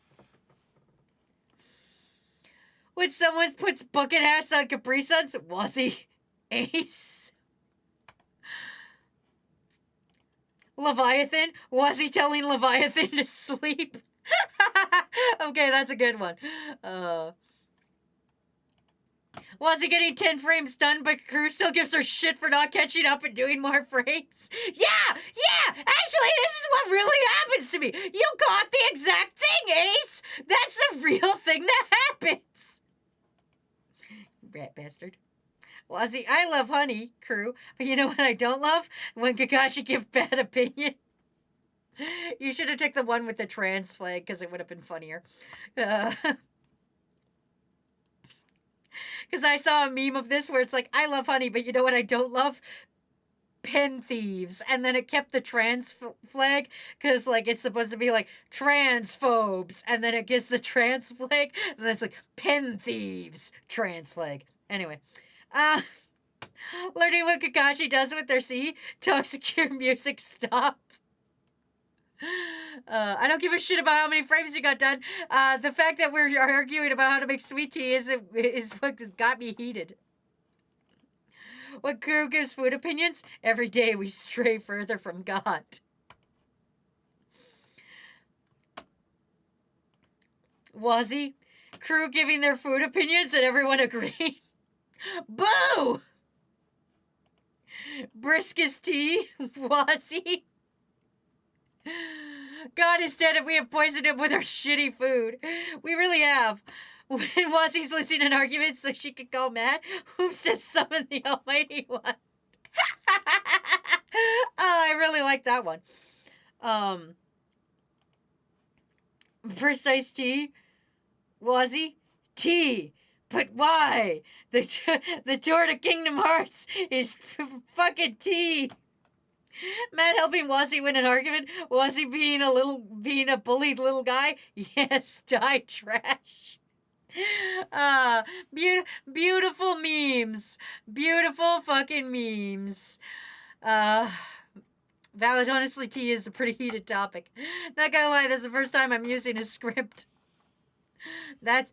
When someone puts bucket hats on Capri Suns, Wazzy, Ace. Leviathan? Was he telling Leviathan to sleep? Okay, that's a good one. Was he getting 10 frames done, but crew still gives her shit for not catching up and doing more frames? Yeah! Actually, this is what really happens to me. You got the exact thing, Ace! That's the real thing that happens. Rat bastard. Wazzy, I love honey, crew, but you know what I don't love? When Kakashi gives bad opinion. You should have took the one with the trans flag, because it would have been funnier. Because I saw a meme of this where it's like, I love honey, but you know what I don't love? Pen thieves. And then it kept the trans flag, because like it's supposed to be like transphobes, and then it gets the trans flag, and then it's like pen thieves, trans flag. Anyway. Learning what Kakashi does with their C. Toxic cure music stop. I don't give a shit about how many frames you got done. The fact that we're arguing about how to make sweet tea is what got me heated. What crew gives food opinions? Every day we stray further from God. Wazzy, crew giving their food opinions and everyone agreeing. Boo! Briskus tea, Wazzy. God is dead if we have poisoned him with our shitty food. We really have. When Wazzy's losing an argument so she could go mad, whom says summon the Almighty One? Oh, I really like that one. First iced tea, Wazzy, tea. But why? The door to Kingdom Hearts is fucking tea. Matt helping Wazzy win an argument. Wazzy being a bullied little guy. Yes, die trash. Beautiful memes. Beautiful fucking memes. Valid honestly, tea is a pretty heated topic. Not gonna lie, this is the first time I'm using a script. That's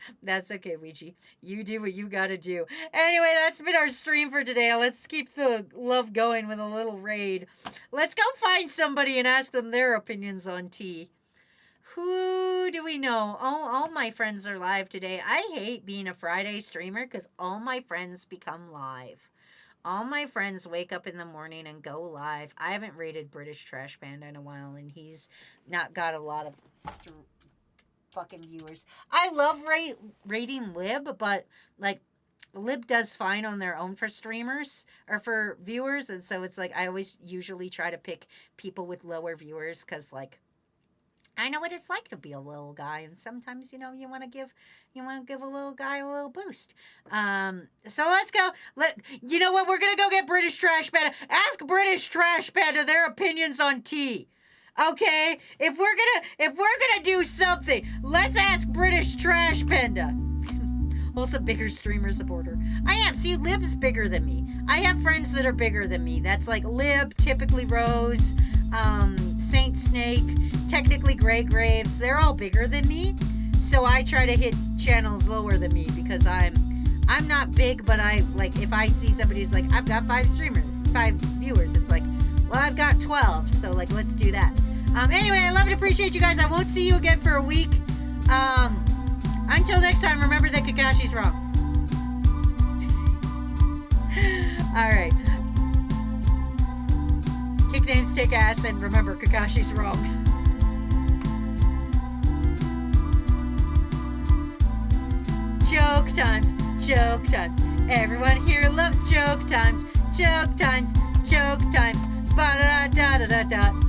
okay, Ouija. You do what you gotta do. Anyway, that's been our stream for today. Let's keep the love going with a little raid. Let's go find somebody and ask them their opinions on tea. Who do we know? All my friends are live today. I hate being a Friday streamer because all my friends become live. All my friends wake up in the morning and go live. I haven't rated British Trash Panda in a while, and he's not got a lot of fucking viewers. I love rating Lib, but like Lib does fine on their own for streamers or for viewers, and so it's like I always usually try to pick people with lower viewers because like I know what it's like to be a little guy, and sometimes you want to give a little guy a little boost. So let's go. You know what? We're gonna go get British Trash Panda. Ask British Trash Panda their opinions on tea. Okay, if we're gonna do something, let's ask British Trash Panda. Also, bigger streamer supporter. I am. See, Lib's bigger than me. I have friends that are bigger than me. That's like Lib, typically Rose, Saint Snake, technically Grey Graves. They're all bigger than me. So I try to hit channels lower than me because I'm not big, but I like if I see somebody who's like, I've got 5 viewers, it's like, well, I've got 12, so like let's do that. Anyway, I love and appreciate you guys. I won't see you again for a week. Until next time, remember that Kakashi's wrong. Alright. Kick names, take ass, and remember Kakashi's wrong. Joke times, joke times. Everyone here loves joke times, joke times, joke times. Ba da da da da da.